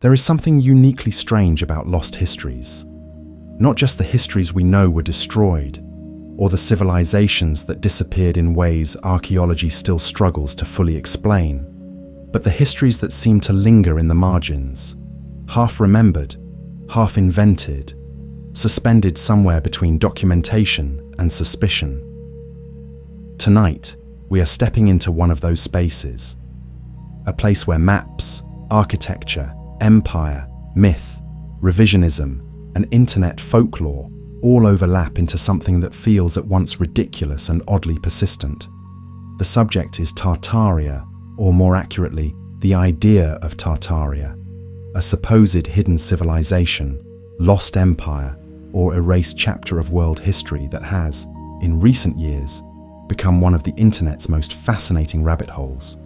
There is something uniquely strange about lost histories. Not just the histories we know were destroyed, or the civilizations that disappeared in ways archaeology still struggles to fully explain, but the histories that seem to linger in the margins, half remembered, half invented, suspended somewhere between documentation and suspicion. Tonight, we are stepping into one of those spaces, a place where maps, architecture, empire, myth, revisionism, and internet folklore all overlap into something that feels at once ridiculous and oddly persistent. The subject is Tartaria, or more accurately, the idea of Tartaria, a supposed hidden civilization, lost empire, or erased chapter of world history that has, in recent years, become one of the internet's most fascinating rabbit holes.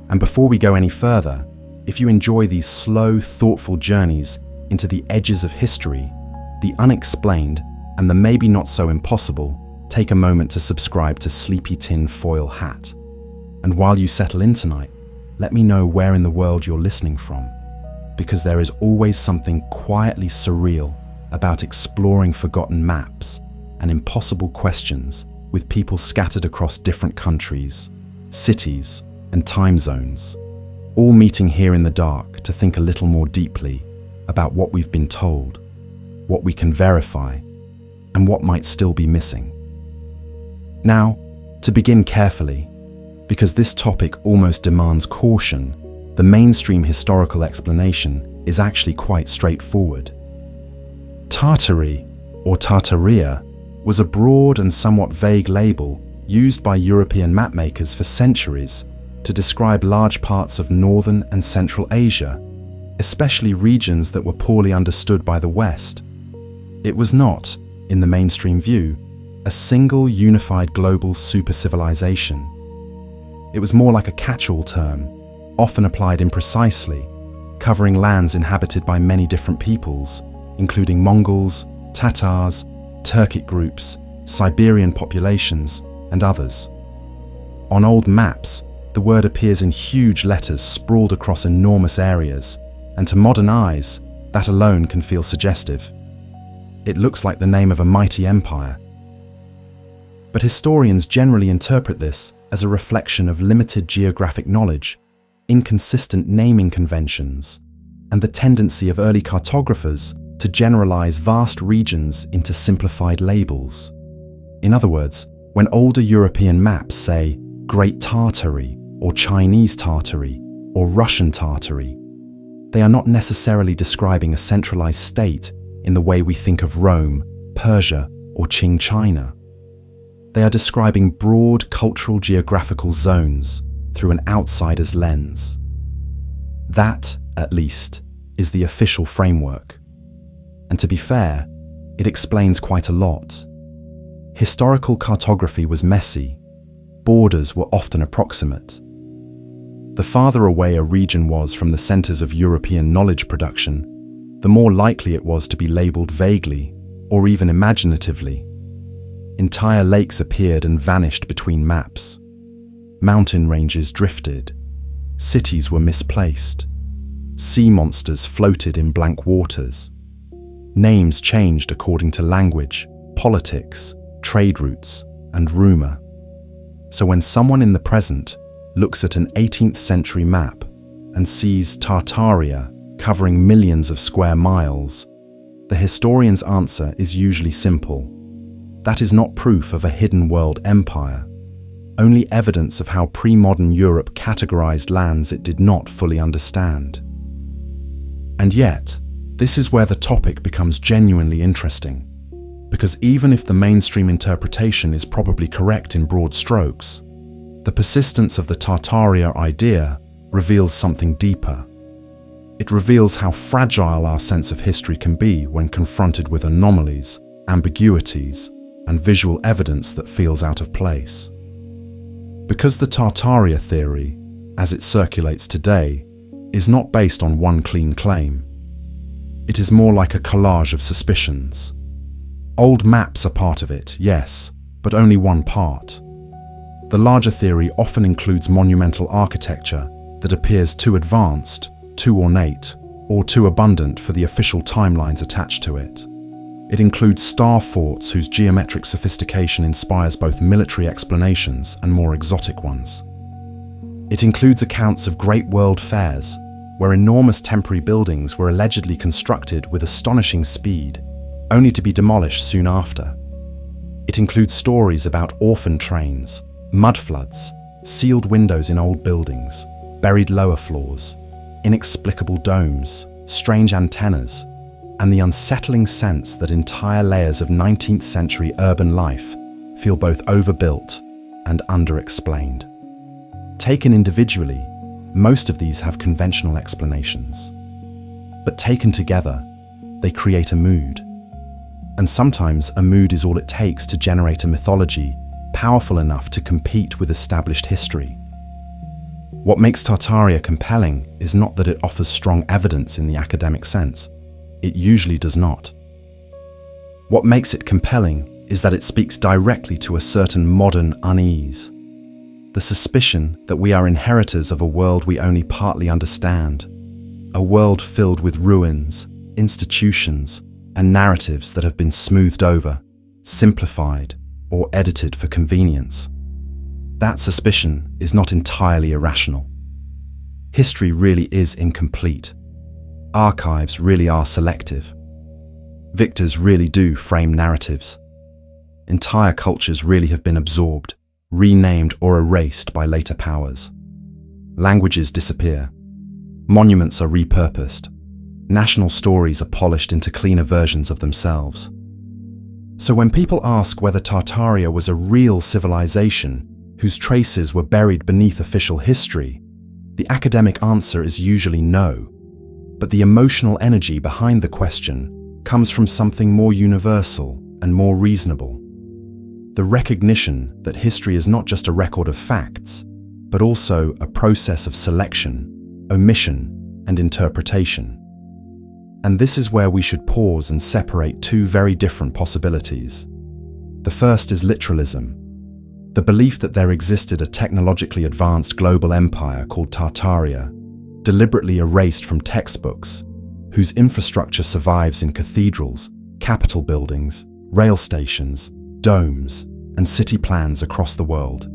And before we go any further, if you enjoy these slow, thoughtful journeys into the edges of history, the unexplained, and the maybe not so impossible, take a moment to subscribe to Sleepy Tin Foil Hat. And while you settle in tonight, let me know where in the world you're listening from, because there is always something quietly surreal about exploring forgotten maps and impossible questions with people scattered across different countries, cities, and time zones, all meeting here in the dark to think a little more deeply about what we've been told, what we can verify, and what might still be missing. Now, to begin carefully, because this topic almost demands caution, the mainstream historical explanation is actually quite straightforward. Tartary, or Tartaria, was a broad and somewhat vague label used by European mapmakers for centuries to describe large parts of northern and central Asia, especially regions that were poorly understood by the West. It was not, in the mainstream view, a single unified global super-civilization. It was more like a catch-all term, often applied imprecisely, covering lands inhabited by many different peoples, including Mongols, Tatars, Turkic groups, Siberian populations, and others. On old maps, the word appears in huge letters sprawled across enormous areas, and to modern eyes, that alone can feel suggestive. It looks like the name of a mighty empire. But historians generally interpret this as a reflection of limited geographic knowledge, inconsistent naming conventions, and the tendency of early cartographers to generalize vast regions into simplified labels. In other words, when older European maps say Great Tartary, or Chinese Tartary, or Russian Tartary, they are not necessarily describing a centralized state in the way we think of Rome, Persia, or Qing China. They are describing broad cultural geographical zones through an outsider's lens. That, at least, is the official framework. And to be fair, it explains quite a lot. Historical cartography was messy. Borders were often approximate. The farther away a region was from the centers of European knowledge production, the more likely it was to be labeled vaguely or even imaginatively. Entire lakes appeared and vanished between maps. Mountain ranges drifted. Cities were misplaced. Sea monsters floated in blank waters. Names changed according to language, politics, trade routes, and rumor. So when someone in the present looks at an 18th century map and sees Tartaria covering millions of square miles, the historian's answer is usually simple. That is not proof of a hidden world empire, only evidence of how pre-modern Europe categorized lands it did not fully understand. And yet, this is where the topic becomes genuinely interesting, because even if the mainstream interpretation is probably correct in broad strokes, the persistence of the Tartaria idea reveals something deeper. It reveals how fragile our sense of history can be when confronted with anomalies, ambiguities, and visual evidence that feels out of place. Because the Tartaria theory, as it circulates today, is not based on one clean claim. It is more like a collage of suspicions. Old maps are part of it, yes, but only one part. The larger theory often includes monumental architecture that appears too advanced, too ornate, or too abundant for the official timelines attached to it. It includes star forts whose geometric sophistication inspires both military explanations and more exotic ones. It includes accounts of great world fairs, where enormous temporary buildings were allegedly constructed with astonishing speed, only to be demolished soon after. It includes stories about orphan trains, mud floods, sealed windows in old buildings, buried lower floors, inexplicable domes, strange antennas, and the unsettling sense that entire layers of 19th century urban life feel both overbuilt and underexplained. Taken individually, most of these have conventional explanations. But taken together, they create a mood. And sometimes a mood is all it takes to generate a mythology powerful enough to compete with established history. What makes Tartaria compelling is not that it offers strong evidence in the academic sense. It usually does not. What makes it compelling is that it speaks directly to a certain modern unease. The suspicion that we are inheritors of a world we only partly understand. A world filled with ruins, institutions, and narratives that have been smoothed over, simplified, or edited for convenience. That suspicion is not entirely irrational. History really is incomplete. Archives really are selective. Victors really do frame narratives. Entire cultures really have been absorbed, renamed or erased by later powers. Languages disappear. Monuments are repurposed. National stories are polished into cleaner versions of themselves. So when people ask whether Tartaria was a real civilization whose traces were buried beneath official history, the academic answer is usually no. But the emotional energy behind the question comes from something more universal and more reasonable. The recognition that history is not just a record of facts, but also a process of selection, omission, and interpretation. And this is where we should pause and separate two very different possibilities. The first is literalism, the belief that there existed a technologically advanced global empire called Tartaria, deliberately erased from textbooks, whose infrastructure survives in cathedrals, capitol buildings, rail stations, domes, and city plans across the world.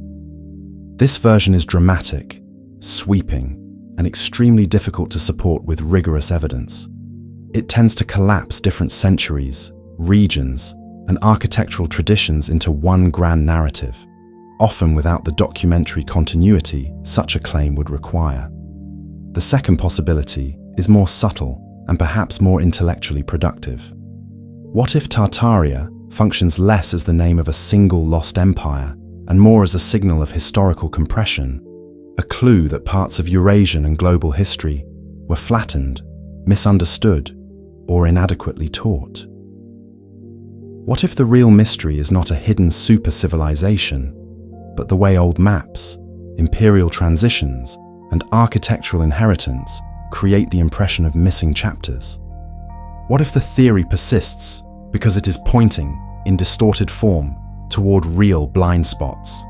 This version is dramatic, sweeping, and extremely difficult to support with rigorous evidence. It tends to collapse different centuries, regions, and architectural traditions into one grand narrative, often without the documentary continuity such a claim would require. The second possibility is more subtle and perhaps more intellectually productive. What if Tartaria functions less as the name of a single lost empire and more as a signal of historical compression, a clue that parts of Eurasian and global history were flattened, misunderstood, or inadequately taught? What if the real mystery is not a hidden super-civilization, but the way old maps, imperial transitions, and architectural inheritance create the impression of missing chapters? What if the theory persists because it is pointing, in distorted form, toward real blind spots?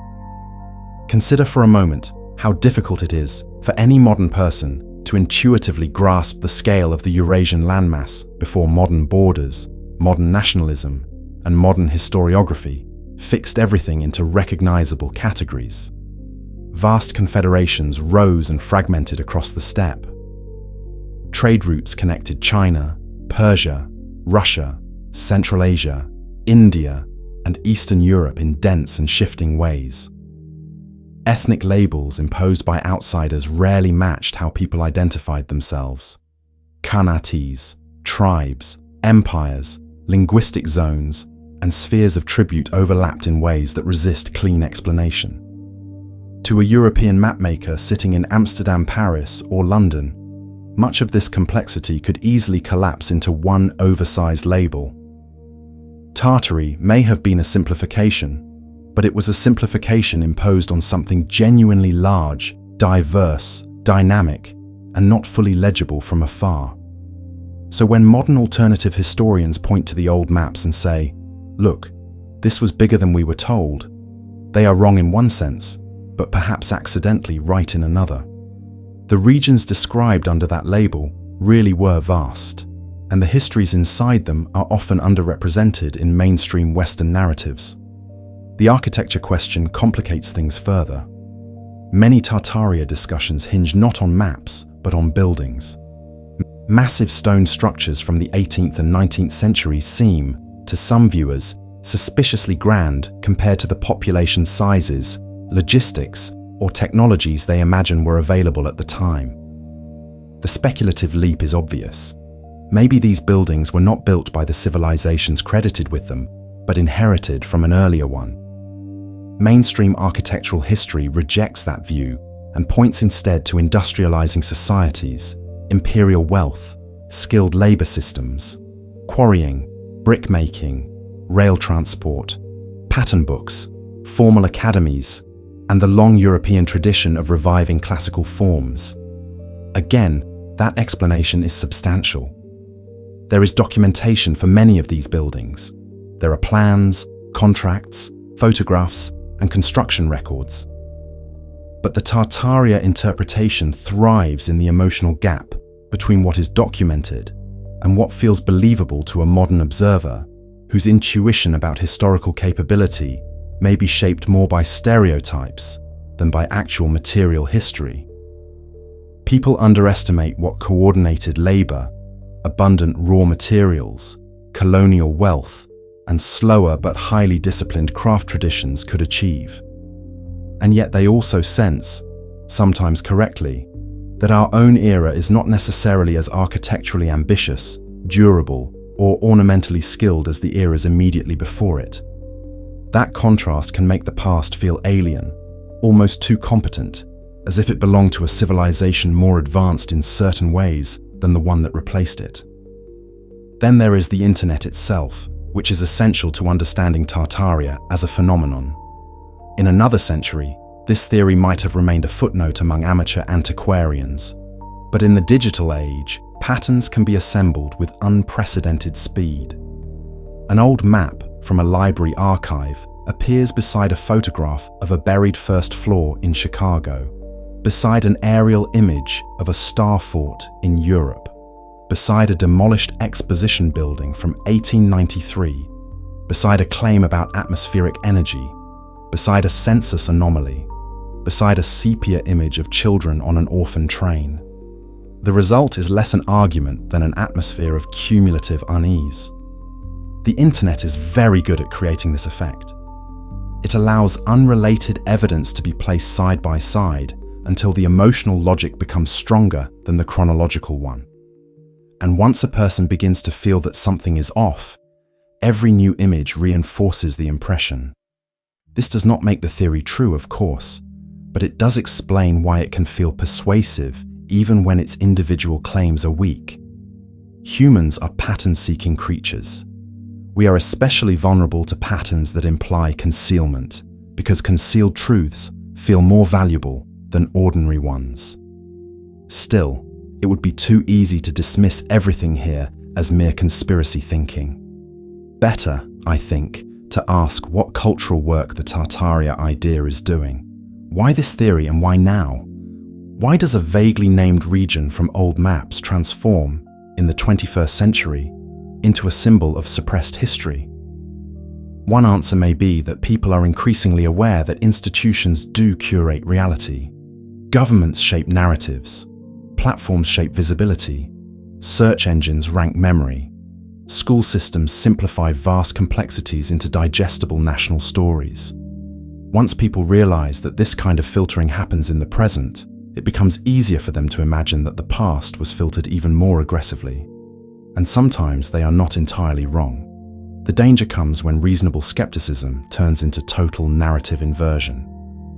Consider for a moment how difficult it is for any modern person to intuitively grasp the scale of the Eurasian landmass before modern borders, modern nationalism, and modern historiography fixed everything into recognizable categories. Vast confederations rose and fragmented across the steppe. Trade routes connected China, Persia, Russia, Central Asia, India, and Eastern Europe in dense and shifting ways. Ethnic labels imposed by outsiders rarely matched how people identified themselves. Khanates, tribes, empires, linguistic zones, and spheres of tribute overlapped in ways that resist clean explanation. To a European mapmaker sitting in Amsterdam, Paris, or London, much of this complexity could easily collapse into one oversized label. Tartary may have been a simplification, but it was a simplification imposed on something genuinely large, diverse, dynamic, and not fully legible from afar. So when modern alternative historians point to the old maps and say, "Look, this was bigger than we were told," they are wrong in one sense, but perhaps accidentally right in another. The regions described under that label really were vast, and the histories inside them are often underrepresented in mainstream Western narratives. The architecture question complicates things further. Many Tartaria discussions hinge not on maps, but on buildings. Massive stone structures from the 18th and 19th centuries seem, to some viewers, suspiciously grand compared to the population sizes, logistics, or technologies they imagine were available at the time. The speculative leap is obvious. Maybe these buildings were not built by the civilizations credited with them, but inherited from an earlier one. Mainstream architectural history rejects that view and points instead to industrializing societies, imperial wealth, skilled labor systems, quarrying, brickmaking, rail transport, pattern books, formal academies, and the long European tradition of reviving classical forms. Again, that explanation is substantial. There is documentation for many of these buildings. There are plans, contracts, photographs, and construction records. But the Tartaria interpretation thrives in the emotional gap between what is documented and what feels believable to a modern observer, whose intuition about historical capability may be shaped more by stereotypes than by actual material history. People underestimate what coordinated labor, abundant raw materials, colonial wealth, and slower but highly disciplined craft traditions could achieve. And yet they also sense, sometimes correctly, that our own era is not necessarily as architecturally ambitious, durable, or ornamentally skilled as the eras immediately before it. That contrast can make the past feel alien, almost too competent, as if it belonged to a civilization more advanced in certain ways than the one that replaced it. Then there is the internet itself, which is essential to understanding Tartaria as a phenomenon. In another century, this theory might have remained a footnote among amateur antiquarians. But in the digital age, patterns can be assembled with unprecedented speed. An old map from a library archive appears beside a photograph of a buried first floor in Chicago, beside an aerial image of a star fort in Europe, beside a demolished exposition building from 1893, beside a claim about atmospheric energy, beside a census anomaly, beside a sepia image of children on an orphan train. The result is less an argument than an atmosphere of cumulative unease. The internet is very good at creating this effect. It allows unrelated evidence to be placed side by side until the emotional logic becomes stronger than the chronological one. And once a person begins to feel that something is off, every new image reinforces the impression. This does not make the theory true, of course, but it does explain why it can feel persuasive even when its individual claims are weak. Humans are pattern-seeking creatures. We are especially vulnerable to patterns that imply concealment, because concealed truths feel more valuable than ordinary ones. Still, it would be too easy to dismiss everything here as mere conspiracy thinking. Better, I think, to ask what cultural work the Tartaria idea is doing. Why this theory and why now? Why does a vaguely named region from old maps transform, in the 21st century, into a symbol of suppressed history? One answer may be that people are increasingly aware that institutions do curate reality. Governments shape narratives. Platforms shape visibility. Search engines rank memory. School systems simplify vast complexities into digestible national stories. Once people realize that this kind of filtering happens in the present, it becomes easier for them to imagine that the past was filtered even more aggressively. And sometimes they are not entirely wrong. The danger comes when reasonable skepticism turns into total narrative inversion,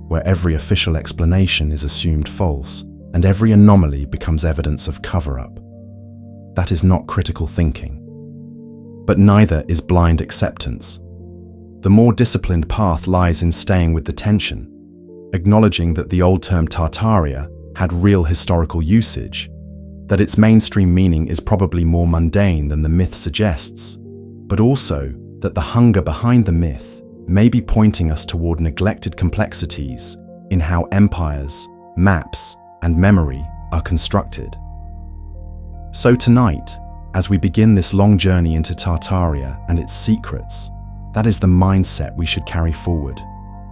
where every official explanation is assumed false and every anomaly becomes evidence of cover-up. That is not critical thinking. But neither is blind acceptance. The more disciplined path lies in staying with the tension, acknowledging that the old term Tartaria had real historical usage, that its mainstream meaning is probably more mundane than the myth suggests, but also that the hunger behind the myth may be pointing us toward neglected complexities in how empires, maps, and memory are constructed. So tonight, as we begin this long journey into Tartaria and its secrets, that is the mindset we should carry forward.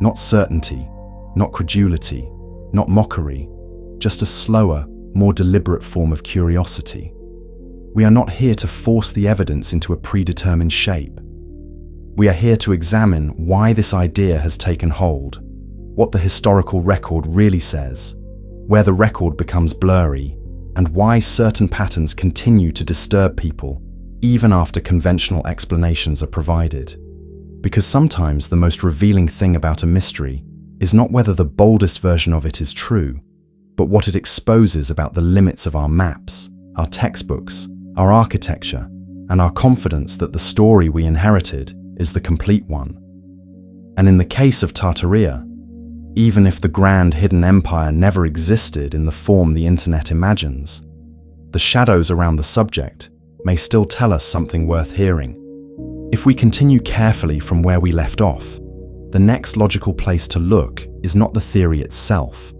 Not certainty, not credulity, not mockery, just a slower, more deliberate form of curiosity. We are not here to force the evidence into a predetermined shape. We are here to examine why this idea has taken hold, what the historical record really says, where the record becomes blurry, and why certain patterns continue to disturb people even after conventional explanations are provided. Because sometimes the most revealing thing about a mystery is not whether the boldest version of it is true, but what it exposes about the limits of our maps, our textbooks, our architecture, and our confidence that the story we inherited is the complete one. And in the case of Tartaria, even if the grand hidden empire never existed in the form the internet imagines, the shadows around the subject may still tell us something worth hearing. If we continue carefully from where we left off, the next logical place to look is not the theory itself,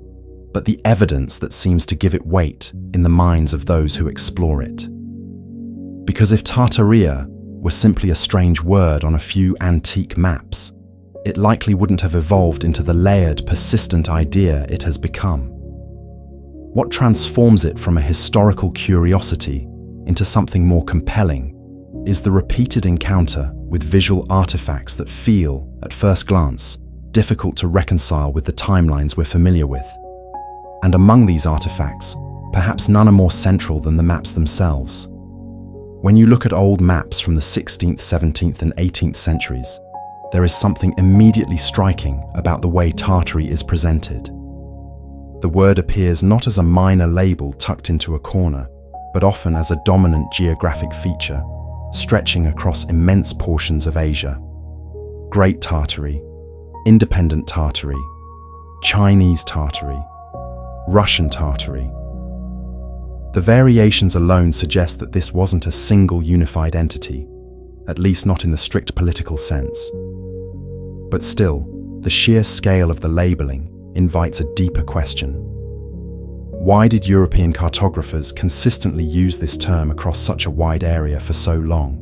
but the evidence that seems to give it weight in the minds of those who explore it. Because if Tartaria were simply a strange word on a few antique maps, it likely wouldn't have evolved into the layered, persistent idea it has become. What transforms it from a historical curiosity into something more compelling is the repeated encounter with visual artifacts that feel, at first glance, difficult to reconcile with the timelines we're familiar with. And among these artifacts, perhaps none are more central than the maps themselves. When you look at old maps from the 16th, 17th, and 18th centuries, there is something immediately striking about the way Tartary is presented. The word appears not as a minor label tucked into a corner, but often as a dominant geographic feature, stretching across immense portions of Asia. Great Tartary, Independent Tartary, Chinese Tartary, Russian Tartary. The variations alone suggest that this wasn't a single unified entity, at least not in the strict political sense. But still, the sheer scale of the labeling invites a deeper question. Why did European cartographers consistently use this term across such a wide area for so long?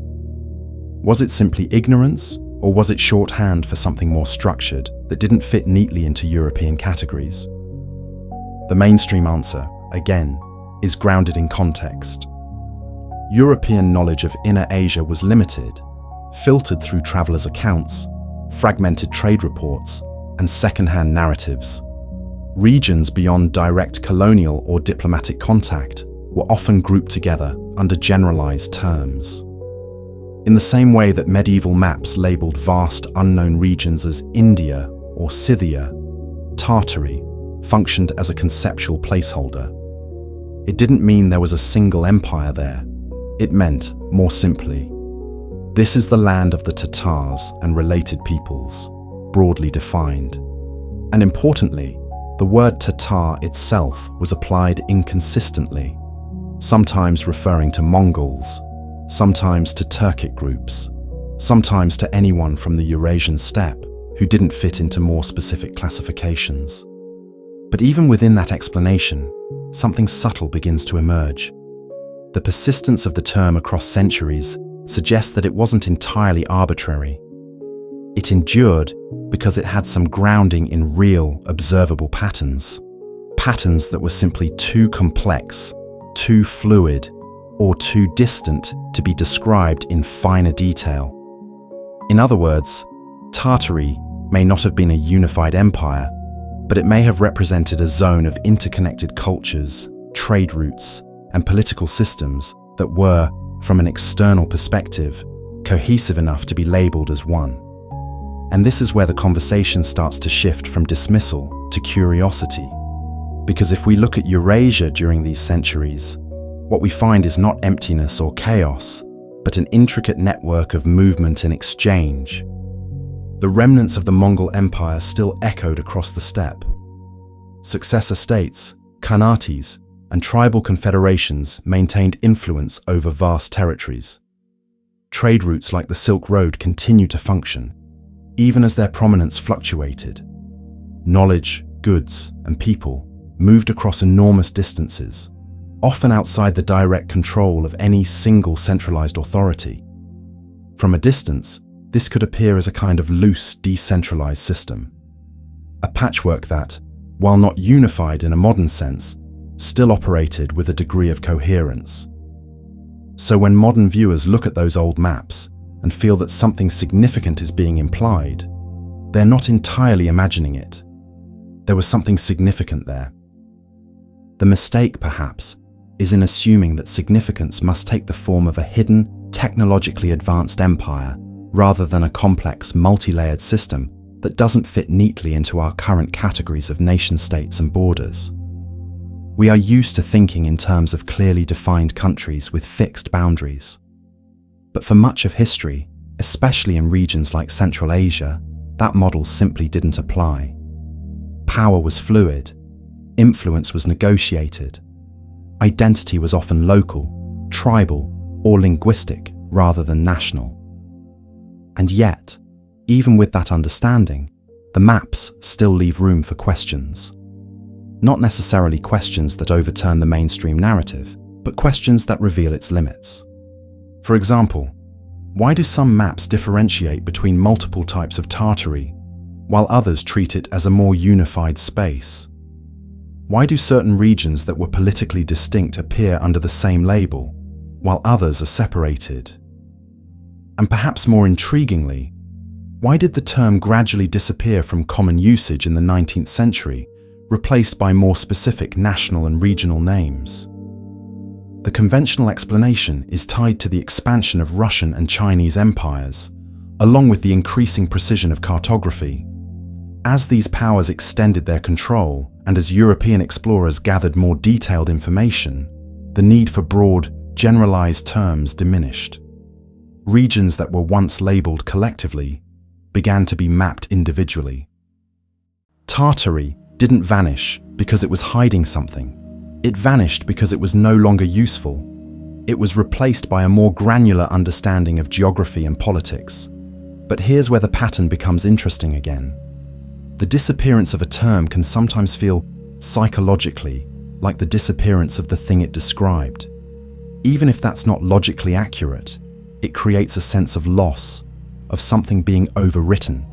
Was it simply ignorance, or was it shorthand for something more structured that didn't fit neatly into European categories? The mainstream answer, again, is grounded in context. European knowledge of Inner Asia was limited, filtered through travelers' accounts, fragmented trade reports, and second-hand narratives. Regions beyond direct colonial or diplomatic contact were often grouped together under generalized terms. In the same way that medieval maps labeled vast unknown regions as India or Scythia, Tartary functioned as a conceptual placeholder. It didn't mean there was a single empire there. It meant, more simply, this is the land of the Tatars and related peoples, broadly defined. And importantly, the word Tatar itself was applied inconsistently, sometimes referring to Mongols, sometimes to Turkic groups, sometimes to anyone from the Eurasian steppe who didn't fit into more specific classifications. But even within that explanation, something subtle begins to emerge. The persistence of the term across centuries suggests that it wasn't entirely arbitrary. It endured because it had some grounding in real, observable patterns. Patterns that were simply too complex, too fluid, or too distant to be described in finer detail. In other words, Tartary may not have been a unified empire, but it may have represented a zone of interconnected cultures, trade routes, and political systems that were, from an external perspective, cohesive enough to be labeled as one. And this is where the conversation starts to shift from dismissal to curiosity. Because if we look at Eurasia during these centuries, what we find is not emptiness or chaos, but an intricate network of movement and exchange. The remnants of the Mongol Empire still echoed across the steppe. Successor states, khanates, and tribal confederations maintained influence over vast territories. Trade routes like the Silk Road continued to function, even as their prominence fluctuated. Knowledge, goods, and people moved across enormous distances. often outside the direct control of any single centralized authority. From a distance, this could appear as a kind of loose, decentralized system. A patchwork that, while not unified in a modern sense, still operated with a degree of coherence. So when modern viewers look at those old maps and feel that something significant is being implied, they're not entirely imagining it. There was something significant there. The mistake, perhaps, is in assuming that significance must take the form of a hidden, technologically advanced empire rather than a complex, multi-layered system that doesn't fit neatly into our current categories of nation-states and borders. We are used to thinking in terms of clearly defined countries with fixed boundaries. But for much of history, especially in regions like Central Asia, that model simply didn't apply. Power was fluid, influence was negotiated, identity was often local, tribal, or linguistic rather than national. And yet, even with that understanding, the maps still leave room for questions. Not necessarily questions that overturn the mainstream narrative, but questions that reveal its limits. For example, why do some maps differentiate between multiple types of Tartary, while others treat it as a more unified space? Why do certain regions that were politically distinct appear under the same label, while others are separated? And perhaps more intriguingly, why did the term gradually disappear from common usage in the 19th century, replaced by more specific national and regional names? The conventional explanation is tied to the expansion of Russian and Chinese empires, along with the increasing precision of cartography. As these powers extended their control, and as European explorers gathered more detailed information, the need for broad, generalized terms diminished. Regions that were once labeled collectively began to be mapped individually. Tartary didn't vanish because it was hiding something. It vanished because it was no longer useful. It was replaced by a more granular understanding of geography and politics. But here's where the pattern becomes interesting again. The disappearance of a term can sometimes feel psychologically like the disappearance of the thing it described. Even if that's not logically accurate, it creates a sense of loss, of something being overwritten.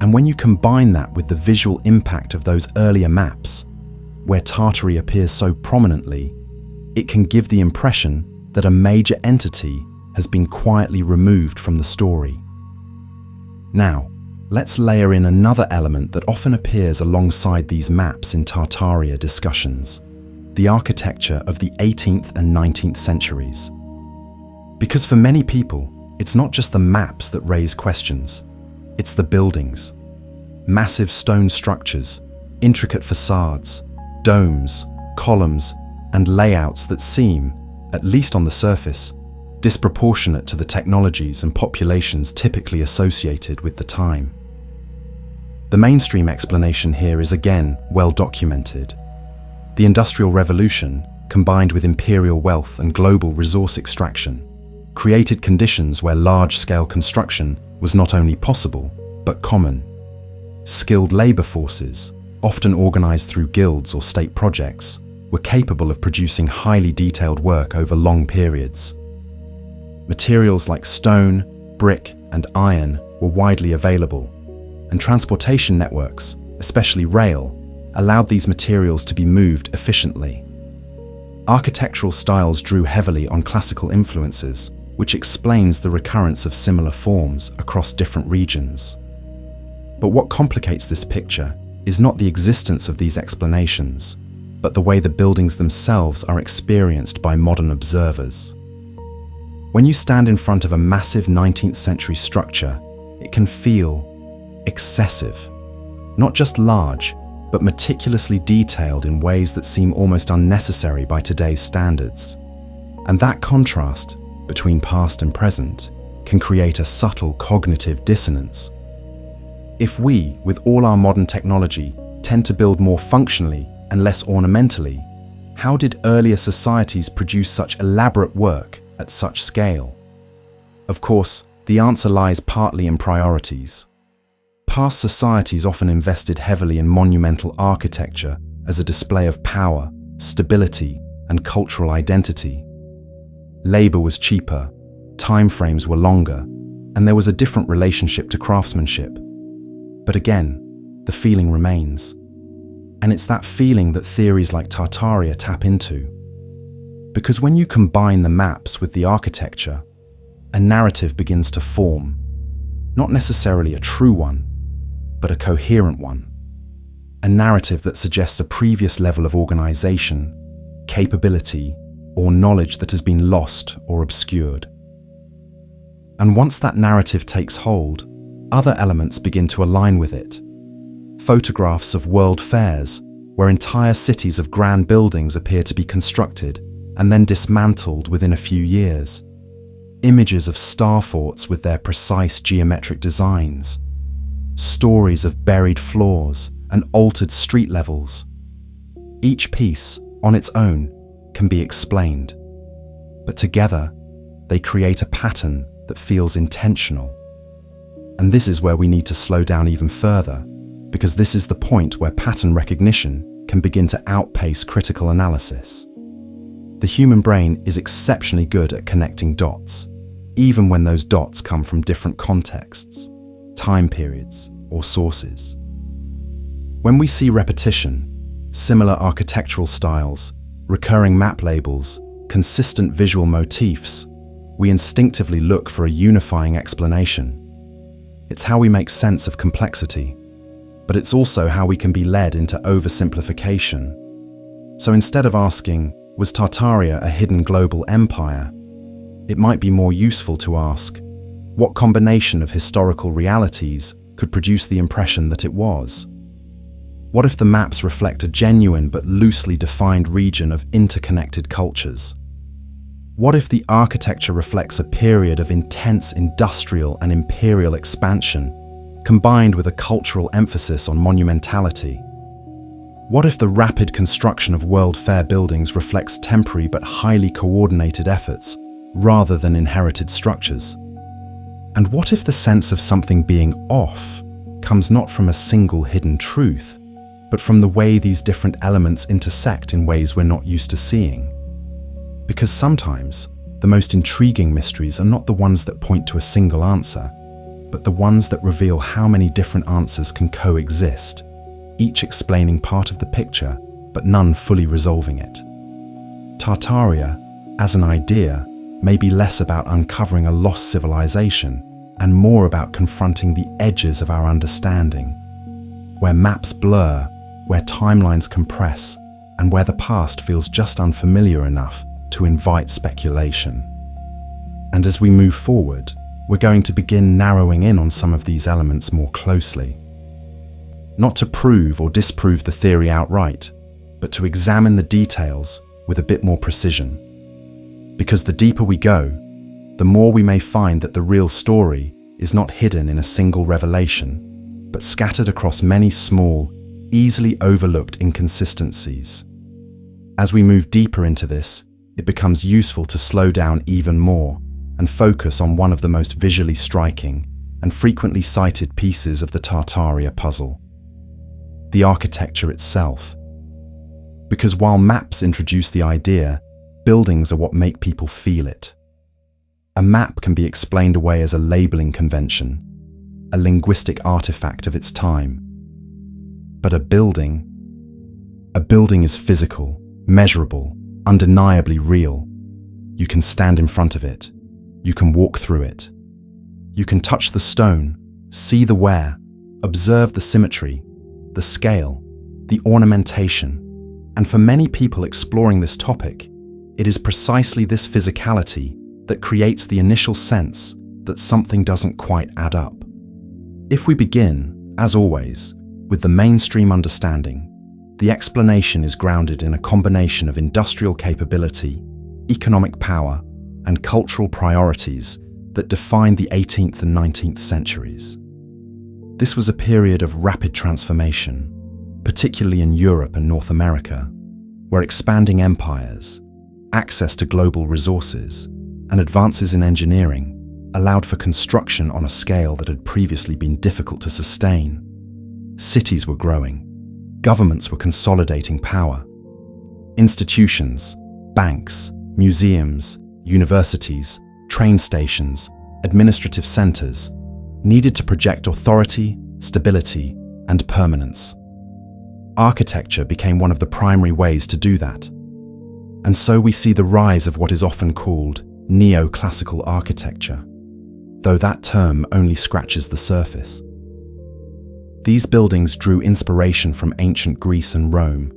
And when you combine that with the visual impact of those earlier maps, where Tartary appears so prominently, it can give the impression that a major entity has been quietly removed from the story. Now, let's layer in another element that often appears alongside these maps in Tartaria discussions: the architecture of the 18th and 19th centuries. Because for many people, it's not just the maps that raise questions, it's the buildings. Massive stone structures, intricate facades, domes, columns, and layouts that seem, at least on the surface, disproportionate to the technologies and populations typically associated with the time. The mainstream explanation here is again well documented. The Industrial Revolution, combined with imperial wealth and global resource extraction, created conditions where large-scale construction was not only possible, but common. Skilled labor forces, often organized through guilds or state projects, were capable of producing highly detailed work over long periods. Materials like stone, brick, and iron were widely available, and transportation networks, especially rail, allowed these materials to be moved efficiently. Architectural styles drew heavily on classical influences, which explains the recurrence of similar forms across different regions. But what complicates this picture is not the existence of these explanations, but the way the buildings themselves are experienced by modern observers. When you stand in front of a massive 19th century structure, it can feel excessive. Not just large, but meticulously detailed in ways that seem almost unnecessary by today's standards. And that contrast between past and present can create a subtle cognitive dissonance. If we, with all our modern technology, tend to build more functionally and less ornamentally, how did earlier societies produce such elaborate work at such scale? Of course, the answer lies partly in priorities. Past societies often invested heavily in monumental architecture as a display of power, stability, and cultural identity. Labor was cheaper, time frames were longer, and there was a different relationship to craftsmanship. But again, the feeling remains. And it's that feeling that theories like Tartaria tap into. Because when you combine the maps with the architecture, a narrative begins to form, not necessarily a true one, but a coherent one. A narrative that suggests a previous level of organization, capability, or knowledge that has been lost or obscured. And once that narrative takes hold, other elements begin to align with it. Photographs of world fairs, where entire cities of grand buildings appear to be constructed and then dismantled within a few years. Images of star forts with their precise geometric designs. Stories of buried floors and altered street levels. Each piece, on its own, can be explained, but together, they create a pattern that feels intentional. And this is where we need to slow down even further, because this is the point where pattern recognition can begin to outpace critical analysis. The human brain is exceptionally good at connecting dots, even when those dots come from different contexts, time periods, or sources. When we see repetition, similar architectural styles, recurring map labels, consistent visual motifs, we instinctively look for a unifying explanation. It's how we make sense of complexity, but it's also how we can be led into oversimplification. So instead of asking, was Tartaria a hidden global empire? It might be more useful to ask, what combination of historical realities could produce the impression that it was? What if the maps reflect a genuine but loosely defined region of interconnected cultures? What if the architecture reflects a period of intense industrial and imperial expansion, combined with a cultural emphasis on monumentality? What if the rapid construction of World Fair buildings reflects temporary but highly coordinated efforts, rather than inherited structures? And what if the sense of something being off comes not from a single hidden truth, but from the way these different elements intersect in ways we're not used to seeing? Because sometimes, the most intriguing mysteries are not the ones that point to a single answer, but the ones that reveal how many different answers can coexist, each explaining part of the picture, but none fully resolving it. Tartaria, as an idea, may be less about uncovering a lost civilization and more about confronting the edges of our understanding, where maps blur, where timelines compress, and where the past feels just unfamiliar enough to invite speculation. And as we move forward, we're going to begin narrowing in on some of these elements more closely. Not to prove or disprove the theory outright, but to examine the details with a bit more precision. Because the deeper we go, the more we may find that the real story is not hidden in a single revelation, but scattered across many small, easily overlooked inconsistencies. As we move deeper into this, it becomes useful to slow down even more and focus on one of the most visually striking and frequently cited pieces of the Tartaria puzzle: the architecture itself. Because while maps introduce the idea, buildings are what make people feel it. A map can be explained away as a labeling convention, a linguistic artifact of its time. But a building is physical, measurable, undeniably real. You can stand in front of it. You can walk through it. You can touch the stone, see the wear, observe the symmetry, the scale, the ornamentation. And for many people exploring this topic, it is precisely this physicality that creates the initial sense that something doesn't quite add up. If we begin, as always, with the mainstream understanding, the explanation is grounded in a combination of industrial capability, economic power, and cultural priorities that defined the 18th and 19th centuries. This was a period of rapid transformation, particularly in Europe and North America, where expanding empires, access to global resources, and advances in engineering allowed for construction on a scale that had previously been difficult to sustain. Cities were growing. Governments were consolidating power. Institutions, Banks, museums, universities, train stations, administrative centers needed to project authority, stability, and permanence. Architecture became one of the primary ways to do that. And so we see the rise of what is often called neoclassical architecture, though that term only scratches the surface. These buildings drew inspiration from ancient Greece and Rome,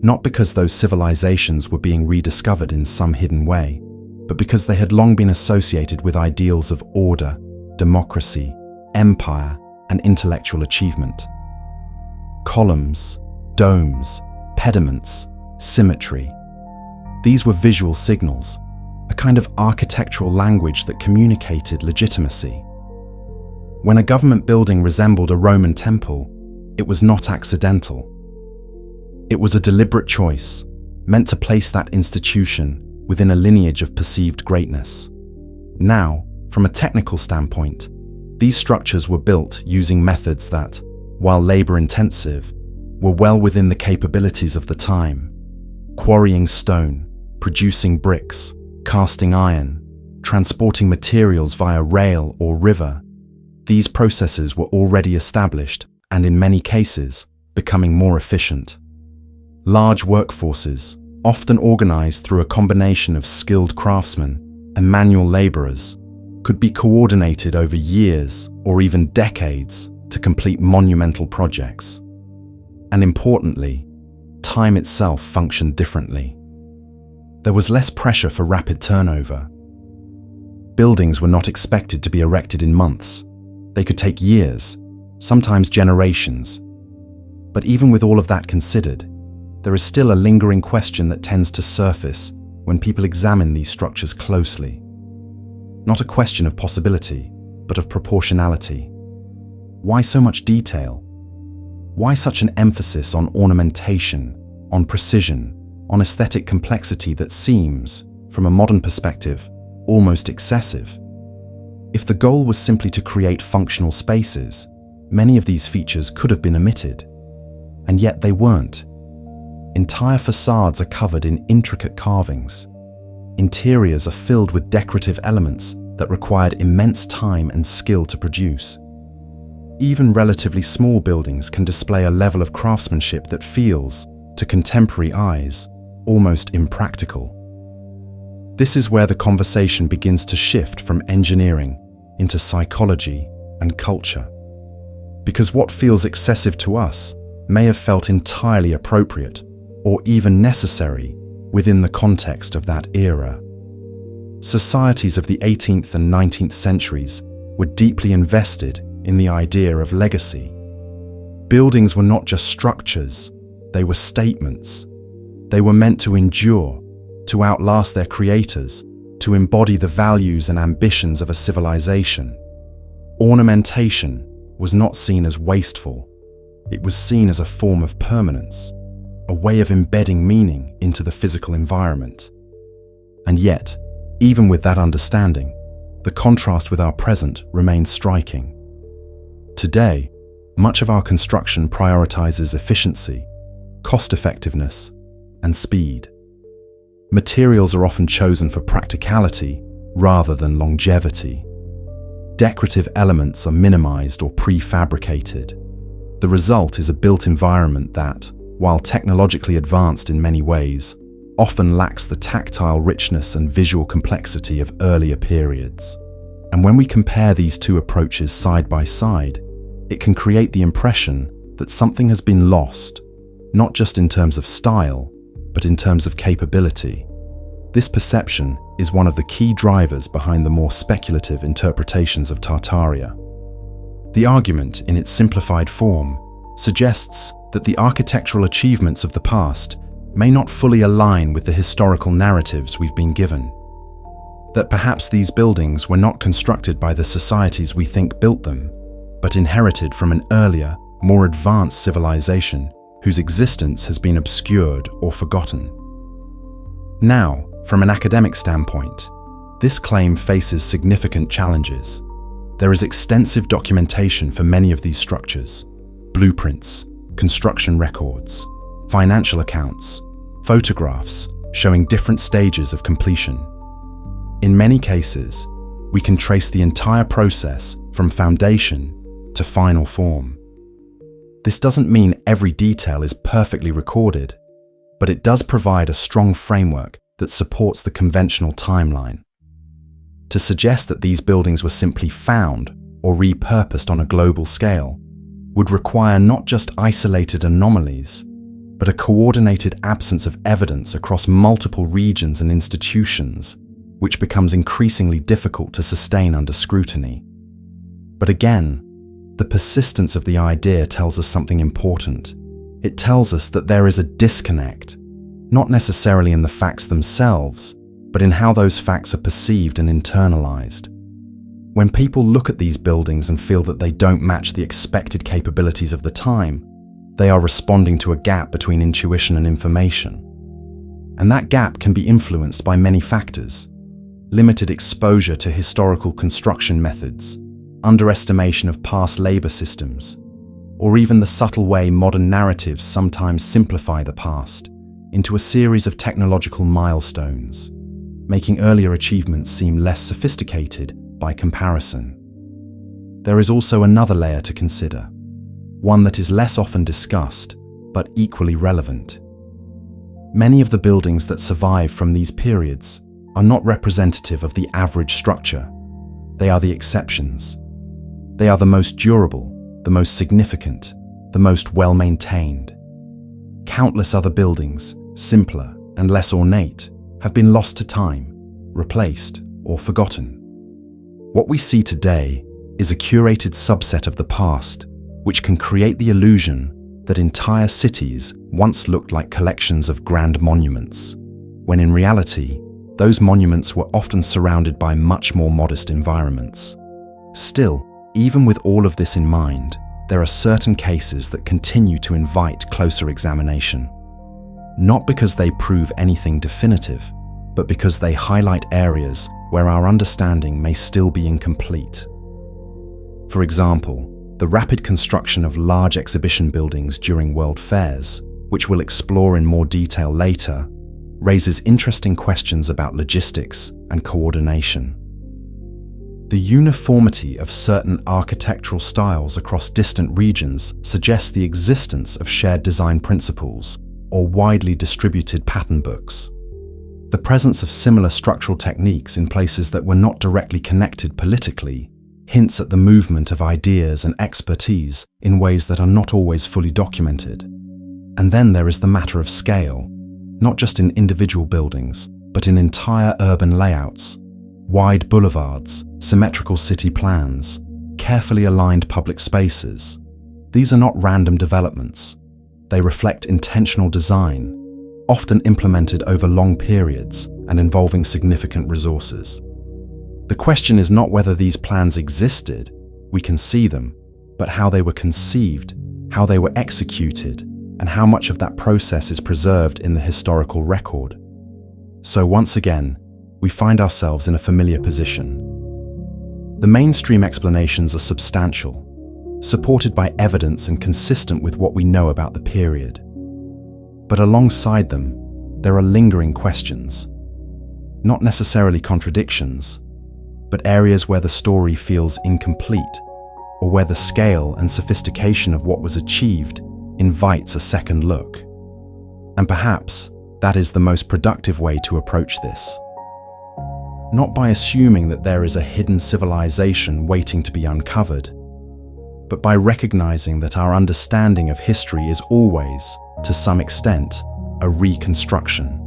not because those civilizations were being rediscovered in some hidden way, but because they had long been associated with ideals of order, democracy, empire, and intellectual achievement. Columns, domes, pediments, symmetry. These were visual signals, a kind of architectural language that communicated legitimacy. When a government building resembled a Roman temple, it was not accidental. It was a deliberate choice, meant to place that institution within a lineage of perceived greatness. Now, from a technical standpoint, these structures were built using methods that, while labor-intensive, were well within the capabilities of the time. Quarrying stone, producing bricks, casting iron, transporting materials via rail or river. These processes were already established and, in many cases, becoming more efficient. Large workforces, often organized through a combination of skilled craftsmen and manual laborers, could be coordinated over years or even decades to complete monumental projects. And importantly, time itself functioned differently. There was less pressure for rapid turnover. Buildings were not expected to be erected in months. They could take years, sometimes generations. But even with all of that considered, there is still a lingering question that tends to surface when people examine these structures closely. Not a question of possibility, but of proportionality. Why so much detail? Why such an emphasis on ornamentation, on precision, on aesthetic complexity that seems, from a modern perspective, almost excessive? If the goal was simply to create functional spaces, many of these features could have been omitted. And yet they weren't. Entire facades are covered in intricate carvings. Interiors are filled with decorative elements that required immense time and skill to produce. Even relatively small buildings can display a level of craftsmanship that feels, to contemporary eyes, almost impractical. This is where the conversation begins to shift from engineering into psychology and culture. Because what feels excessive to us may have felt entirely appropriate or even necessary within the context of that era. Societies of the 18th and 19th centuries were deeply invested in the idea of legacy. Buildings were not just structures, they were statements. They were meant to endure, to outlast their creators, to embody the values and ambitions of a civilization. Ornamentation was not seen as wasteful. It was seen as a form of permanence, a way of embedding meaning into the physical environment. And yet, even with that understanding, the contrast with our present remains striking. Today, much of our construction prioritizes efficiency, cost-effectiveness, and speed. Materials are often chosen for practicality rather than longevity. Decorative elements are minimized or prefabricated. The result is a built environment that, while technologically advanced in many ways, often lacks the tactile richness and visual complexity of earlier periods. And when we compare these two approaches side by side, it can create the impression that something has been lost, not just in terms of style, but in terms of capability. This perception is one of the key drivers behind the more speculative interpretations of Tartaria. The argument, in its simplified form, suggests that the architectural achievements of the past may not fully align with the historical narratives we've been given. That perhaps these buildings were not constructed by the societies we think built them, but inherited from an earlier, more advanced civilization whose existence has been obscured or forgotten. Now, from an academic standpoint, this claim faces significant challenges. There is extensive documentation for many of these structures: blueprints, construction records, financial accounts, photographs, showing different stages of completion. In many cases, we can trace the entire process from foundation to final form. This doesn't mean every detail is perfectly recorded, but it does provide a strong framework that supports the conventional timeline. To suggest that these buildings were simply found or repurposed on a global scale would require not just isolated anomalies, but a coordinated absence of evidence across multiple regions and institutions, which becomes increasingly difficult to sustain under scrutiny. But again, the persistence of the idea tells us something important. It tells us that there is a disconnect, not necessarily in the facts themselves, but in how those facts are perceived and internalized. When people look at these buildings and feel that they don't match the expected capabilities of the time, they are responding to a gap between intuition and information. And that gap can be influenced by many factors: limited exposure to historical construction methods, underestimation of past labor systems, or even the subtle way modern narratives sometimes simplify the past into a series of technological milestones, making earlier achievements seem less sophisticated by comparison. There is also another layer to consider, one that is less often discussed, but equally relevant. Many of the buildings that survive from these periods are not representative of the average structure. They are the exceptions. They are the most durable, the most significant, the most well-maintained. Countless other buildings, simpler and less ornate, have been lost to time, replaced, or forgotten. What we see today is a curated subset of the past, which can create the illusion that entire cities once looked like collections of grand monuments, when in reality, those monuments were often surrounded by much more modest environments. Still, even with all of this in mind, there are certain cases that continue to invite closer examination. Not because they prove anything definitive, but because they highlight areas where our understanding may still be incomplete. For example, the rapid construction of large exhibition buildings during world fairs, which we'll explore in more detail later, raises interesting questions about logistics and coordination. The uniformity of certain architectural styles across distant regions suggests the existence of shared design principles or widely distributed pattern books. The presence of similar structural techniques in places that were not directly connected politically hints at the movement of ideas and expertise in ways that are not always fully documented. And then there is the matter of scale, not just in individual buildings, but in entire urban layouts. Wide boulevards, symmetrical city plans, carefully aligned public spaces. These are not random developments. They reflect intentional design, often implemented over long periods and involving significant resources. The question is not whether these plans existed, we can see them, but how they were conceived, how they were executed, and how much of that process is preserved in the historical record. So once again, we find ourselves in a familiar position. The mainstream explanations are substantial, supported by evidence and consistent with what we know about the period. But alongside them, there are lingering questions. Not necessarily contradictions, but areas where the story feels incomplete, or where the scale and sophistication of what was achieved invites a second look. And perhaps that is the most productive way to approach this. Not by assuming that there is a hidden civilization waiting to be uncovered, but by recognizing that our understanding of history is always, to some extent, a reconstruction.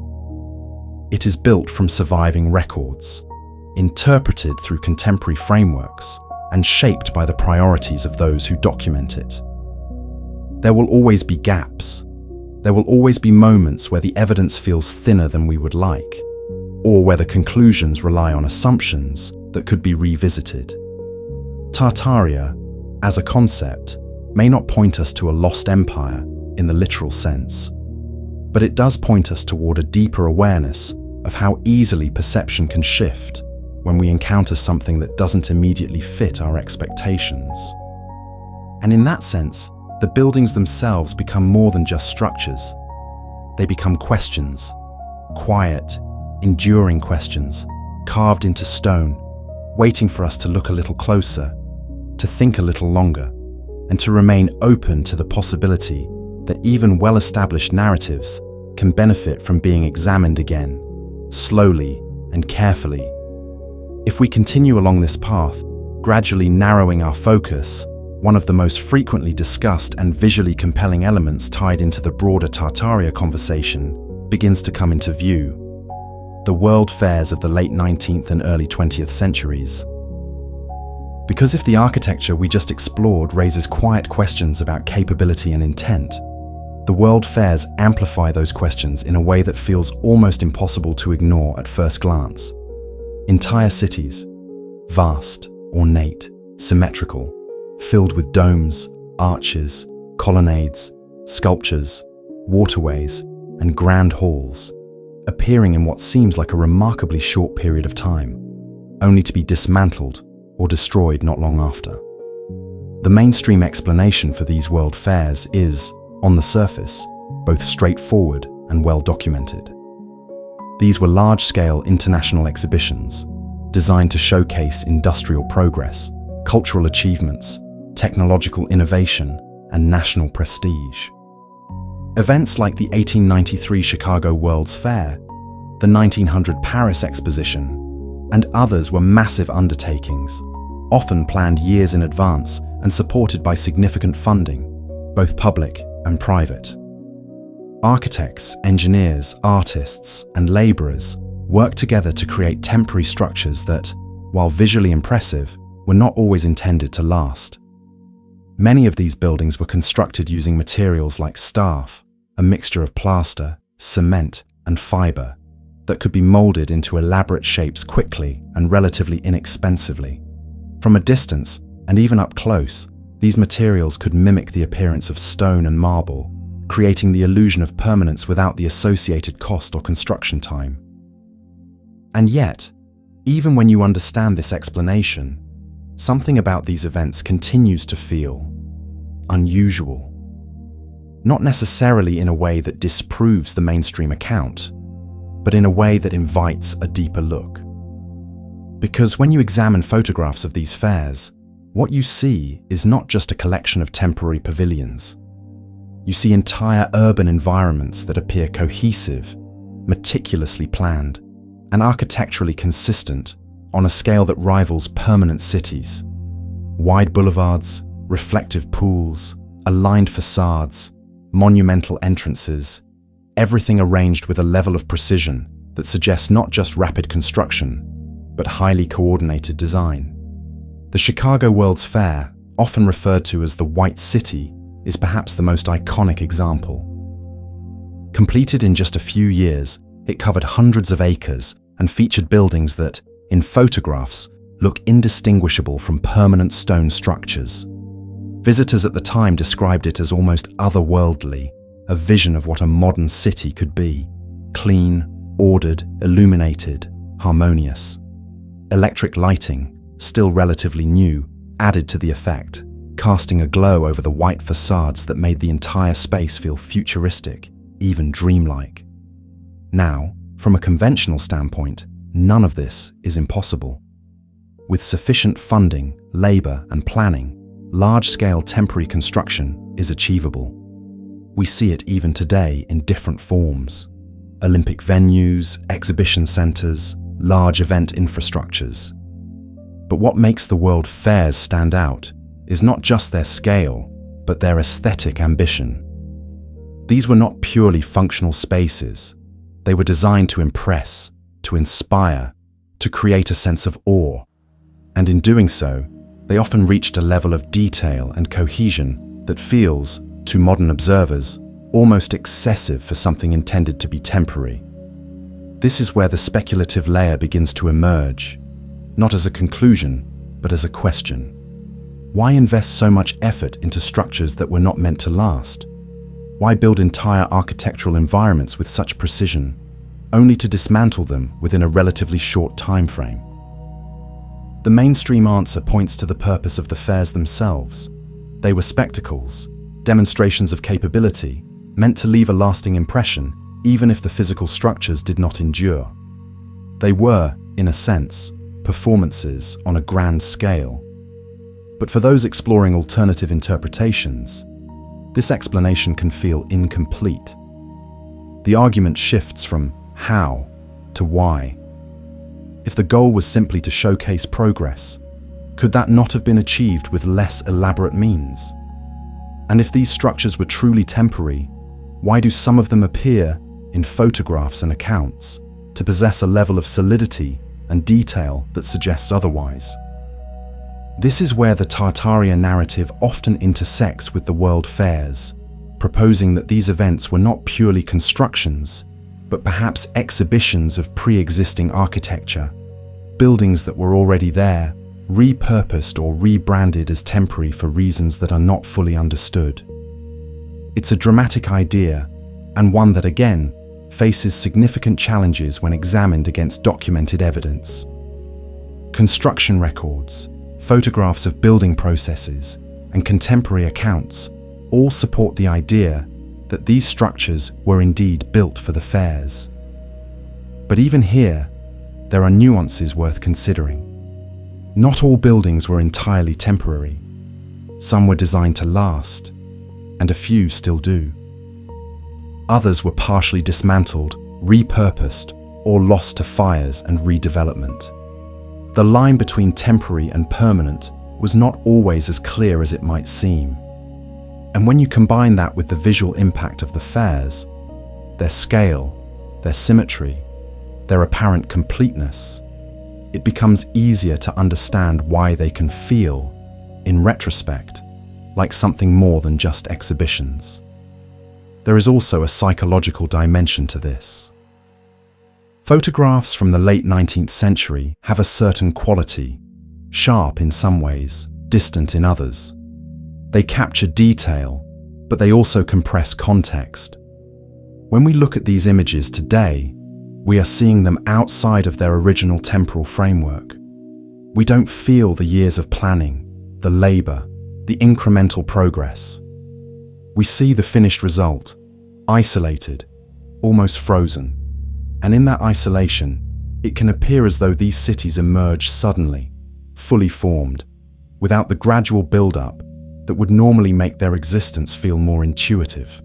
It is built from surviving records, interpreted through contemporary frameworks, and shaped by the priorities of those who document it. There will always be gaps. There will always be moments where the evidence feels thinner than we would like, or where the conclusions rely on assumptions that could be revisited. Tartaria, as a concept, may not point us to a lost empire in the literal sense, but it does point us toward a deeper awareness of how easily perception can shift when we encounter something that doesn't immediately fit our expectations. And in that sense, the buildings themselves become more than just structures. They become questions. quiet, enduring questions, carved into stone, waiting for us to look a little closer, to think a little longer, and to remain open to the possibility that even well-established narratives can benefit from being examined again, slowly and carefully. If we continue along this path, gradually narrowing our focus, one of the most frequently discussed and visually compelling elements tied into the broader Tartaria conversation begins to come into view: the world fairs of the late 19th and early 20th centuries. Because if the architecture we just explored raises quiet questions about capability and intent, the world fairs amplify those questions in a way that feels almost impossible to ignore at first glance. Entire cities, vast, ornate, symmetrical, filled with domes, arches, colonnades, sculptures, waterways, and grand halls, appearing in what seems like a remarkably short period of time, only to be dismantled or destroyed not long after. The mainstream explanation for these world fairs is, on the surface, both straightforward and well documented. These were large-scale international exhibitions designed to showcase industrial progress, cultural achievements, technological innovation, and national prestige. Events like the 1893 Chicago World's Fair, the 1900 Paris Exposition, and others were massive undertakings, often planned years in advance and supported by significant funding, both public and private. Architects, engineers, artists, and laborers worked together to create temporary structures that, while visually impressive, were not always intended to last. Many of these buildings were constructed using materials like staff, a mixture of plaster, cement, and fiber, that could be molded into elaborate shapes quickly and relatively inexpensively. From a distance, and even up close, these materials could mimic the appearance of stone and marble, creating the illusion of permanence without the associated cost or construction time. And yet, even when you understand this explanation, something about these events continues to feel unusual. Not necessarily in a way that disproves the mainstream account, but in a way that invites a deeper look. Because when you examine photographs of these fairs, what you see is not just a collection of temporary pavilions. You see entire urban environments that appear cohesive, meticulously planned, and architecturally consistent on a scale that rivals permanent cities. Wide boulevards, reflective pools, aligned facades, monumental entrances, everything arranged with a level of precision that suggests not just rapid construction, but highly coordinated design. The Chicago World's Fair, often referred to as the White City, is perhaps the most iconic example. Completed in just a few years, it covered hundreds of acres and featured buildings that, in photographs, look indistinguishable from permanent stone structures. Visitors at the time described it as almost otherworldly, a vision of what a modern city could be: clean, ordered, illuminated, harmonious. Electric lighting, still relatively new, added to the effect, casting a glow over the white facades that made the entire space feel futuristic, even dreamlike. Now, from a conventional standpoint, none of this is impossible. With sufficient funding, labor, and planning, large-scale temporary construction is achievable. We see it even today in different forms: Olympic venues, exhibition centers, large event infrastructures. But what makes the World Fairs stand out is not just their scale, but their aesthetic ambition. These were not purely functional spaces. They were designed to impress, to inspire, to create a sense of awe. And in doing so, they often reached a level of detail and cohesion that feels, to modern observers, almost excessive for something intended to be temporary. This is where the speculative layer begins to emerge, not as a conclusion, but as a question. Why invest so much effort into structures that were not meant to last? Why build entire architectural environments with such precision, only to dismantle them within a relatively short time frame? The mainstream answer points to the purpose of the fairs themselves. They were spectacles, demonstrations of capability, meant to leave a lasting impression, even if the physical structures did not endure. They were, in a sense, performances on a grand scale. But for those exploring alternative interpretations, this explanation can feel incomplete. The argument shifts from how to why. If the goal was simply to showcase progress, could that not have been achieved with less elaborate means? And if these structures were truly temporary, why do some of them appear, in photographs and accounts, to possess a level of solidity and detail that suggests otherwise? This is where the Tartaria narrative often intersects with the world fairs, proposing that these events were not purely constructions, but perhaps exhibitions of pre-existing architecture, buildings that were already there, repurposed or rebranded as temporary for reasons that are not fully understood. It's a dramatic idea, and one that again faces significant challenges when examined against documented evidence. Construction records, photographs of building processes, and contemporary accounts all support the idea that these structures were indeed built for the fairs. But even here, there are nuances worth considering. Not all buildings were entirely temporary. Some were designed to last, and a few still do. Others were partially dismantled, repurposed, or lost to fires and redevelopment. The line between temporary and permanent was not always as clear as it might seem. And when you combine that with the visual impact of the fairs, their scale, their symmetry, their apparent completeness, it becomes easier to understand why they can feel, in retrospect, like something more than just exhibitions. There is also a psychological dimension to this. Photographs from the late 19th century have a certain quality, sharp in some ways, distant in others. They capture detail, but they also compress context. When we look at these images today, we are seeing them outside of their original temporal framework. We don't feel the years of planning, the labor, the incremental progress. We see the finished result, isolated, almost frozen. And in that isolation, it can appear as though these cities emerge suddenly, fully formed, without the gradual build-up that would normally make their existence feel more intuitive.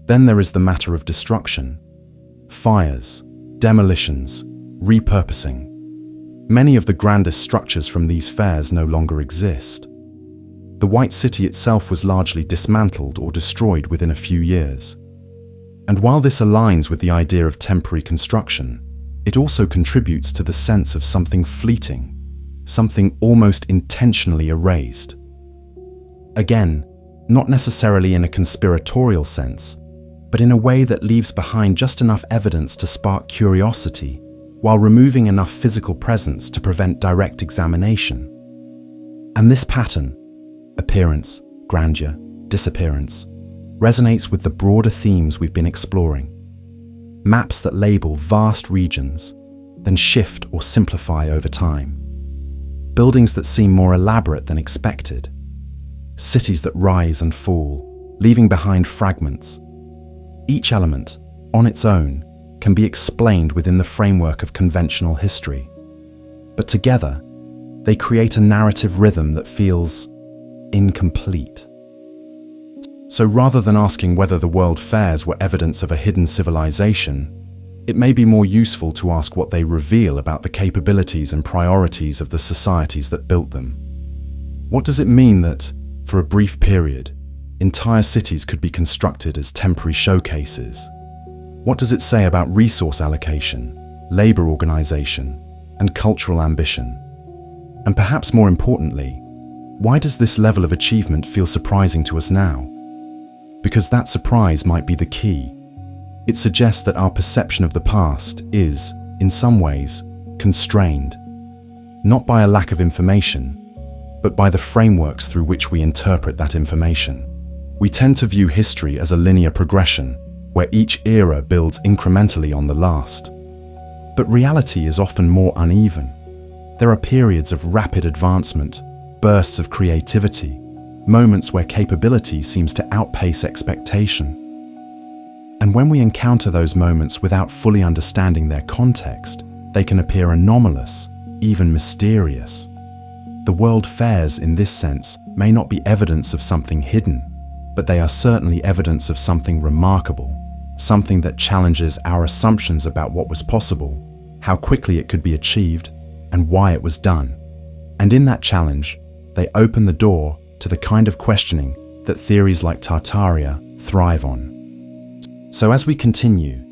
Then there is the matter of destruction. Fires, demolitions, repurposing. Many of the grandest structures from these fairs no longer exist. The White City itself was largely dismantled or destroyed within a few years. And while this aligns with the idea of temporary construction, it also contributes to the sense of something fleeting, something almost intentionally erased. Again, not necessarily in a conspiratorial sense, but in a way that leaves behind just enough evidence to spark curiosity, while removing enough physical presence to prevent direct examination. And this pattern, appearance, grandeur, disappearance, resonates with the broader themes we've been exploring. Maps that label vast regions, then shift or simplify over time. Buildings that seem more elaborate than expected. Cities that rise and fall, leaving behind fragments. Each element, on its own, can be explained within the framework of conventional history. But together, they create a narrative rhythm that feels incomplete. So rather than asking whether the world fairs were evidence of a hidden civilization, it may be more useful to ask what they reveal about the capabilities and priorities of the societies that built them. What does it mean that, for a brief period, entire cities could be constructed as temporary showcases? What does it say about resource allocation, labor organization, and cultural ambition? And perhaps more importantly, why does this level of achievement feel surprising to us now? Because that surprise might be the key. It suggests that our perception of the past is, in some ways, constrained, not by a lack of information, but by the frameworks through which we interpret that information. We tend to view history as a linear progression, where each era builds incrementally on the last. But reality is often more uneven. There are periods of rapid advancement, bursts of creativity, moments where capability seems to outpace expectation. And when we encounter those moments without fully understanding their context, they can appear anomalous, even mysterious. The world fairs, in this sense, may not be evidence of something hidden, but they are certainly evidence of something remarkable, something that challenges our assumptions about what was possible, how quickly it could be achieved, and why it was done. And in that challenge, they open the door to the kind of questioning that theories like Tartaria thrive on. So as we continue,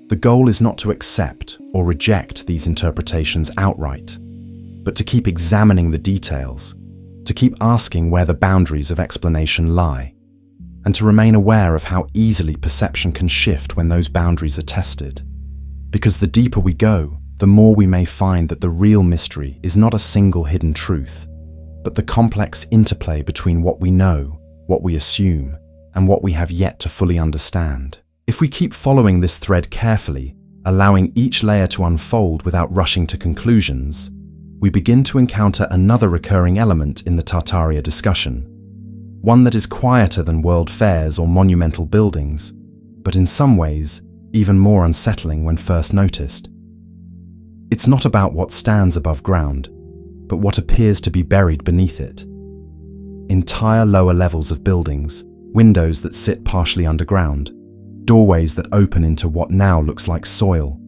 the goal is not to accept or reject these interpretations outright, but to keep examining the details, to keep asking where the boundaries of explanation lie, and to remain aware of how easily perception can shift when those boundaries are tested. Because the deeper we go, the more we may find that the real mystery is not a single hidden truth, but the complex interplay between what we know, what we assume, and what we have yet to fully understand. If we keep following this thread carefully, allowing each layer to unfold without rushing to conclusions, we begin to encounter another recurring element in the Tartaria discussion, one that is quieter than world fairs or monumental buildings, but in some ways even more unsettling when first noticed. It's not about what stands above ground, but what appears to be buried beneath it. Entire lower levels of buildings, windows that sit partially underground, doorways that open into what now looks like soil,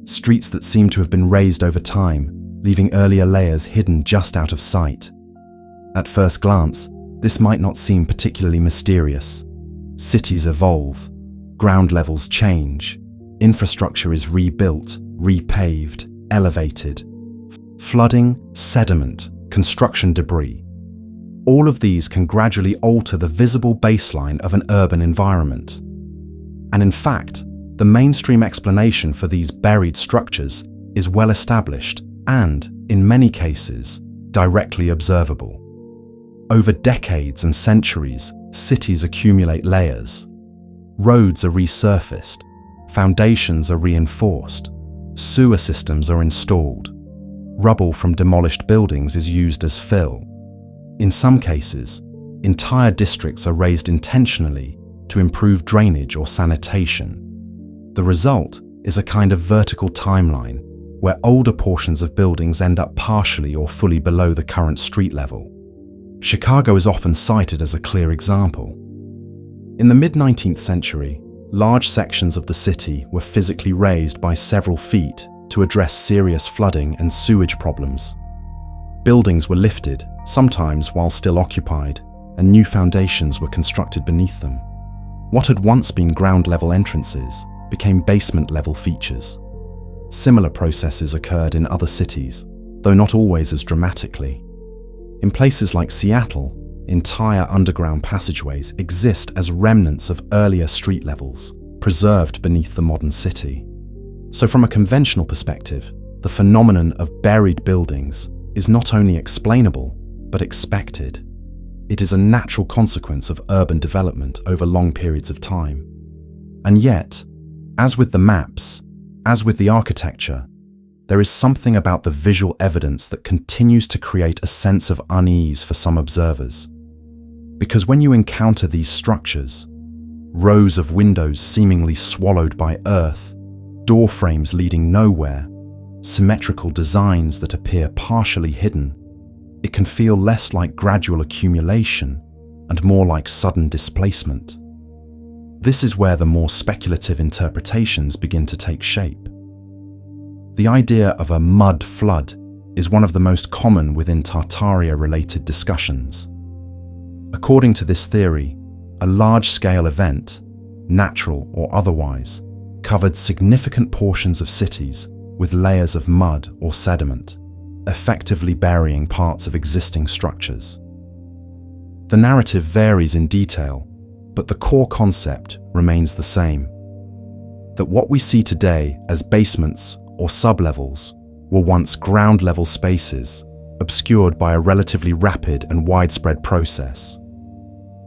streets that seem to have been raised over time, leaving earlier layers hidden just out of sight. At first glance, this might not seem particularly mysterious. Cities evolve, ground levels change, infrastructure is rebuilt, repaved, elevated. Flooding, sediment, construction debris. All of these can gradually alter the visible baseline of an urban environment. And in fact, the mainstream explanation for these buried structures is well established and, in many cases, directly observable. Over decades and centuries, cities accumulate layers. Roads are resurfaced, foundations are reinforced, sewer systems are installed. Rubble from demolished buildings is used as fill. In some cases, entire districts are raised intentionally to improve drainage or sanitation. The result is a kind of vertical timeline where older portions of buildings end up partially or fully below the current street level. Chicago is often cited as a clear example. In the mid-19th century, large sections of the city were physically raised by several feet to address serious flooding and sewage problems. Buildings were lifted, sometimes while still occupied, and new foundations were constructed beneath them. What had once been ground-level entrances became basement-level features. Similar processes occurred in other cities, though not always as dramatically. In places like Seattle, entire underground passageways exist as remnants of earlier street levels, preserved beneath the modern city. So from a conventional perspective, the phenomenon of buried buildings is not only explainable, but expected. It is a natural consequence of urban development over long periods of time. And yet, as with the maps, as with the architecture, there is something about the visual evidence that continues to create a sense of unease for some observers. Because when you encounter these structures, rows of windows seemingly swallowed by earth, door frames leading nowhere, symmetrical designs that appear partially hidden, it can feel less like gradual accumulation and more like sudden displacement. This is where the more speculative interpretations begin to take shape. The idea of a mud flood is one of the most common within Tartaria-related discussions. According to this theory, a large-scale event, natural or otherwise, covered significant portions of cities with layers of mud or sediment, effectively burying parts of existing structures. The narrative varies in detail, but the core concept remains the same: that what we see today as basements or sublevels were once ground-level spaces, obscured by a relatively rapid and widespread process.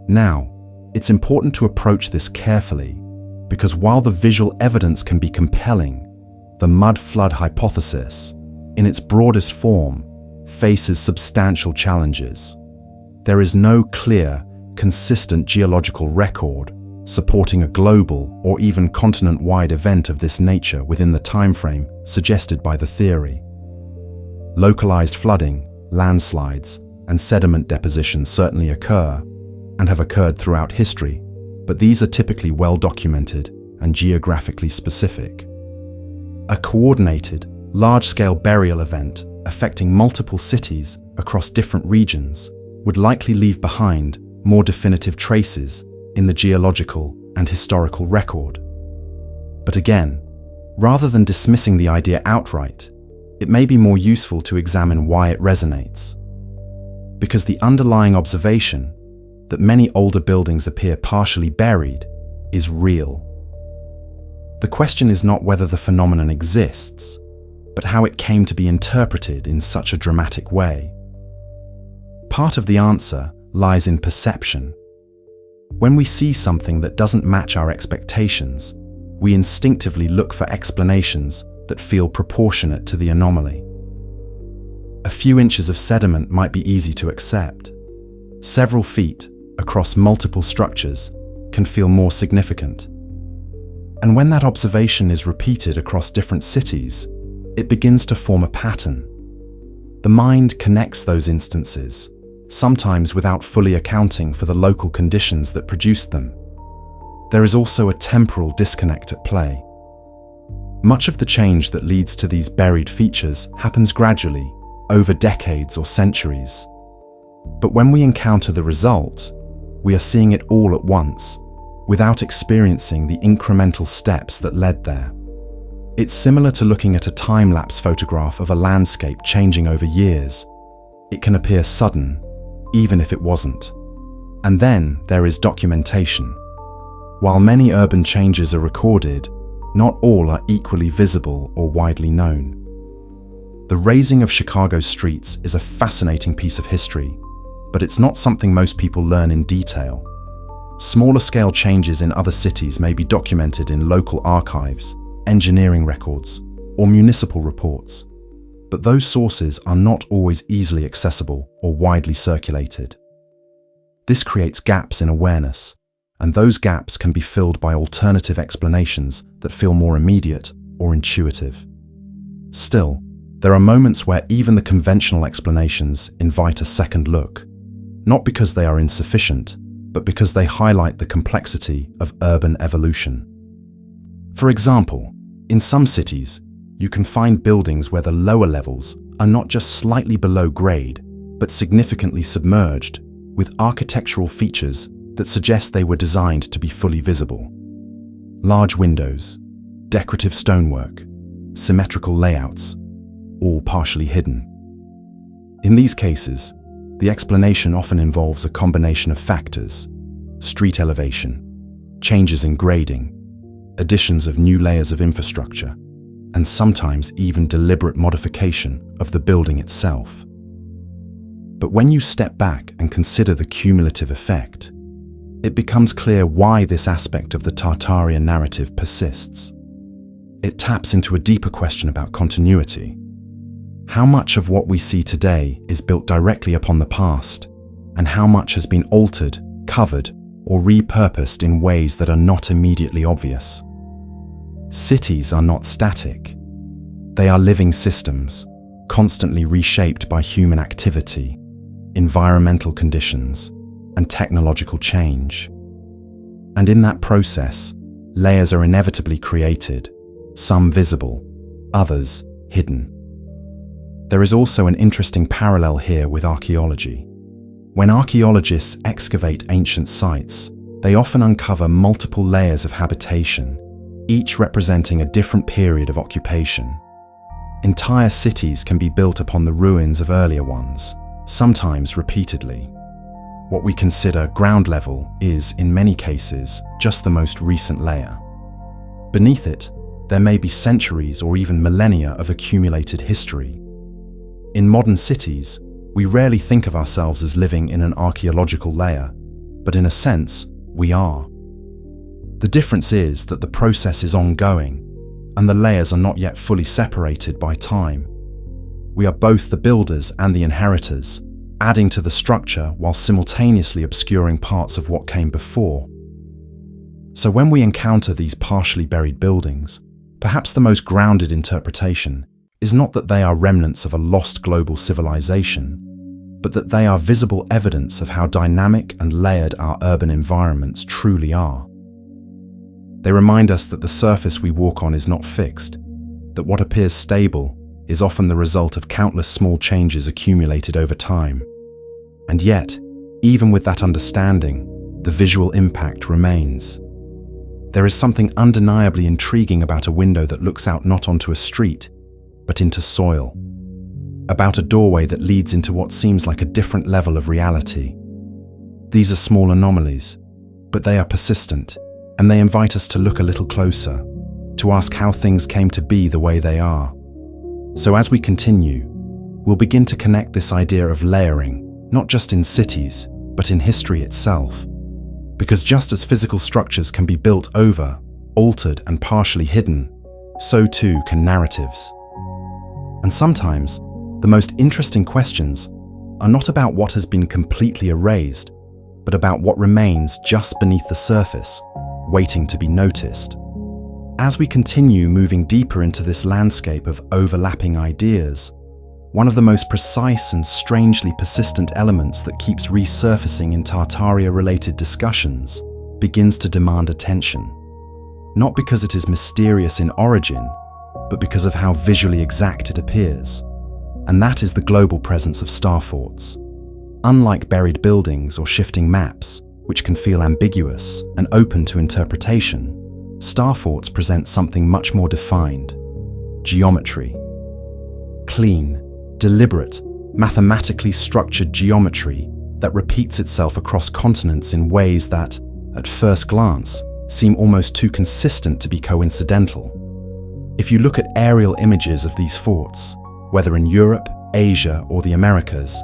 Now, it's important to approach this carefully, because while the visual evidence can be compelling, the mud flood hypothesis, in its broadest form, faces substantial challenges. There is no clear, consistent geological record supporting a global or even continent-wide event of this nature within the timeframe suggested by the theory. Localized flooding, landslides, and sediment deposition certainly occur and have occurred throughout history, but these are typically well documented and geographically specific. A coordinated, large-scale burial event affecting multiple cities across different regions would likely leave behind more definitive traces in the geological and historical record. But again, rather than dismissing the idea outright, it may be more useful to examine why it resonates. Because the underlying observation that many older buildings appear partially buried is real. The question is not whether the phenomenon exists, but how it came to be interpreted in such a dramatic way. Part of the answer lies in perception. When we see something that doesn't match our expectations, we instinctively look for explanations that feel proportionate to the anomaly. A few inches of sediment might be easy to accept. Several feet across multiple structures can feel more significant. And when that observation is repeated across different cities, it begins to form a pattern. The mind connects those instances, sometimes without fully accounting for the local conditions that produced them. There is also a temporal disconnect at play. Much of the change that leads to these buried features happens gradually, over decades or centuries. But when we encounter the result, we are seeing it all at once, without experiencing the incremental steps that led there. It's similar to looking at a time-lapse photograph of a landscape changing over years. It can appear sudden, even if it wasn't. And then there is documentation. While many urban changes are recorded, not all are equally visible or widely known. The razing of Chicago's streets is a fascinating piece of history, but it's not something most people learn in detail. Smaller scale changes in other cities may be documented in local archives, engineering records, or municipal reports, but those sources are not always easily accessible or widely circulated. This creates gaps in awareness, and those gaps can be filled by alternative explanations that feel more immediate or intuitive. Still, there are moments where even the conventional explanations invite a second look, not because they are insufficient, but because they highlight the complexity of urban evolution. For example, in some cities, you can find buildings where the lower levels are not just slightly below grade, but significantly submerged, with architectural features that suggest they were designed to be fully visible. Large windows, decorative stonework, symmetrical layouts, all partially hidden. In these cases, the explanation often involves a combination of factors: street elevation, changes in grading, additions of new layers of infrastructure, and sometimes even deliberate modification of the building itself. But when you step back and consider the cumulative effect, it becomes clear why this aspect of the Tartaria narrative persists. It taps into a deeper question about continuity. How much of what we see today is built directly upon the past, and how much has been altered, covered, or repurposed in ways that are not immediately obvious? Cities are not static. They are living systems, constantly reshaped by human activity, environmental conditions, and technological change. And in that process, layers are inevitably created, some visible, others hidden. There is also an interesting parallel here with archaeology. When archaeologists excavate ancient sites, they often uncover multiple layers of habitation, each representing a different period of occupation. Entire cities can be built upon the ruins of earlier ones, sometimes repeatedly. What we consider ground level is, in many cases, just the most recent layer. Beneath it, there may be centuries or even millennia of accumulated history. In modern cities, we rarely think of ourselves as living in an archaeological layer, but in a sense, we are. The difference is that the process is ongoing, and the layers are not yet fully separated by time. We are both the builders and the inheritors, adding to the structure while simultaneously obscuring parts of what came before. So when we encounter these partially buried buildings, perhaps the most grounded interpretation is not that they are remnants of a lost global civilization, but that they are visible evidence of how dynamic and layered our urban environments truly are. They remind us that the surface we walk on is not fixed, that what appears stable is often the result of countless small changes accumulated over time. And yet, even with that understanding, the visual impact remains. There is something undeniably intriguing about a window that looks out not onto a street, but into soil. About a doorway that leads into what seems like a different level of reality. These are small anomalies, but they are persistent, and they invite us to look a little closer, to ask how things came to be the way they are. So as we continue, we'll begin to connect this idea of layering, not just in cities, but in history itself. Because just as physical structures can be built over, altered, and partially hidden, so too can narratives. And sometimes, the most interesting questions are not about what has been completely erased, but about what remains just beneath the surface, waiting to be noticed. As we continue moving deeper into this landscape of overlapping ideas, one of the most precise and strangely persistent elements that keeps resurfacing in Tartaria-related discussions begins to demand attention. Not because it is mysterious in origin, but because of how visually exact it appears. And that is the global presence of star forts. Unlike buried buildings or shifting maps, which can feel ambiguous and open to interpretation, star forts present something much more defined: geometry. Clean, deliberate, mathematically structured geometry that repeats itself across continents in ways that, at first glance, seem almost too consistent to be coincidental. If you look at aerial images of these forts, whether in Europe, Asia, or the Americas,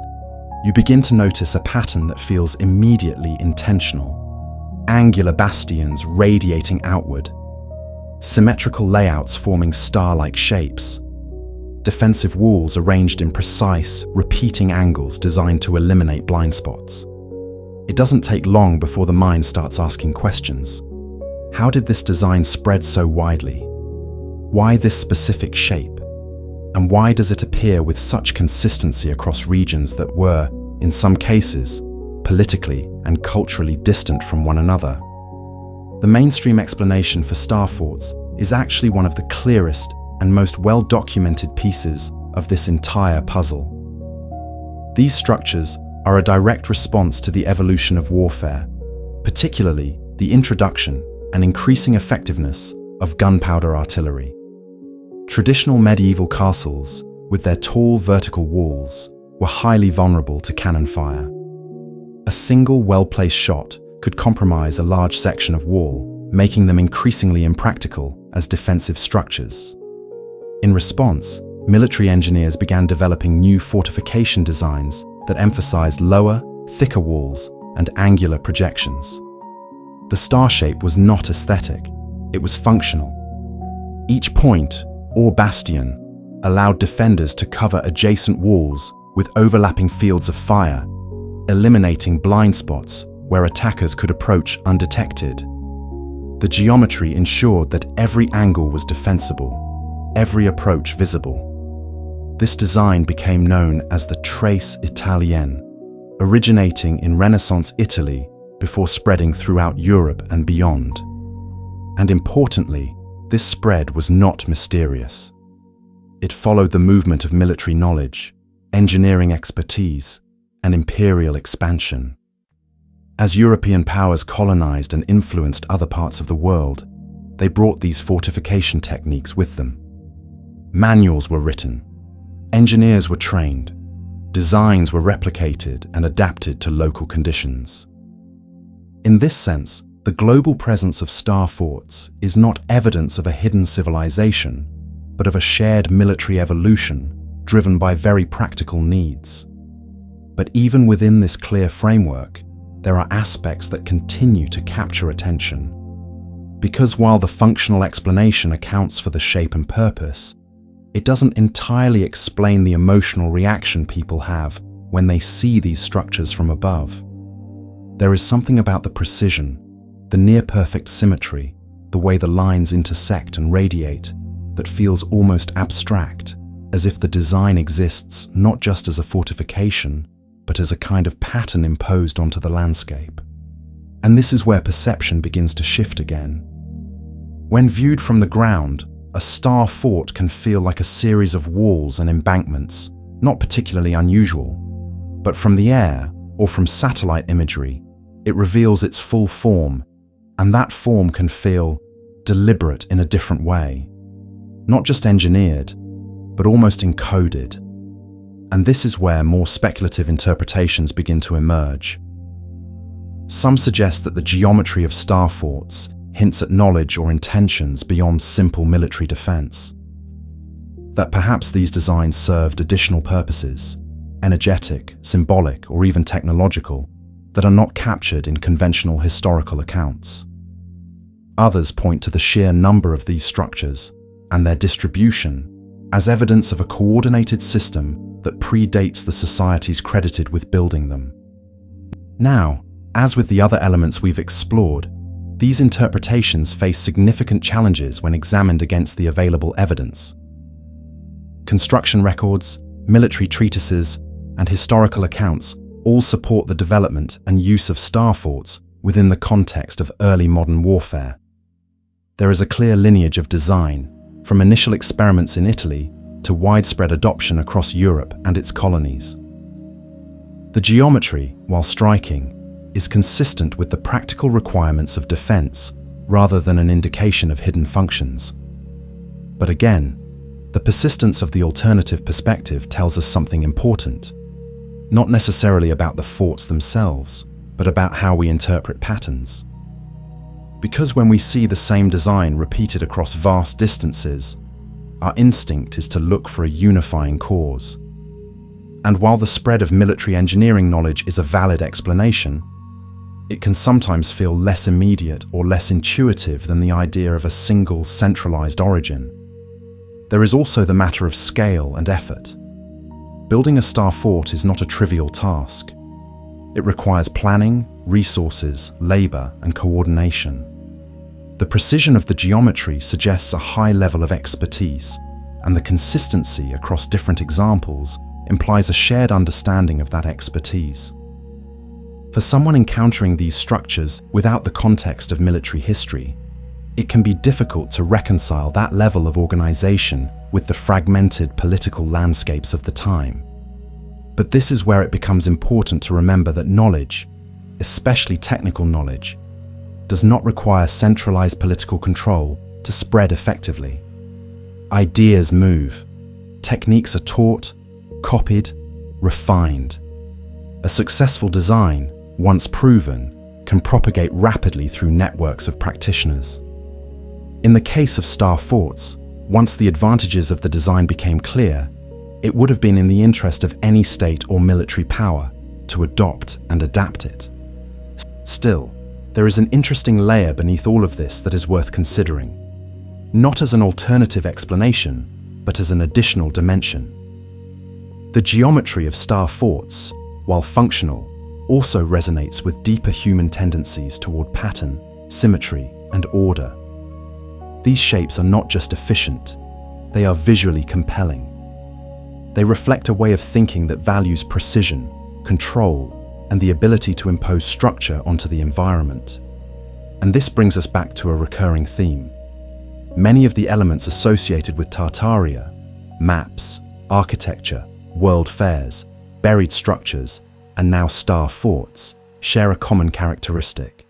you begin to notice a pattern that feels immediately intentional. Angular bastions radiating outward, symmetrical layouts forming star-like shapes, defensive walls arranged in precise, repeating angles designed to eliminate blind spots. It doesn't take long before the mind starts asking questions. How did this design spread so widely? Why this specific shape? And why does it appear with such consistency across regions that were, in some cases, politically and culturally distant from one another? The mainstream explanation for star forts is actually one of the clearest and most well-documented pieces of this entire puzzle. These structures are a direct response to the evolution of warfare, particularly the introduction and increasing effectiveness of gunpowder artillery. Traditional medieval castles, with their tall vertical walls, were highly vulnerable to cannon fire. A single well-placed shot could compromise a large section of wall, making them increasingly impractical as defensive structures. In response, military engineers began developing new fortification designs that emphasized lower, thicker walls and angular projections. The star shape was not aesthetic, it was functional. Each point, or bastion, allowed defenders to cover adjacent walls with overlapping fields of fire, eliminating blind spots where attackers could approach undetected. The geometry ensured that every angle was defensible, every approach visible. This design became known as the Trace Italienne, originating in Renaissance Italy before spreading throughout Europe and beyond. And importantly, this spread was not mysterious. It followed the movement of military knowledge, engineering expertise, and imperial expansion. As European powers colonized and influenced other parts of the world, they brought these fortification techniques with them. Manuals were written, engineers were trained, designs were replicated and adapted to local conditions. In this sense, the global presence of star forts is not evidence of a hidden civilization, but of a shared military evolution driven by very practical needs. But even within this clear framework, there are aspects that continue to capture attention. Because while the functional explanation accounts for the shape and purpose, it doesn't entirely explain the emotional reaction people have when they see these structures from above. There is something about the precision, The near-perfect symmetry, the way the lines intersect and radiate, that feels almost abstract, as if the design exists not just as a fortification, but as a kind of pattern imposed onto the landscape. And this is where perception begins to shift again. When viewed from the ground, a star fort can feel like a series of walls and embankments, not particularly unusual. But from the air, or from satellite imagery, it reveals its full form, and that form can feel deliberate in a different way. Not just engineered, but almost encoded. And this is where more speculative interpretations begin to emerge. Some suggest that the geometry of star forts hints at knowledge or intentions beyond simple military defense. That perhaps these designs served additional purposes, energetic, symbolic, or even technological, that are not captured in conventional historical accounts. Others point to the sheer number of these structures and their distribution as evidence of a coordinated system that predates the societies credited with building them. Now, as with the other elements we've explored, these interpretations face significant challenges when examined against the available evidence. Construction records, military treatises, and historical accounts all support the development and use of star forts within the context of early modern warfare. There is a clear lineage of design, from initial experiments in Italy to widespread adoption across Europe and its colonies. The geometry, while striking, is consistent with the practical requirements of defense rather than an indication of hidden functions. But again, the persistence of the alternative perspective tells us something important, not necessarily about the forts themselves, but about how we interpret patterns. Because when we see the same design repeated across vast distances, our instinct is to look for a unifying cause. And while the spread of military engineering knowledge is a valid explanation, it can sometimes feel less immediate or less intuitive than the idea of a single centralized origin. There is also the matter of scale and effort. Building a star fort is not a trivial task. It requires planning, resources, labor, and coordination. The precision of the geometry suggests a high level of expertise, and the consistency across different examples implies a shared understanding of that expertise. For someone encountering these structures without the context of military history, it can be difficult to reconcile that level of organization with the fragmented political landscapes of the time. But this is where it becomes important to remember that knowledge, especially technical knowledge, does not require centralized political control to spread effectively. Ideas move, techniques are taught, copied, refined. A successful design, once proven, can propagate rapidly through networks of practitioners. In the case of star forts, once the advantages of the design became clear, it would have been in the interest of any state or military power to adopt and adapt it. Still, there is an interesting layer beneath all of this that is worth considering, not as an alternative explanation, but as an additional dimension. The geometry of star forts, while functional, also resonates with deeper human tendencies toward pattern, symmetry, and order. These shapes are not just efficient, they are visually compelling. They reflect a way of thinking that values precision, control, and the ability to impose structure onto the environment. And this brings us back to a recurring theme. Many of the elements associated with Tartaria, maps, architecture, world fairs, buried structures, and now star forts, share a common characteristic.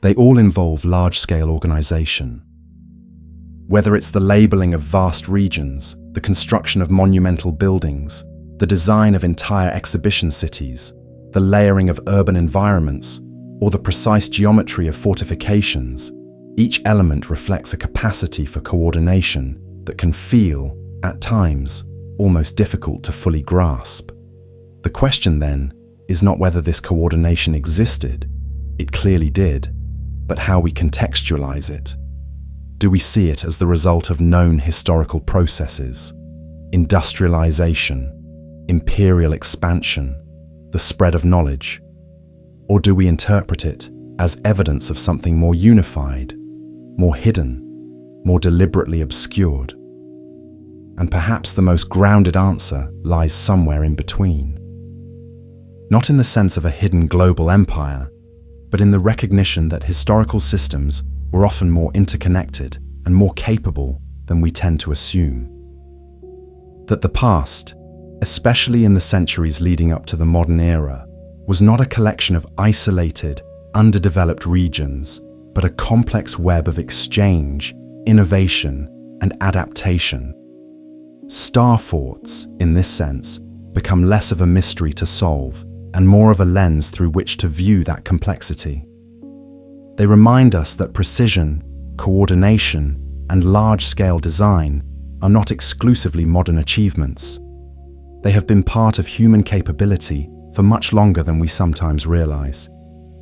They all involve large-scale organization. Whether it's the labeling of vast regions, the construction of monumental buildings, the design of entire exhibition cities, the layering of urban environments, or the precise geometry of fortifications, each element reflects a capacity for coordination that can feel, at times, almost difficult to fully grasp. The question then is not whether this coordination existed, it clearly did, but how we contextualize it. Do we see it as the result of known historical processes, industrialization, imperial expansion, the spread of knowledge? Or do we interpret it as evidence of something more unified, more hidden, more deliberately obscured. And perhaps the most grounded answer lies somewhere in between. Not in the sense of a hidden global empire, but in the recognition that historical systems were often more interconnected and more capable than we tend to assume. That the past, especially in the centuries leading up to the modern era, was not a collection of isolated, underdeveloped regions, but a complex web of exchange, innovation, and adaptation. Star forts, in this sense, become less of a mystery to solve and more of a lens through which to view that complexity. They remind us that precision, coordination, and large-scale design are not exclusively modern achievements. They have been part of human capability for much longer than we sometimes realize.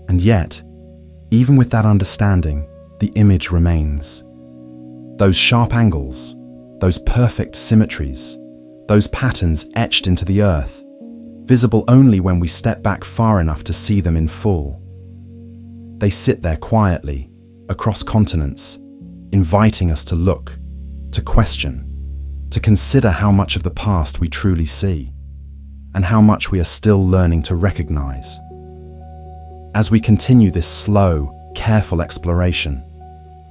And yet, even with that understanding, the image remains. Those sharp angles, those perfect symmetries, those patterns etched into the earth, visible only when we step back far enough to see them in full. They sit there quietly, across continents, inviting us to look, to question, to consider how much of the past we truly see, and how much we are still learning to recognize. As we continue this slow, careful exploration,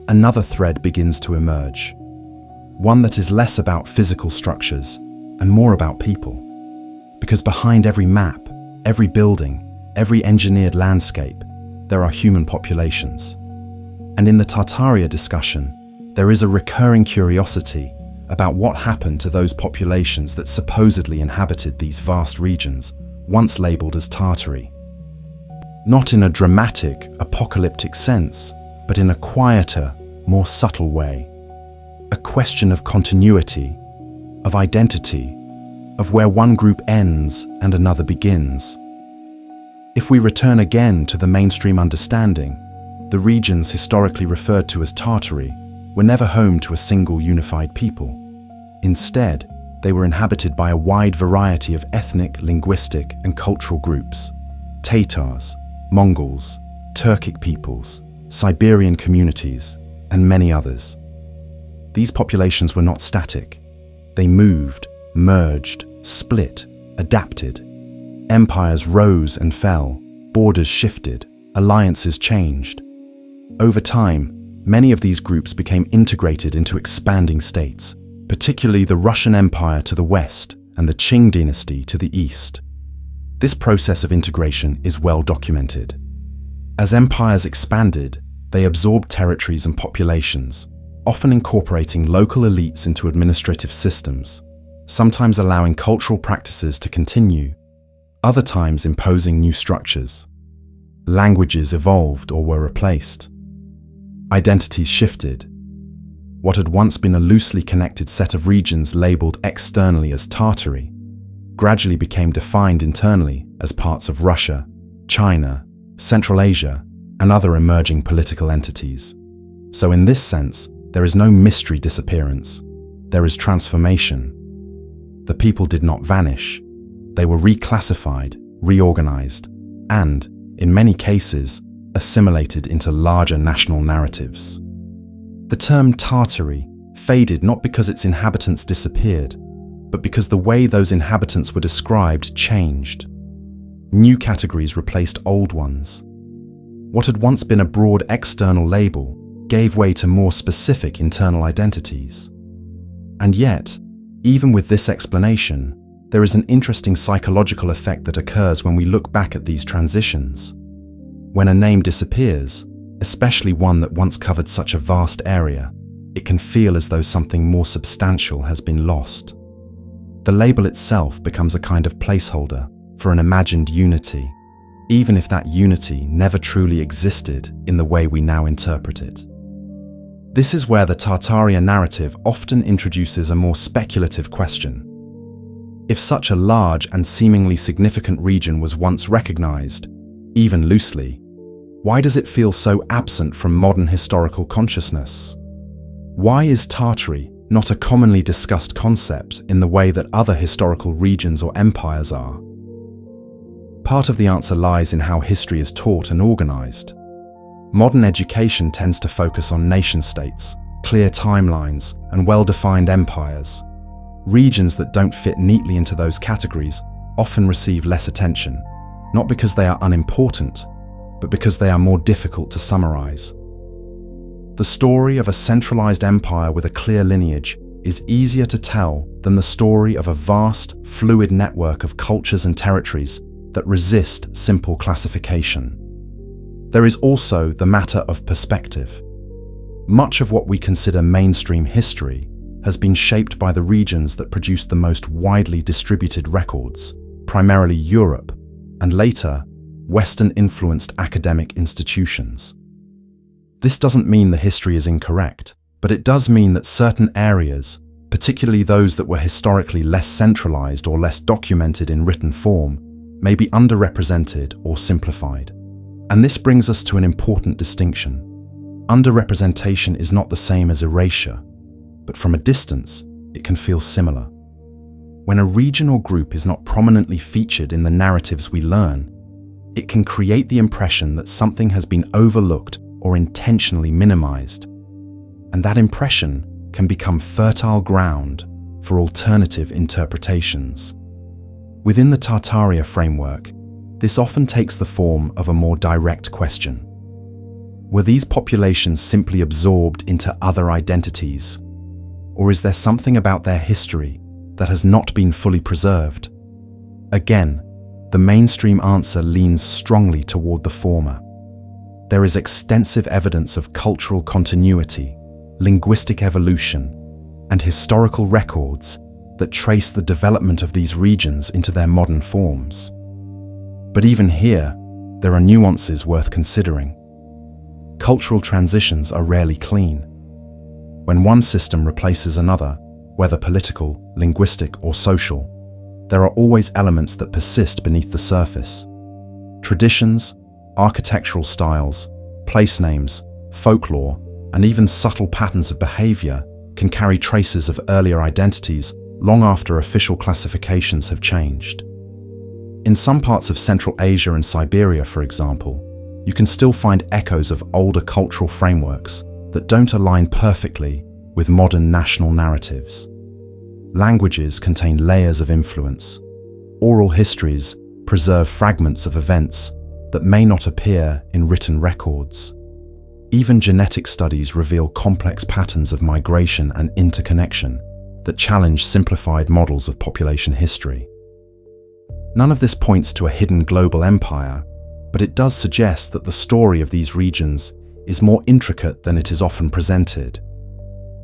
another thread begins to emerge, one that is less about physical structures and more about people. Because behind every map, every building, every engineered landscape, there are human populations. And in the Tartaria discussion, there is a recurring curiosity about what happened to those populations that supposedly inhabited these vast regions, once labeled as Tartary. Not in a dramatic, apocalyptic sense, but in a quieter, more subtle way. A question of continuity, of identity, of where one group ends and another begins. If we return again to the mainstream understanding, the regions historically referred to as Tartary were never home to a single unified people. Instead, they were inhabited by a wide variety of ethnic, linguistic, and cultural groups: Tatars, Mongols, Turkic peoples, Siberian communities, and many others. These populations were not static. They moved, merged, split, adapted. Empires rose and fell, borders shifted, alliances changed. Over time, many of these groups became integrated into expanding states, particularly the Russian Empire to the west and the Qing dynasty to the east. This process of integration is well documented. As empires expanded, they absorbed territories and populations, often incorporating local elites into administrative systems, sometimes allowing cultural practices to continue, other times imposing new structures. Languages evolved or were replaced. Identities shifted. What had once been a loosely connected set of regions labeled externally as Tartary gradually became defined internally as parts of Russia, China, Central Asia, and other emerging political entities. So in this sense, there is no mystery disappearance. There is transformation. The people did not vanish. They were reclassified, reorganized, and, in many cases, assimilated into larger national narratives. The term Tartary faded not because its inhabitants disappeared, but because the way those inhabitants were described changed. New categories replaced old ones. What had once been a broad external label gave way to more specific internal identities. And yet, even with this explanation, there is an interesting psychological effect that occurs when we look back at these transitions. When a name disappears, especially one that once covered such a vast area, it can feel as though something more substantial has been lost. The label itself becomes a kind of placeholder for an imagined unity, even if that unity never truly existed in the way we now interpret it. This is where the Tartaria narrative often introduces a more speculative question. If such a large and seemingly significant region was once recognized, even loosely, why does it feel so absent from modern historical consciousness? Why is Tartary not a commonly discussed concept in the way that other historical regions or empires are? Part of the answer lies in how history is taught and organized. Modern education tends to focus on nation-states, clear timelines, and well-defined empires. Regions that don't fit neatly into those categories often receive less attention, not because they are unimportant, but because they are more difficult to summarize. The story of a centralized empire with a clear lineage is easier to tell than the story of a vast, fluid network of cultures and territories that resist simple classification. There is also the matter of perspective. Much of what we consider mainstream history has been shaped by the regions that produced the most widely distributed records, primarily Europe, and later, Western-influenced academic institutions. This doesn't mean the history is incorrect, but it does mean that certain areas, particularly those that were historically less centralized or less documented in written form, may be underrepresented or simplified. And this brings us to an important distinction. Underrepresentation is not the same as erasure, but from a distance, it can feel similar. When a region or group is not prominently featured in the narratives we learn, it can create the impression that something has been overlooked or intentionally minimized. And that impression can become fertile ground for alternative interpretations. Within the Tartaria framework, this often takes the form of a more direct question. Were these populations simply absorbed into other identities? Or is there something about their history that has not been fully preserved? Again, the mainstream answer leans strongly toward the former. There is extensive evidence of cultural continuity, linguistic evolution, and historical records that trace the development of these regions into their modern forms. But even here, there are nuances worth considering. Cultural transitions are rarely clean. When one system replaces another, whether political, linguistic, or social, there are always elements that persist beneath the surface. Traditions, architectural styles, place names, folklore, and even subtle patterns of behavior can carry traces of earlier identities long after official classifications have changed. In some parts of Central Asia and Siberia, for example, you can still find echoes of older cultural frameworks that don't align perfectly with modern national narratives. Languages contain layers of influence. Oral histories preserve fragments of events that may not appear in written records. Even genetic studies reveal complex patterns of migration and interconnection that challenge simplified models of population history. None of this points to a hidden global empire, but it does suggest that the story of these regions is more intricate than it is often presented.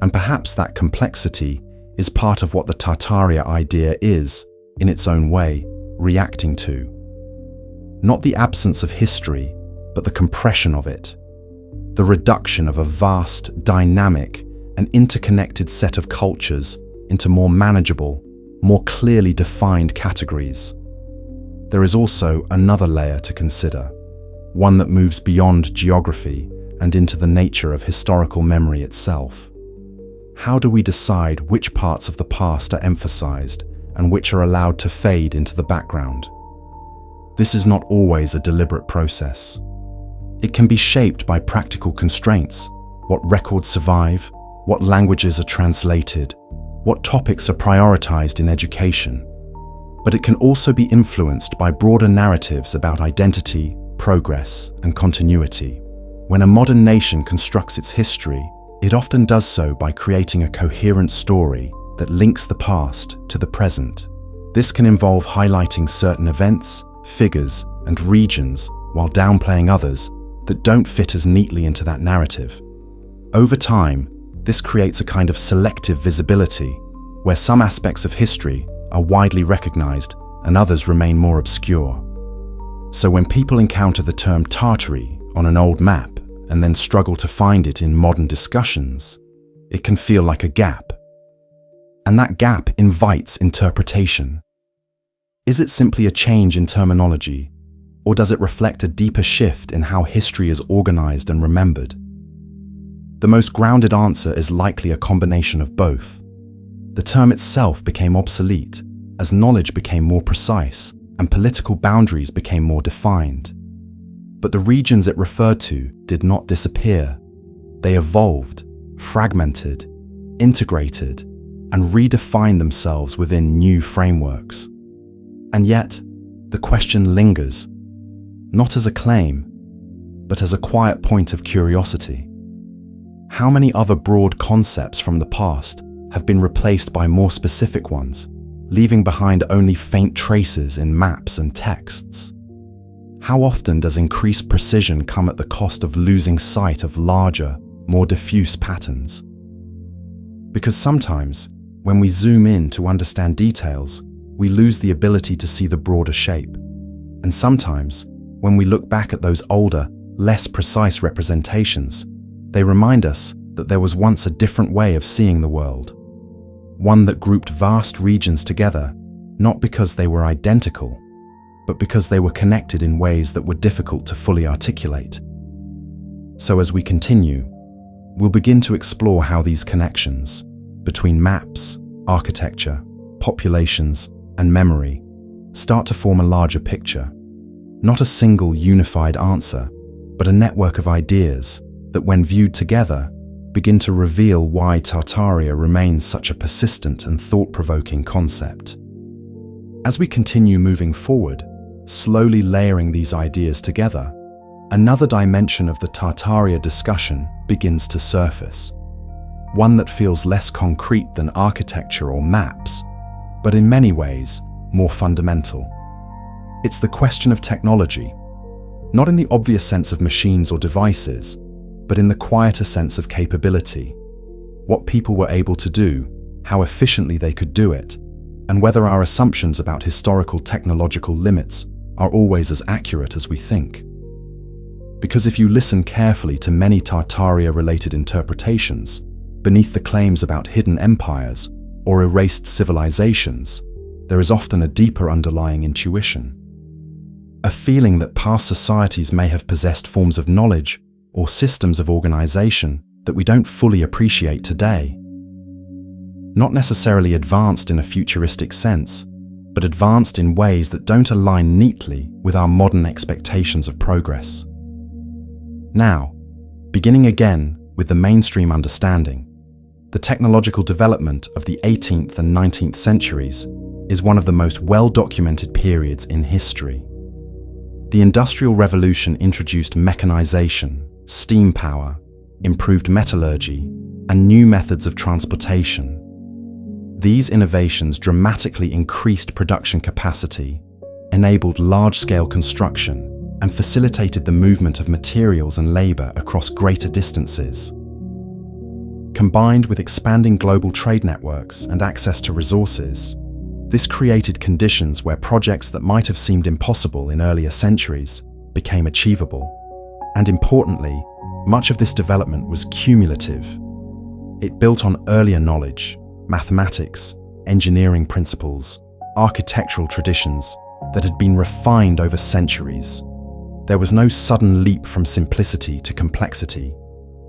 And perhaps that complexity is part of what the Tartaria idea is, in its own way, reacting to. Not the absence of history, but the compression of it. The reduction of a vast, dynamic, and interconnected set of cultures into more manageable, more clearly defined categories. There is also another layer to consider, one that moves beyond geography and into the nature of historical memory itself. How do we decide which parts of the past are emphasized and which are allowed to fade into the background? This is not always a deliberate process. It can be shaped by practical constraints: what records survive, what languages are translated, what topics are prioritized in education. But it can also be influenced by broader narratives about identity, progress, and continuity. When a modern nation constructs its history, it often does so by creating a coherent story that links the past to the present. This can involve highlighting certain events, figures, and regions while downplaying others that don't fit as neatly into that narrative. Over time, this creates a kind of selective visibility, where some aspects of history are widely recognized and others remain more obscure. So when people encounter the term Tartary on an old map and then struggle to find it in modern discussions, it can feel like a gap. And that gap invites interpretation. Is it simply a change in terminology, or does it reflect a deeper shift in how history is organized and remembered? The most grounded answer is likely a combination of both. The term itself became obsolete as knowledge became more precise and political boundaries became more defined. But the regions it referred to did not disappear. They evolved, fragmented, integrated, and redefined themselves within new frameworks. And yet, the question lingers, not as a claim, but as a quiet point of curiosity. How many other broad concepts from the past have been replaced by more specific ones, leaving behind only faint traces in maps and texts? How often does increased precision come at the cost of losing sight of larger, more diffuse patterns? Because sometimes, when we zoom in to understand details, we lose the ability to see the broader shape. And sometimes, when we look back at those older, less precise representations, they remind us that there was once a different way of seeing the world. One that grouped vast regions together, not because they were identical, but because they were connected in ways that were difficult to fully articulate. So as we continue, we'll begin to explore how these connections between maps, architecture, populations, and memory start to form a larger picture. Not a single unified answer, but a network of ideas that, when viewed together, begin to reveal why Tartaria remains such a persistent and thought-provoking concept. As we continue moving forward, slowly layering these ideas together, another dimension of the Tartaria discussion begins to surface. One that feels less concrete than architecture or maps, but in many ways, more fundamental. It's the question of technology, not in the obvious sense of machines or devices, but in the quieter sense of capability. What people were able to do, how efficiently they could do it, and whether our assumptions about historical technological limits are always as accurate as we think. Because if you listen carefully to many Tartaria-related interpretations, beneath the claims about hidden empires or erased civilizations, there is often a deeper underlying intuition. A feeling that past societies may have possessed forms of knowledge or systems of organization that we don't fully appreciate today. Not necessarily advanced in a futuristic sense, but advanced in ways that don't align neatly with our modern expectations of progress. Now, beginning again with the mainstream understanding, the technological development of the 18th and 19th centuries is one of the most well-documented periods in history. The Industrial Revolution introduced mechanization, steam power, improved metallurgy, and new methods of transportation. These innovations dramatically increased production capacity, enabled large-scale construction, and facilitated the movement of materials and labor across greater distances. Combined with expanding global trade networks and access to resources, this created conditions where projects that might have seemed impossible in earlier centuries became achievable. And importantly, much of this development was cumulative. It built on earlier knowledge, mathematics, engineering principles, architectural traditions that had been refined over centuries. There was no sudden leap from simplicity to complexity.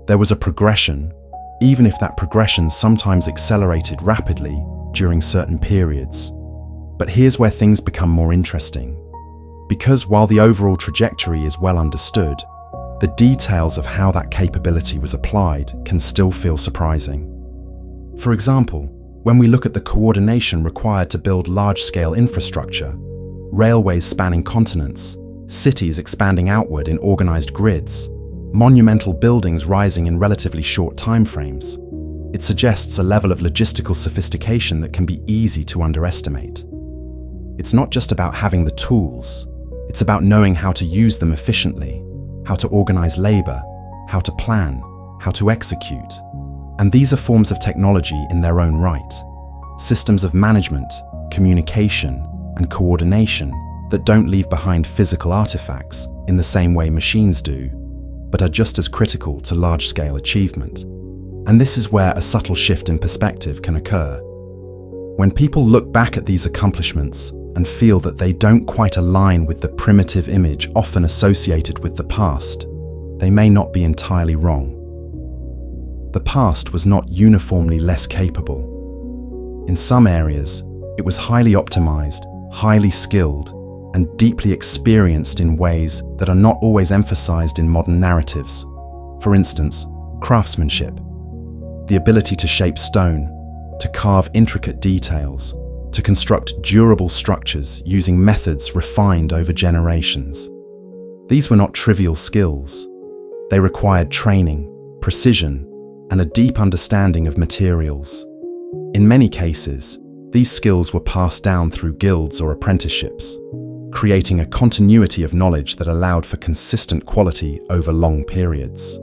There was a progression, even if that progression sometimes accelerated rapidly during certain periods. But here's where things become more interesting. Because while the overall trajectory is well understood, the details of how that capability was applied can still feel surprising. For example, when we look at the coordination required to build large-scale infrastructure, railways spanning continents, cities expanding outward in organized grids, monumental buildings rising in relatively short timeframes, it suggests a level of logistical sophistication that can be easy to underestimate. It's not just about having the tools, it's about knowing how to use them efficiently, how to organize labor, how to plan, how to execute. And these are forms of technology in their own right. Systems of management, communication, and coordination that don't leave behind physical artifacts in the same way machines do, but are just as critical to large-scale achievement. And this is where a subtle shift in perspective can occur. When people look back at these accomplishments and feel that they don't quite align with the primitive image often associated with the past, they may not be entirely wrong. The past was not uniformly less capable. In some areas, it was highly optimized, highly skilled, and deeply experienced in ways that are not always emphasized in modern narratives. For instance, craftsmanship, the ability to shape stone, to carve intricate details, to construct durable structures using methods refined over generations. These were not trivial skills. They required training, precision, and a deep understanding of materials. In many cases, these skills were passed down through guilds or apprenticeships, creating a continuity of knowledge that allowed for consistent quality over long periods.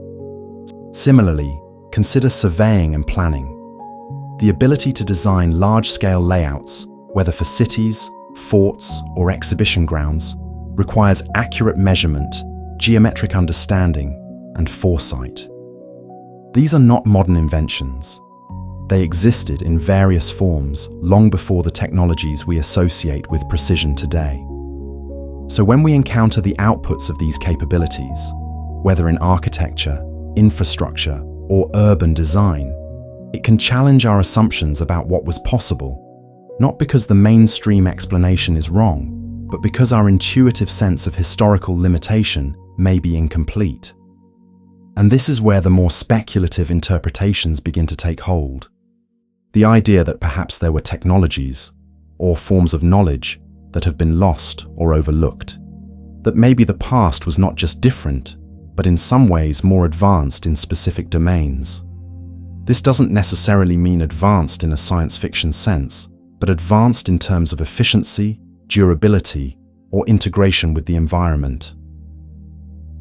Similarly, consider surveying and planning. The ability to design large-scale layouts, whether for cities, forts, or exhibition grounds, requires accurate measurement, geometric understanding, and foresight. These are not modern inventions. They existed in various forms long before the technologies we associate with precision today. So when we encounter the outputs of these capabilities, whether in architecture, infrastructure, or urban design, it can challenge our assumptions about what was possible, not because the mainstream explanation is wrong, but because our intuitive sense of historical limitation may be incomplete. And this is where the more speculative interpretations begin to take hold. The idea that perhaps there were technologies, or forms of knowledge, that have been lost or overlooked. That maybe the past was not just different, but in some ways more advanced in specific domains. This doesn't necessarily mean advanced in a science fiction sense, but advanced in terms of efficiency, durability, or integration with the environment.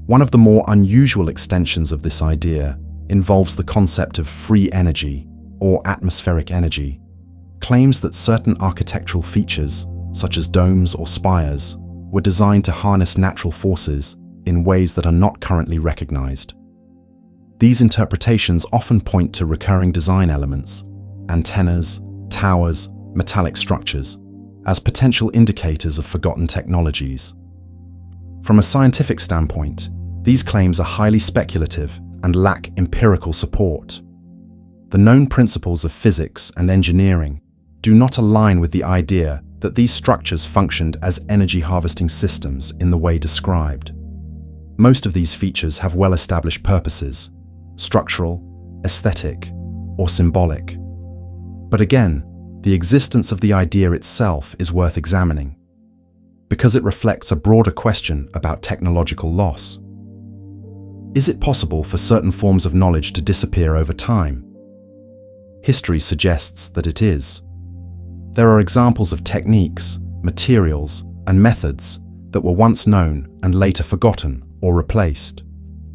One of the more unusual extensions of this idea involves the concept of free energy, or atmospheric energy, claims that certain architectural features, such as domes or spires, were designed to harness natural forces in ways that are not currently recognized. These interpretations often point to recurring design elements, antennas, towers, metallic structures, as potential indicators of forgotten technologies. From a scientific standpoint, these claims are highly speculative and lack empirical support. The known principles of physics and engineering do not align with the idea that these structures functioned as energy harvesting systems in the way described. Most of these features have well-established purposes: structural, aesthetic, or symbolic. But again, the existence of the idea itself is worth examining, because it reflects a broader question about technological loss. Is it possible for certain forms of knowledge to disappear over time? History suggests that it is. There are examples of techniques, materials, and methods that were once known and later forgotten or replaced.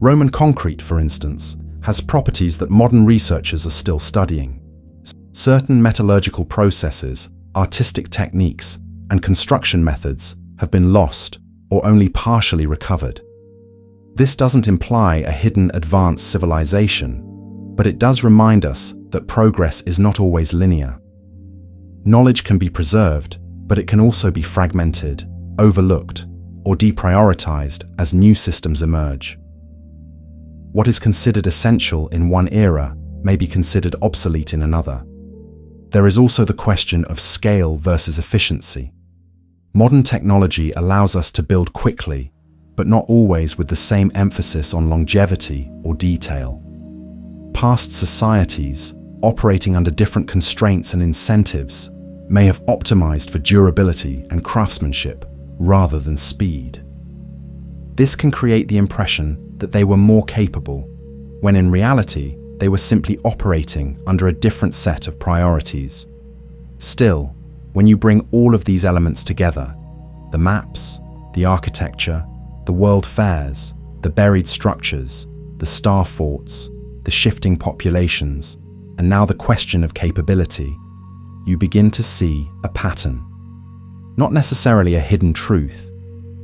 Roman concrete, for instance, has properties that modern researchers are still studying. Certain metallurgical processes, artistic techniques, and construction methods have been lost or only partially recovered. This doesn't imply a hidden advanced civilization, but it does remind us that progress is not always linear. Knowledge can be preserved, but it can also be fragmented, overlooked, or deprioritized as new systems emerge. What is considered essential in one era may be considered obsolete in another. There is also the question of scale versus efficiency. Modern technology allows us to build quickly, but not always with the same emphasis on longevity or detail. Past societies, operating under different constraints and incentives, may have optimized for durability and craftsmanship rather than speed. This can create the impression that they were more capable, when in reality they were simply operating under a different set of priorities. Still, when you bring all of these elements together, the maps, the architecture, the world fairs, the buried structures, the star forts, the shifting populations, and now the question of capability, you begin to see a pattern. Not necessarily a hidden truth,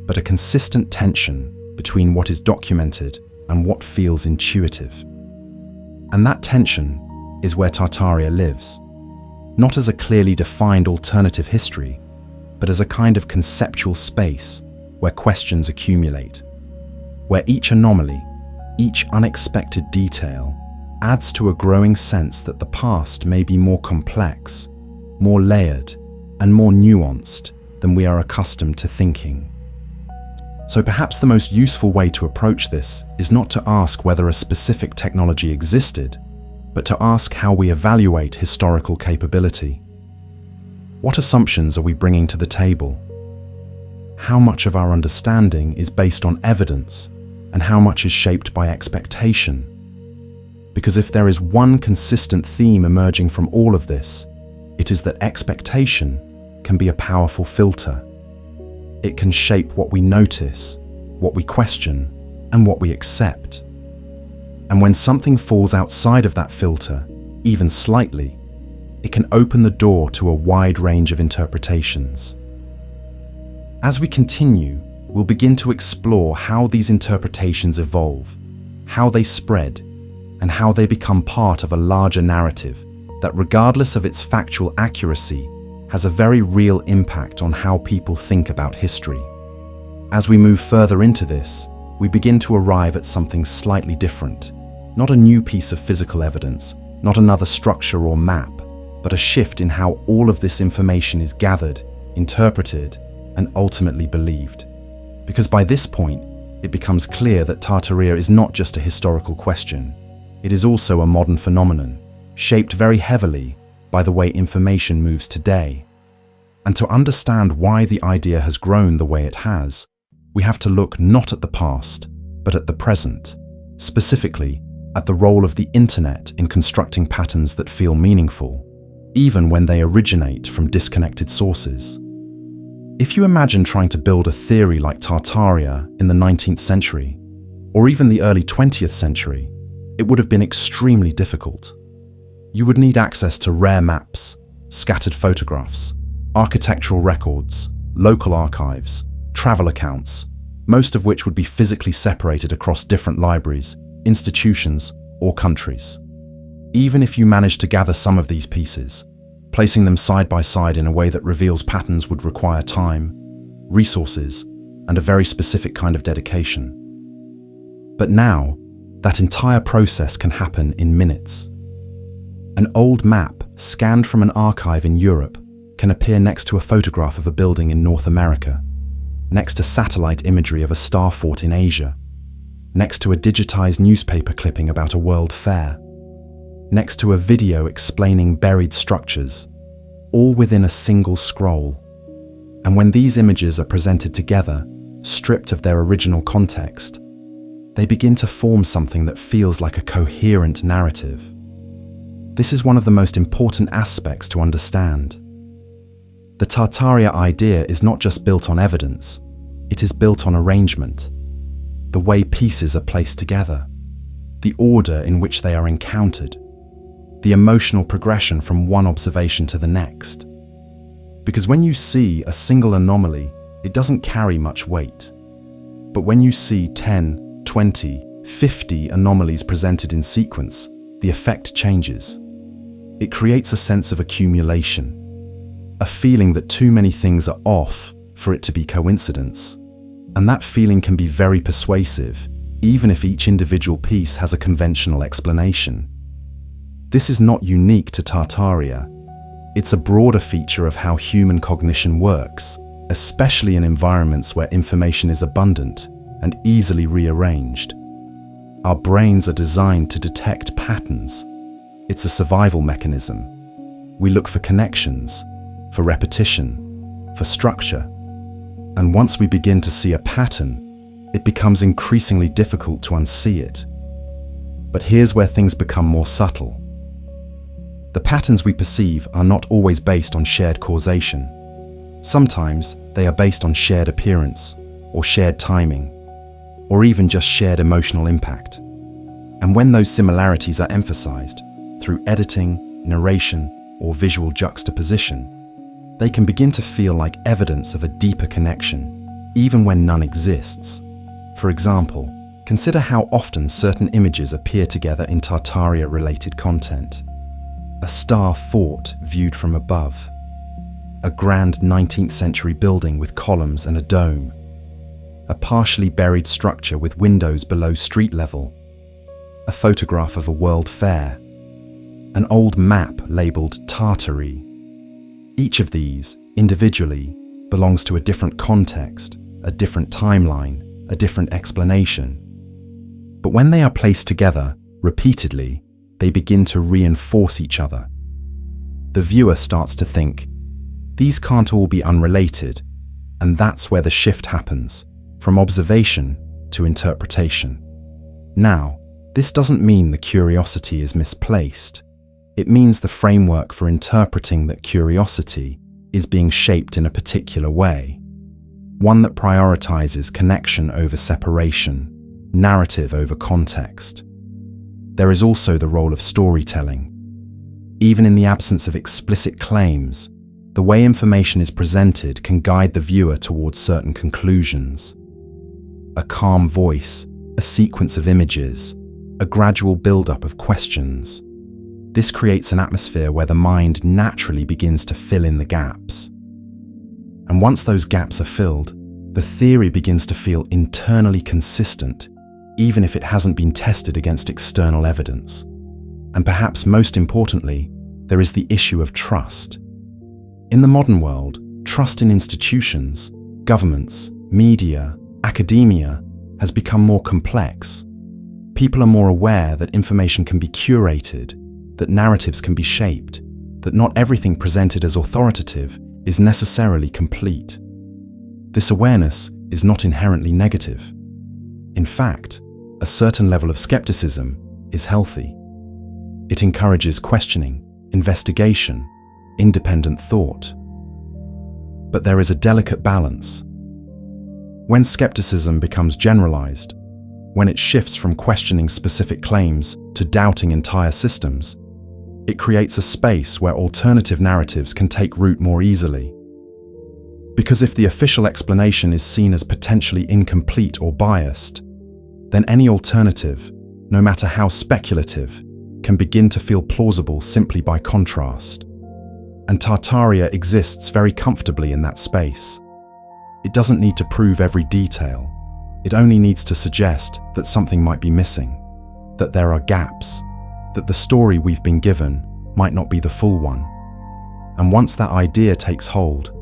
but a consistent tension between what is documented and what feels intuitive. And that tension is where Tartaria lives, not as a clearly defined alternative history, but as a kind of conceptual space where questions accumulate, where each anomaly, each unexpected detail, adds to a growing sense that the past may be more complex, more layered, and more nuanced than we are accustomed to thinking. So perhaps the most useful way to approach this is not to ask whether a specific technology existed, but to ask how we evaluate historical capability. What assumptions are we bringing to the table? How much of our understanding is based on evidence, and how much is shaped by expectation? Because if there is one consistent theme emerging from all of this, it is that expectation can be a powerful filter. It can shape what we notice, what we question, and what we accept. And when something falls outside of that filter, even slightly, it can open the door to a wide range of interpretations. As we continue, we'll begin to explore how these interpretations evolve, how they spread, and how they become part of a larger narrative that, regardless of its factual accuracy, has a very real impact on how people think about history. As we move further into this, we begin to arrive at something slightly different. Not a new piece of physical evidence, not another structure or map, but a shift in how all of this information is gathered, interpreted, and ultimately believed. Because by this point, it becomes clear that Tartaria is not just a historical question. It is also a modern phenomenon, shaped very heavily by the way information moves today. And to understand why the idea has grown the way it has, we have to look not at the past, but at the present, specifically at the role of the internet in constructing patterns that feel meaningful, even when they originate from disconnected sources. If you imagine trying to build a theory like Tartaria in the 19th century, or even the early 20th century, it would have been extremely difficult. You would need access to rare maps, scattered photographs, architectural records, local archives, travel accounts, most of which would be physically separated across different libraries, institutions, or countries. Even if you managed to gather some of these pieces, placing them side by side in a way that reveals patterns would require time, resources, and a very specific kind of dedication. But now, that entire process can happen in minutes. An old map scanned from an archive in Europe can appear next to a photograph of a building in North America, next to satellite imagery of a star fort in Asia, next to a digitized newspaper clipping about a world fair, next to a video explaining buried structures, all within a single scroll. And when these images are presented together, stripped of their original context, they begin to form something that feels like a coherent narrative. This is one of the most important aspects to understand. The Tartaria idea is not just built on evidence, it is built on arrangement. The way pieces are placed together, the order in which they are encountered, the emotional progression from one observation to the next. Because when you see a single anomaly, it doesn't carry much weight. But when you see 10, 20, 50 anomalies presented in sequence, the effect changes. It creates a sense of accumulation, a feeling that too many things are off for it to be coincidence. And that feeling can be very persuasive, even if each individual piece has a conventional explanation. This is not unique to Tartaria. It's a broader feature of how human cognition works, especially in environments where information is abundant and easily rearranged. Our brains are designed to detect patterns. It's a survival mechanism. We look for connections, for repetition, for structure. And once we begin to see a pattern, it becomes increasingly difficult to unsee it. But here's where things become more subtle. The patterns we perceive are not always based on shared causation. Sometimes they are based on shared appearance, or shared timing, or even just shared emotional impact. And when those similarities are emphasized through editing, narration, or visual juxtaposition, they can begin to feel like evidence of a deeper connection, even when none exists. For example, consider how often certain images appear together in Tartaria-related content. A star fort viewed from above, a grand 19th century building with columns and a dome, a partially buried structure with windows below street level, a photograph of a world fair, an old map labeled Tartary. Each of these, individually, belongs to a different context, a different timeline, a different explanation. But when they are placed together, repeatedly, they begin to reinforce each other. The viewer starts to think, these can't all be unrelated, and that's where the shift happens, from observation to interpretation. Now, this doesn't mean the curiosity is misplaced. It means the framework for interpreting that curiosity is being shaped in a particular way, one that prioritizes connection over separation, narrative over context. There is also the role of storytelling. Even in the absence of explicit claims, the way information is presented can guide the viewer towards certain conclusions. A calm voice, a sequence of images, a gradual build-up of questions. This creates an atmosphere where the mind naturally begins to fill in the gaps. And once those gaps are filled, the theory begins to feel internally consistent, even if it hasn't been tested against external evidence. And perhaps most importantly, there is the issue of trust. In the modern world, trust in institutions, governments, media, academia has become more complex. People are more aware that information can be curated, that narratives can be shaped, that not everything presented as authoritative is necessarily complete. This awareness is not inherently negative. In fact, a certain level of skepticism is healthy. It encourages questioning, investigation, independent thought. But there is a delicate balance. When skepticism becomes generalized, when it shifts from questioning specific claims to doubting entire systems, it creates a space where alternative narratives can take root more easily. Because if the official explanation is seen as potentially incomplete or biased, then any alternative, no matter how speculative, can begin to feel plausible simply by contrast. And Tartaria exists very comfortably in that space. It doesn't need to prove every detail. It only needs to suggest that something might be missing, that there are gaps, that the story we've been given might not be the full one. And once that idea takes hold,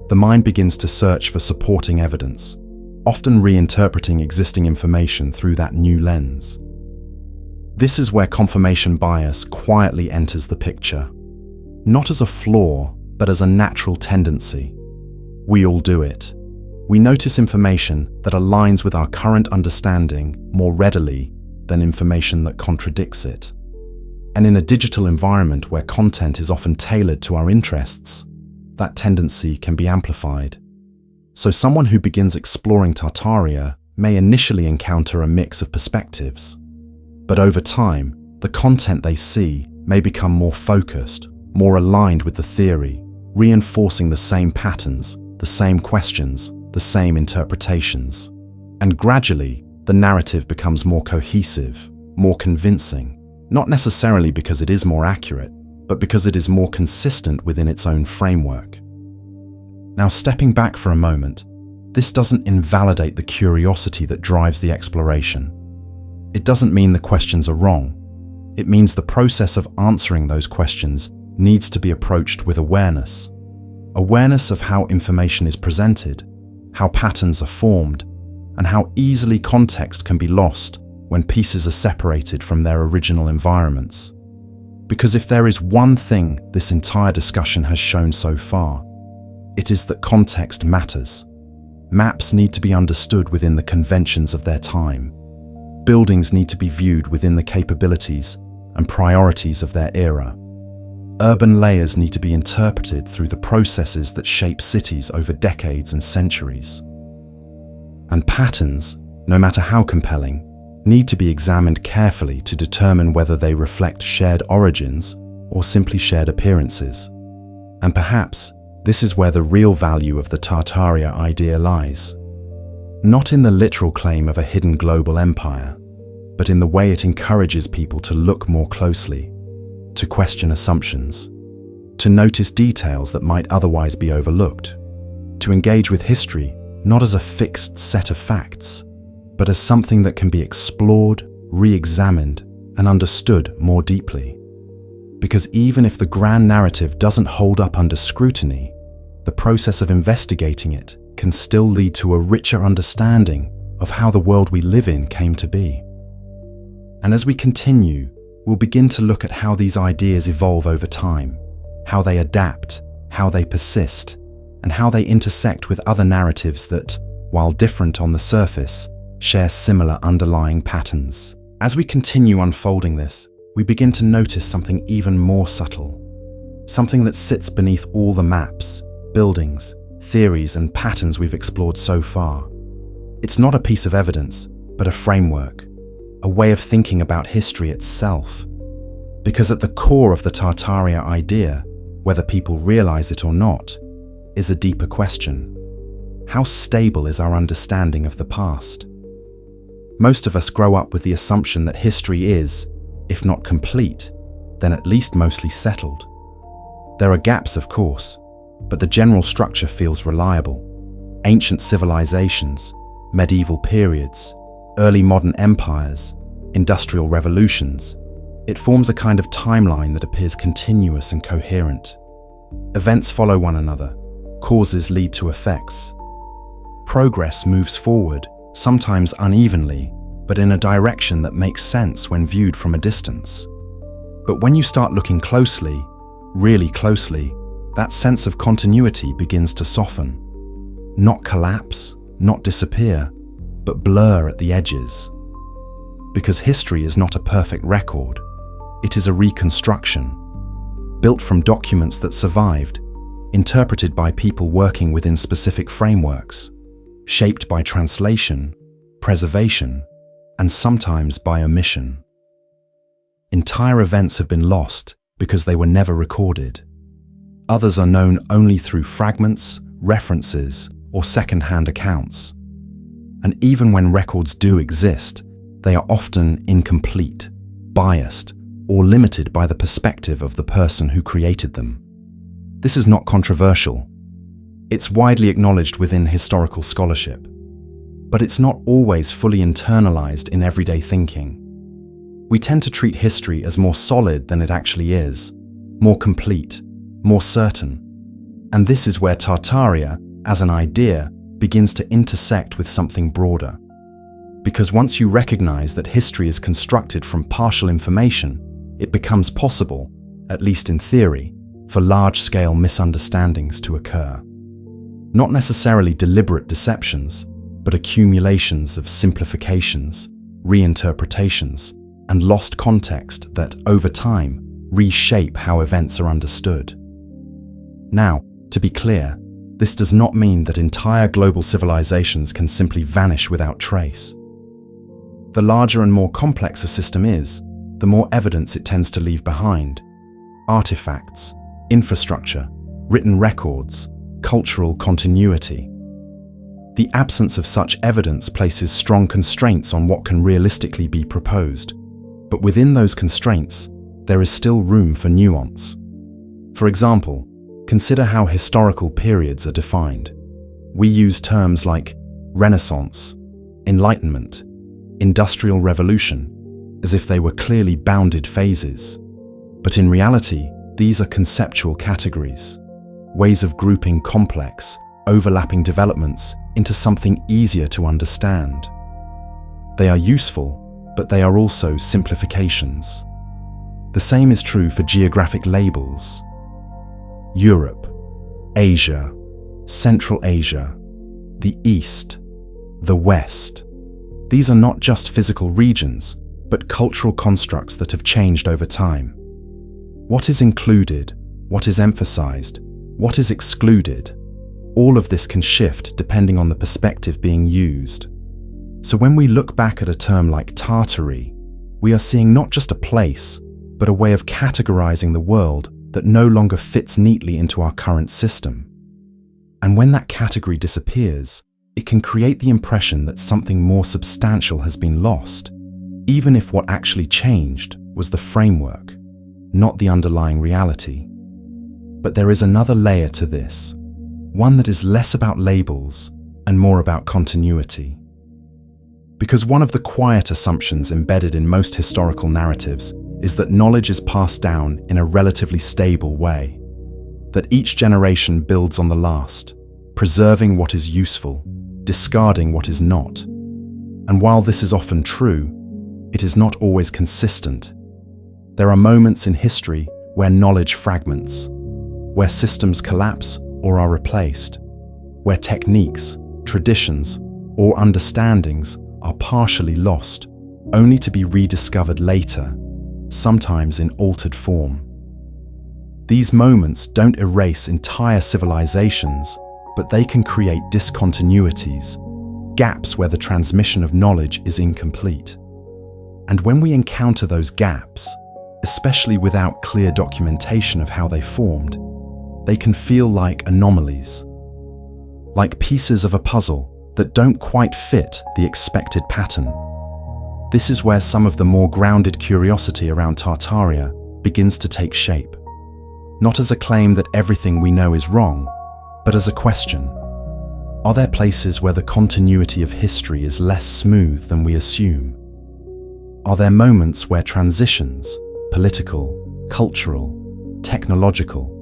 the mind begins to search for supporting evidence, often reinterpreting existing information through that new lens. This is where confirmation bias quietly enters the picture, not as a flaw, but as a natural tendency. We all do it. We notice information that aligns with our current understanding more readily than information that contradicts it. And in a digital environment where content is often tailored to our interests, that tendency can be amplified. So someone who begins exploring Tartaria may initially encounter a mix of perspectives. But over time, the content they see may become more focused, more aligned with the theory, reinforcing the same patterns, the same questions, the same interpretations. And gradually, the narrative becomes more cohesive, more convincing, not necessarily because it is more accurate, but because it is more consistent within its own framework. Now, stepping back for a moment, this doesn't invalidate the curiosity that drives the exploration. It doesn't mean the questions are wrong. It means the process of answering those questions needs to be approached with awareness. Awareness of how information is presented, how patterns are formed, and how easily context can be lost when pieces are separated from their original environments. Because if there is one thing this entire discussion has shown so far, it is that context matters. Maps need to be understood within the conventions of their time. Buildings need to be viewed within the capabilities and priorities of their era. Urban layers need to be interpreted through the processes that shape cities over decades and centuries. And patterns, no matter how compelling, need to be examined carefully to determine whether they reflect shared origins or simply shared appearances. And perhaps this is where the real value of the Tartaria idea lies. Not in the literal claim of a hidden global empire, but in the way it encourages people to look more closely, to question assumptions, to notice details that might otherwise be overlooked, to engage with history not as a fixed set of facts, but as something that can be explored, re-examined, and understood more deeply. Because even if the grand narrative doesn't hold up under scrutiny, the process of investigating it can still lead to a richer understanding of how the world we live in came to be. And as we continue, we'll begin to look at how these ideas evolve over time, how they adapt, how they persist, and how they intersect with other narratives that, while different on the surface, share similar underlying patterns. As we continue unfolding this, we begin to notice something even more subtle, something that sits beneath all the maps, buildings, theories, and patterns we've explored so far. It's not a piece of evidence, but a framework, a way of thinking about history itself. Because at the core of the Tartaria idea, whether people realize it or not, is a deeper question. How stable is our understanding of the past? Most of us grow up with the assumption that history is, if not complete, then at least mostly settled. There are gaps, of course, but the general structure feels reliable. Ancient civilizations, medieval periods, early modern empires, industrial revolutions. It forms a kind of timeline that appears continuous and coherent. Events follow one another, causes lead to effects. Progress moves forward, sometimes unevenly, but in a direction that makes sense when viewed from a distance. But when you start looking closely, really closely, that sense of continuity begins to soften. Not collapse, not disappear, but blur at the edges. Because history is not a perfect record. It is a reconstruction, built from documents that survived, interpreted by people working within specific frameworks, shaped by translation, preservation, and sometimes by omission. Entire events have been lost because they were never recorded. Others are known only through fragments, references, or second-hand accounts. And even when records do exist, they are often incomplete, biased, or limited by the perspective of the person who created them. This is not controversial. It's widely acknowledged within historical scholarship, but it's not always fully internalized in everyday thinking. We tend to treat history as more solid than it actually is, more complete, more certain. And this is where Tartaria, as an idea, begins to intersect with something broader. Because once you recognize that history is constructed from partial information, it becomes possible, at least in theory, for large-scale misunderstandings to occur. Not necessarily deliberate deceptions, but accumulations of simplifications, reinterpretations, and lost context that, over time, reshape how events are understood. Now, to be clear, this does not mean that entire global civilizations can simply vanish without trace. The larger and more complex a system is, the more evidence it tends to leave behind. Artifacts, infrastructure, written records, cultural continuity. The absence of such evidence places strong constraints on what can realistically be proposed, but within those constraints, there is still room for nuance. For example, consider how historical periods are defined. We use terms like Renaissance, Enlightenment, Industrial Revolution, as if they were clearly bounded phases. But in reality, these are conceptual categories, ways of grouping complex, overlapping developments into something easier to understand. They are useful, but they are also simplifications. The same is true for geographic labels. Europe, Asia, Central Asia, the East, the West. These are not just physical regions, but cultural constructs that have changed over time. What is included, what is emphasized, what is excluded, all of this can shift depending on the perspective being used. So when we look back at a term like Tartary, we are seeing not just a place, but a way of categorizing the world that no longer fits neatly into our current system. And when that category disappears, it can create the impression that something more substantial has been lost, even if what actually changed was the framework, not the underlying reality. But there is another layer to this, one that is less about labels and more about continuity. Because one of the quiet assumptions embedded in most historical narratives is that knowledge is passed down in a relatively stable way. that each generation builds on the last, preserving what is useful, discarding what is not. And while this is often true, it is not always consistent. There are moments in history where knowledge fragments, where systems collapse or are replaced, where techniques, traditions, or understandings are partially lost, only to be rediscovered later, sometimes in altered form. These moments don't erase entire civilizations, but they can create discontinuities, gaps where the transmission of knowledge is incomplete. And when we encounter those gaps, especially without clear documentation of how they formed, they can feel like anomalies, like pieces of a puzzle that don't quite fit the expected pattern. This is where some of the more grounded curiosity around Tartaria begins to take shape, not as a claim that everything we know is wrong, but as a question. Are there places where the continuity of history is less smooth than we assume? Are there moments where transitions, political, cultural, technological,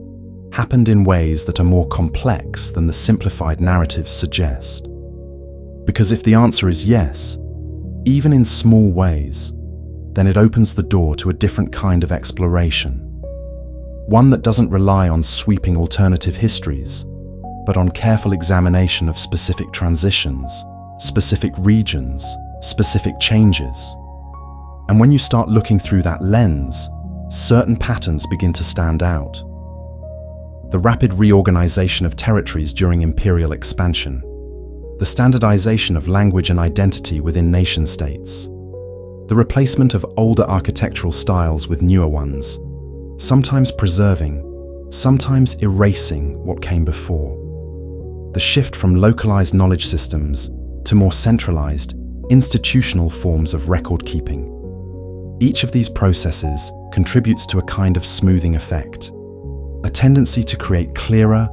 happened in ways that are more complex than the simplified narratives suggest? Because if the answer is yes, even in small ways, then it opens the door to a different kind of exploration. One that doesn't rely on sweeping alternative histories, but on careful examination of specific transitions, specific regions, specific changes. And when you start looking through that lens, certain patterns begin to stand out. The rapid reorganization of territories during imperial expansion, the standardization of language and identity within nation-states, the replacement of older architectural styles with newer ones, sometimes preserving, sometimes erasing what came before. The shift from localized knowledge systems to more centralized, institutional forms of record-keeping. Each of these processes contributes to a kind of smoothing effect, a tendency to create clearer,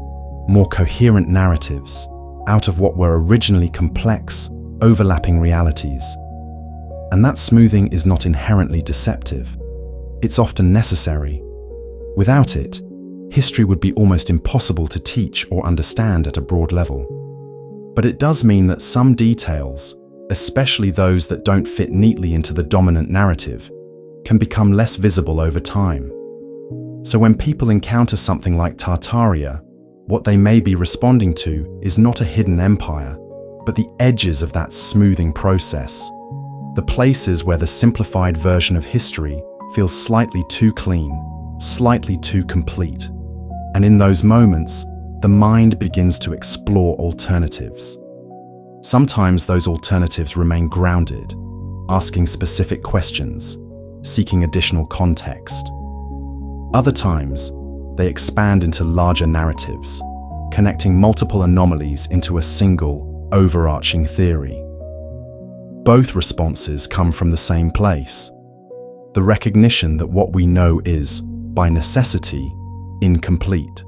more coherent narratives out of what were originally complex, overlapping realities. And that smoothing is not inherently deceptive. It's often necessary. Without it, history would be almost impossible to teach or understand at a broad level. But it does mean that some details, especially those that don't fit neatly into the dominant narrative, can become less visible over time. So when people encounter something like Tartaria, what they may be responding to is not a hidden empire, but the edges of that smoothing process, the places where the simplified version of history feels slightly too clean, slightly too complete. And in those moments, the mind begins to explore alternatives. Sometimes those alternatives remain grounded, asking specific questions, seeking additional context. Other times, they expand into larger narratives, connecting multiple anomalies into a single, overarching theory. Both responses come from the same place, the recognition that what we know is, by necessity, incomplete.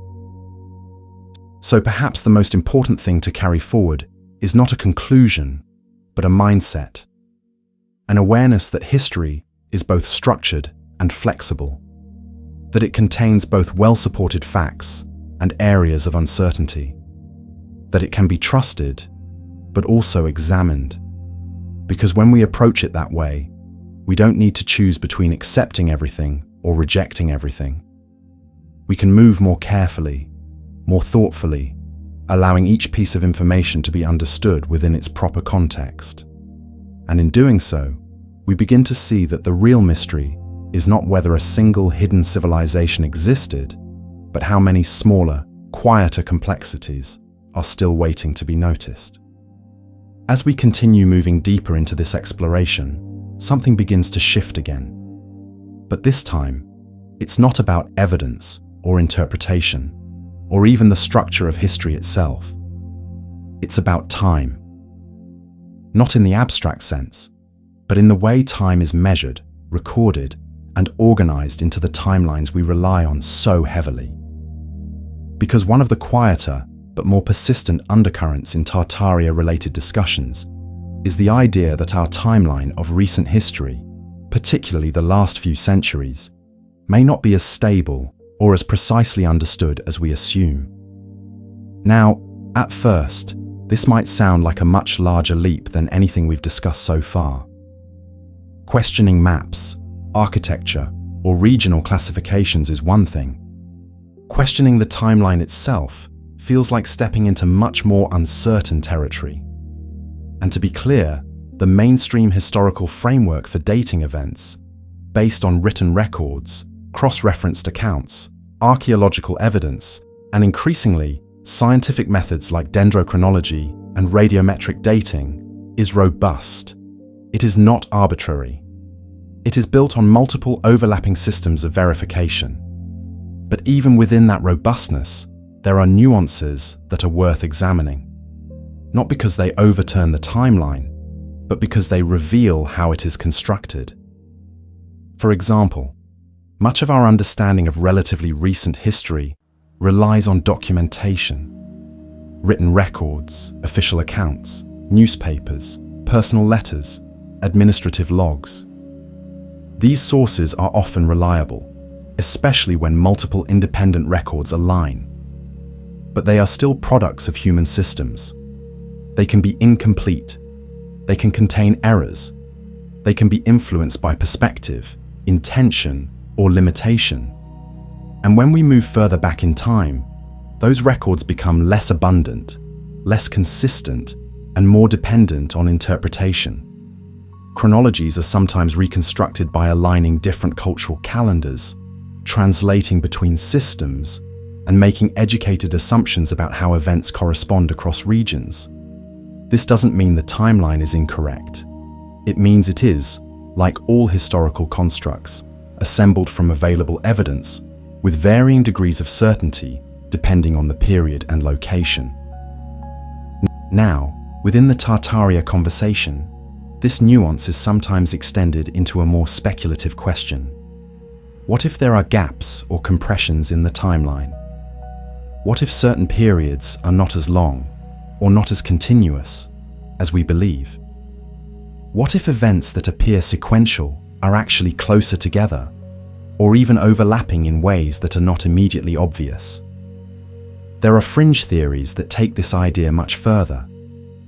So perhaps the most important thing to carry forward is not a conclusion, but a mindset, an awareness that history is both structured and flexible, that it contains both well-supported facts and areas of uncertainty, that it can be trusted, but also examined. Because when we approach it that way, we don't need to choose between accepting everything or rejecting everything. We can move more carefully, more thoughtfully, allowing each piece of information to be understood within its proper context. And in doing so, we begin to see that the real mystery is not whether a single hidden civilization existed, but how many smaller, quieter complexities are still waiting to be noticed. As we continue moving deeper into this exploration, something begins to shift again. But this time, it's not about evidence or interpretation, or even the structure of history itself. It's about time. Not in the abstract sense, but in the way time is measured, recorded, and organized into the timelines we rely on so heavily. Because one of the quieter but more persistent undercurrents in Tartaria-related discussions is the idea that our timeline of recent history, particularly the last few centuries, may not be as stable, or as precisely understood as we assume. Now, at first, this might sound like a much larger leap than anything we've discussed so far. Questioning maps, architecture, or regional classifications is one thing. Questioning the timeline itself feels like stepping into much more uncertain territory. And to be clear, the mainstream historical framework for dating events, based on written records, cross-referenced accounts, archaeological evidence, and increasingly, scientific methods like dendrochronology and radiometric dating, is robust. It is not arbitrary. It is built on multiple overlapping systems of verification. But even within that robustness, there are nuances that are worth examining. Not because they overturn the timeline, but because they reveal how it is constructed. For example, much of our understanding of relatively recent history relies on documentation. Written records, official accounts, newspapers, personal letters, administrative logs. These sources are often reliable, especially when multiple independent records align. But they are still products of human systems. They can be incomplete. They can contain errors. They can be influenced by perspective, intention, or limitation. And when we move further back in time, those records become less abundant, less consistent, and more dependent on interpretation. Chronologies are sometimes reconstructed by aligning different cultural calendars, translating between systems, and making educated assumptions about how events correspond across regions. This doesn't mean the timeline is incorrect. It means it is, like all historical constructs, assembled from available evidence, with varying degrees of certainty depending on the period and location. Now, within the Tartaria conversation, this nuance is sometimes extended into a more speculative question. What if there are gaps or compressions in the timeline? What if certain periods are not as long or not as continuous as we believe? What if events that appear sequential are actually closer together, or even overlapping in ways that are not immediately obvious? There are fringe theories that take this idea much further,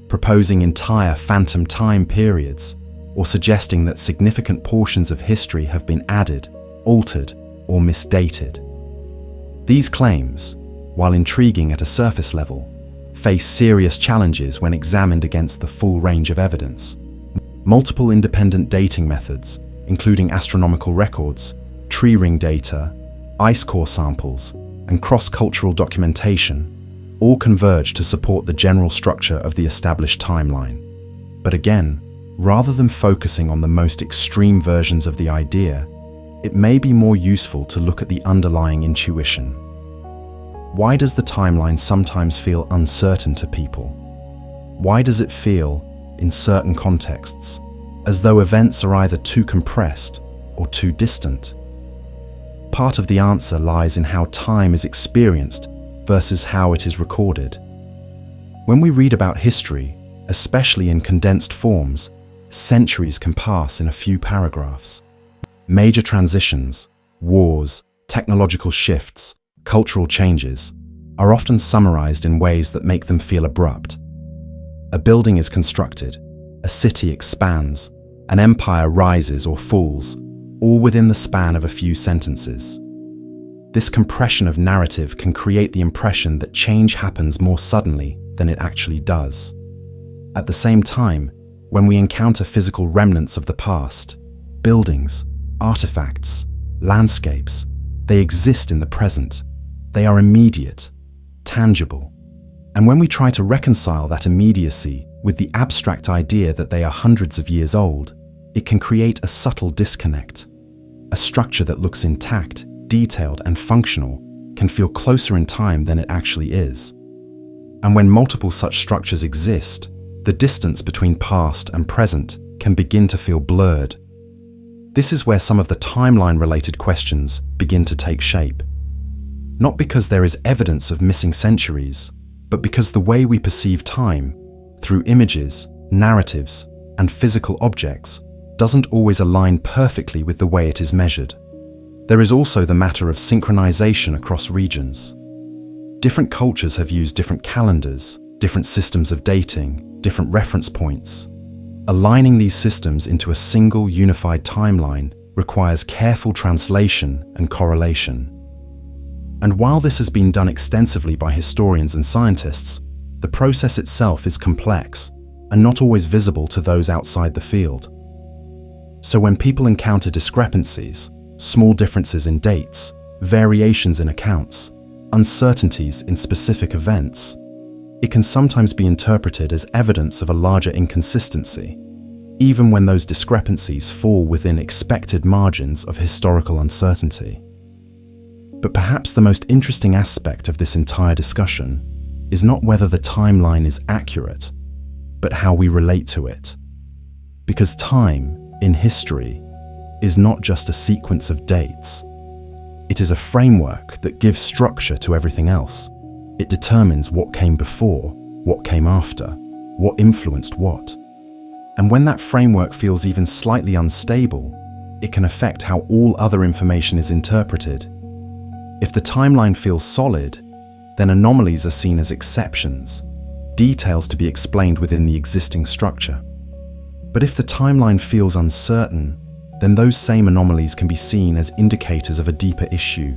proposing entire phantom time periods, or suggesting that significant portions of history have been added, altered, or misdated. These claims, while intriguing at a surface level, face serious challenges when examined against the full range of evidence. Multiple independent dating methods, including astronomical records, tree ring data, ice core samples, and cross-cultural documentation, all converge to support the general structure of the established timeline. But again, rather than focusing on the most extreme versions of the idea, it may be more useful to look at the underlying intuition. Why does the timeline sometimes feel uncertain to people? Why does it feel, in certain contexts, as though events are either too compressed or too distant? Part of the answer lies in how time is experienced versus how it is recorded. When we read about history, especially in condensed forms, centuries can pass in a few paragraphs. Major transitions, wars, technological shifts, cultural changes are often summarized in ways that make them feel abrupt. A building is constructed, a city expands, an empire rises or falls, all within the span of a few sentences. This compression of narrative can create the impression that change happens more suddenly than it actually does. At the same time, when we encounter physical remnants of the past, buildings, artifacts, landscapes, they exist in the present. They are immediate, tangible. And when we try to reconcile that immediacy with the abstract idea that they are hundreds of years old, it can create a subtle disconnect. A structure that looks intact, detailed, and functional can feel closer in time than it actually is. And when multiple such structures exist, the distance between past and present can begin to feel blurred. This is where some of the timeline-related questions begin to take shape. Not because there is evidence of missing centuries, but because the way we perceive time, through images, narratives, and physical objects, doesn't always align perfectly with the way it is measured. There is also the matter of synchronization across regions. Different cultures have used different calendars, different systems of dating, different reference points. Aligning these systems into a single unified timeline requires careful translation and correlation. And while this has been done extensively by historians and scientists, the process itself is complex and not always visible to those outside the field. So when people encounter discrepancies, small differences in dates, variations in accounts, uncertainties in specific events, it can sometimes be interpreted as evidence of a larger inconsistency, even when those discrepancies fall within expected margins of historical uncertainty. But perhaps the most interesting aspect of this entire discussion is not whether the timeline is accurate, but how we relate to it. Because time, in history, is not just a sequence of dates. It is a framework that gives structure to everything else. It determines what came before, what came after, what influenced what. And when that framework feels even slightly unstable, it can affect how all other information is interpreted. If the timeline feels solid, then anomalies are seen as exceptions, details to be explained within the existing structure. But if the timeline feels uncertain, then those same anomalies can be seen as indicators of a deeper issue,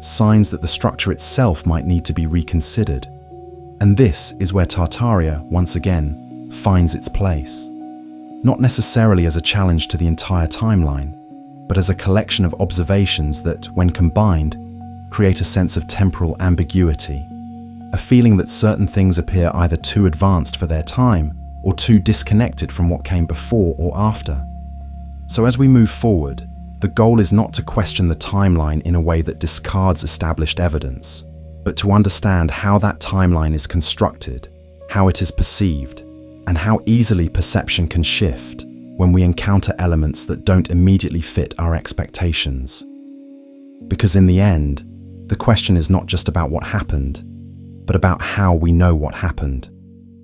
signs that the structure itself might need to be reconsidered. And this is where Tartaria, once again, finds its place. Not necessarily as a challenge to the entire timeline, but as a collection of observations that, when combined, create a sense of temporal ambiguity, a feeling that certain things appear either too advanced for their time or too disconnected from what came before or after. So as we move forward, the goal is not to question the timeline in a way that discards established evidence, but to understand how that timeline is constructed, how it is perceived, and how easily perception can shift when we encounter elements that don't immediately fit our expectations. Because in the end, the question is not just about what happened, but about how we know what happened,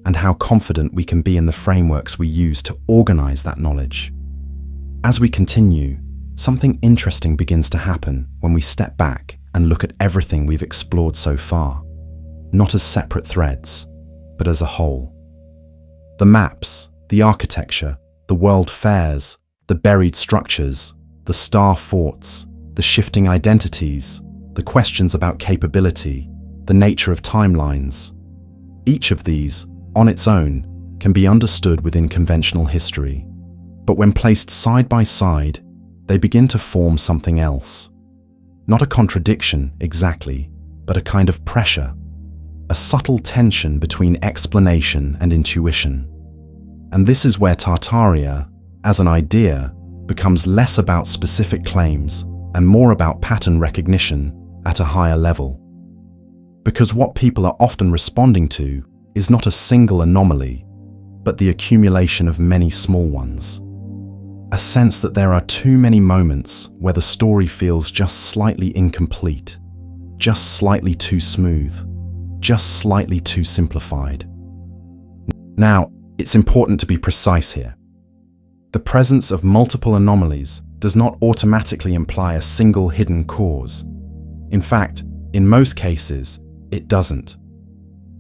and how confident we can be in the frameworks we use to organize that knowledge. As we continue, something interesting begins to happen when we step back and look at everything we've explored so far, not as separate threads, but as a whole. The maps, the architecture, the world fairs, the buried structures, the star forts, the shifting identities, the questions about capability, the nature of timelines. Each of these, on its own, can be understood within conventional history. But when placed side by side, they begin to form something else. Not a contradiction, exactly, but a kind of pressure, a subtle tension between explanation and intuition. And this is where Tartaria, as an idea, becomes less about specific claims and more about pattern recognition at a higher level. Because what people are often responding to is not a single anomaly, but the accumulation of many small ones. A sense that there are too many moments where the story feels just slightly incomplete, just slightly too smooth, just slightly too simplified. Now, it's important to be precise here. The presence of multiple anomalies does not automatically imply a single hidden cause. In fact, in most cases, it doesn't.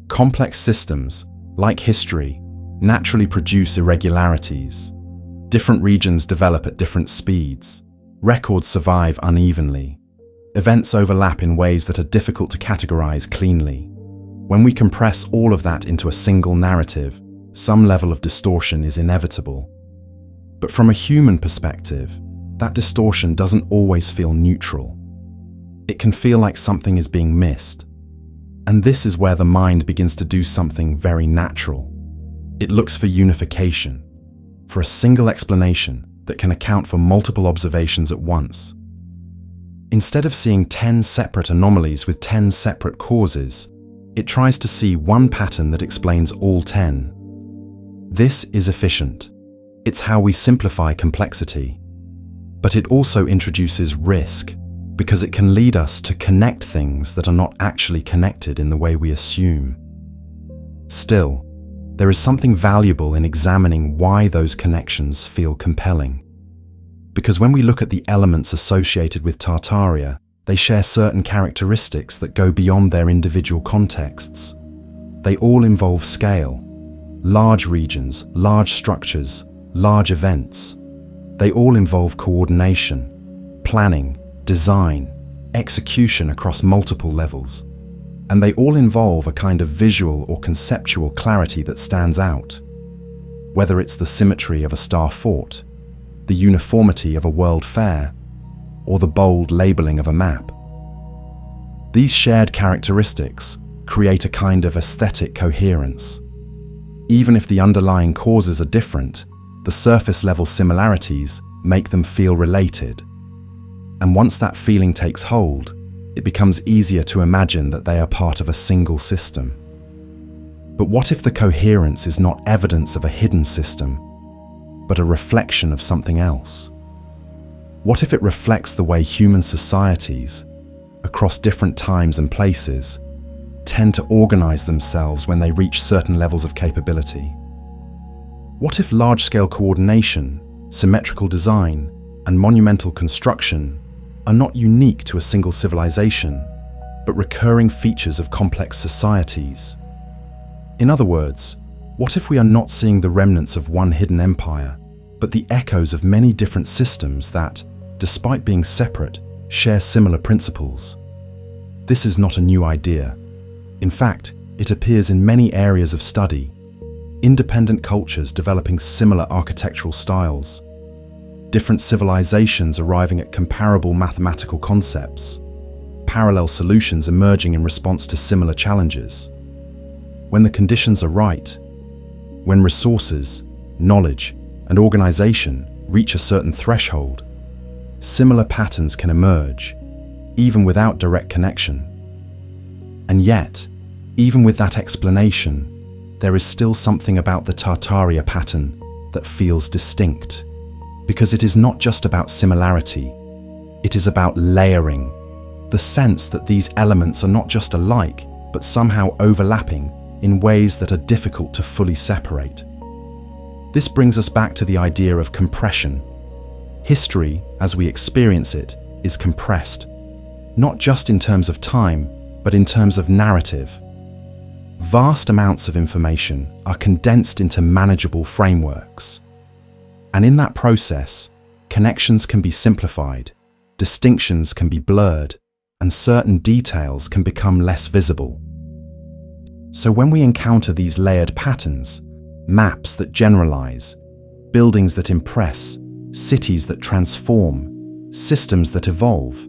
Complex systems, like history, naturally produce irregularities. Different regions develop at different speeds. Records survive unevenly. Events overlap in ways that are difficult to categorize cleanly. When we compress all of that into a single narrative, some level of distortion is inevitable. But from a human perspective, that distortion doesn't always feel neutral. It can feel like something is being missed. And this is where the mind begins to do something very natural. It looks for unification, for a single explanation that can account for multiple observations at once. Instead of seeing 10 separate anomalies with 10 separate causes, it tries to see one pattern that explains all 10. This is efficient. It's how we simplify complexity. But it also introduces risk, because it can lead us to connect things that are not actually connected in the way we assume. Still, there is something valuable in examining why those connections feel compelling. Because when we look at the elements associated with Tartaria, they share certain characteristics that go beyond their individual contexts. They all involve scale, large regions, large structures, large events. They all involve coordination, planning, design, execution across multiple levels. And they all involve a kind of visual or conceptual clarity that stands out. Whether it's the symmetry of a star fort, the uniformity of a world fair, or the bold labeling of a map. These shared characteristics create a kind of aesthetic coherence. Even if the underlying causes are different, the surface-level similarities make them feel related. And once that feeling takes hold, it becomes easier to imagine that they are part of a single system. But what if the coherence is not evidence of a hidden system, but a reflection of something else? What if it reflects the way human societies, across different times and places, tend to organize themselves when they reach certain levels of capability? What if large-scale coordination, symmetrical design, and monumental construction are not unique to a single civilization, but recurring features of complex societies? In other words, what if we are not seeing the remnants of one hidden empire, but the echoes of many different systems that, despite being separate, share similar principles? This is not a new idea. In fact, it appears in many areas of study. Independent cultures developing similar architectural styles, different civilizations arriving at comparable mathematical concepts, parallel solutions emerging in response to similar challenges. When the conditions are right, when resources, knowledge, and organization reach a certain threshold, similar patterns can emerge, even without direct connection. And yet, even with that explanation, there is still something about the Tartaria pattern that feels distinct, because it is not just about similarity, it is about layering, the sense that these elements are not just alike, but somehow overlapping in ways that are difficult to fully separate. This brings us back to the idea of compression. History, as we experience it, is compressed, not just in terms of time, but in terms of narrative. Vast amounts of information are condensed into manageable frameworks. And in that process, connections can be simplified, distinctions can be blurred, and certain details can become less visible. So when we encounter these layered patterns, maps that generalize, buildings that impress, cities that transform, systems that evolve,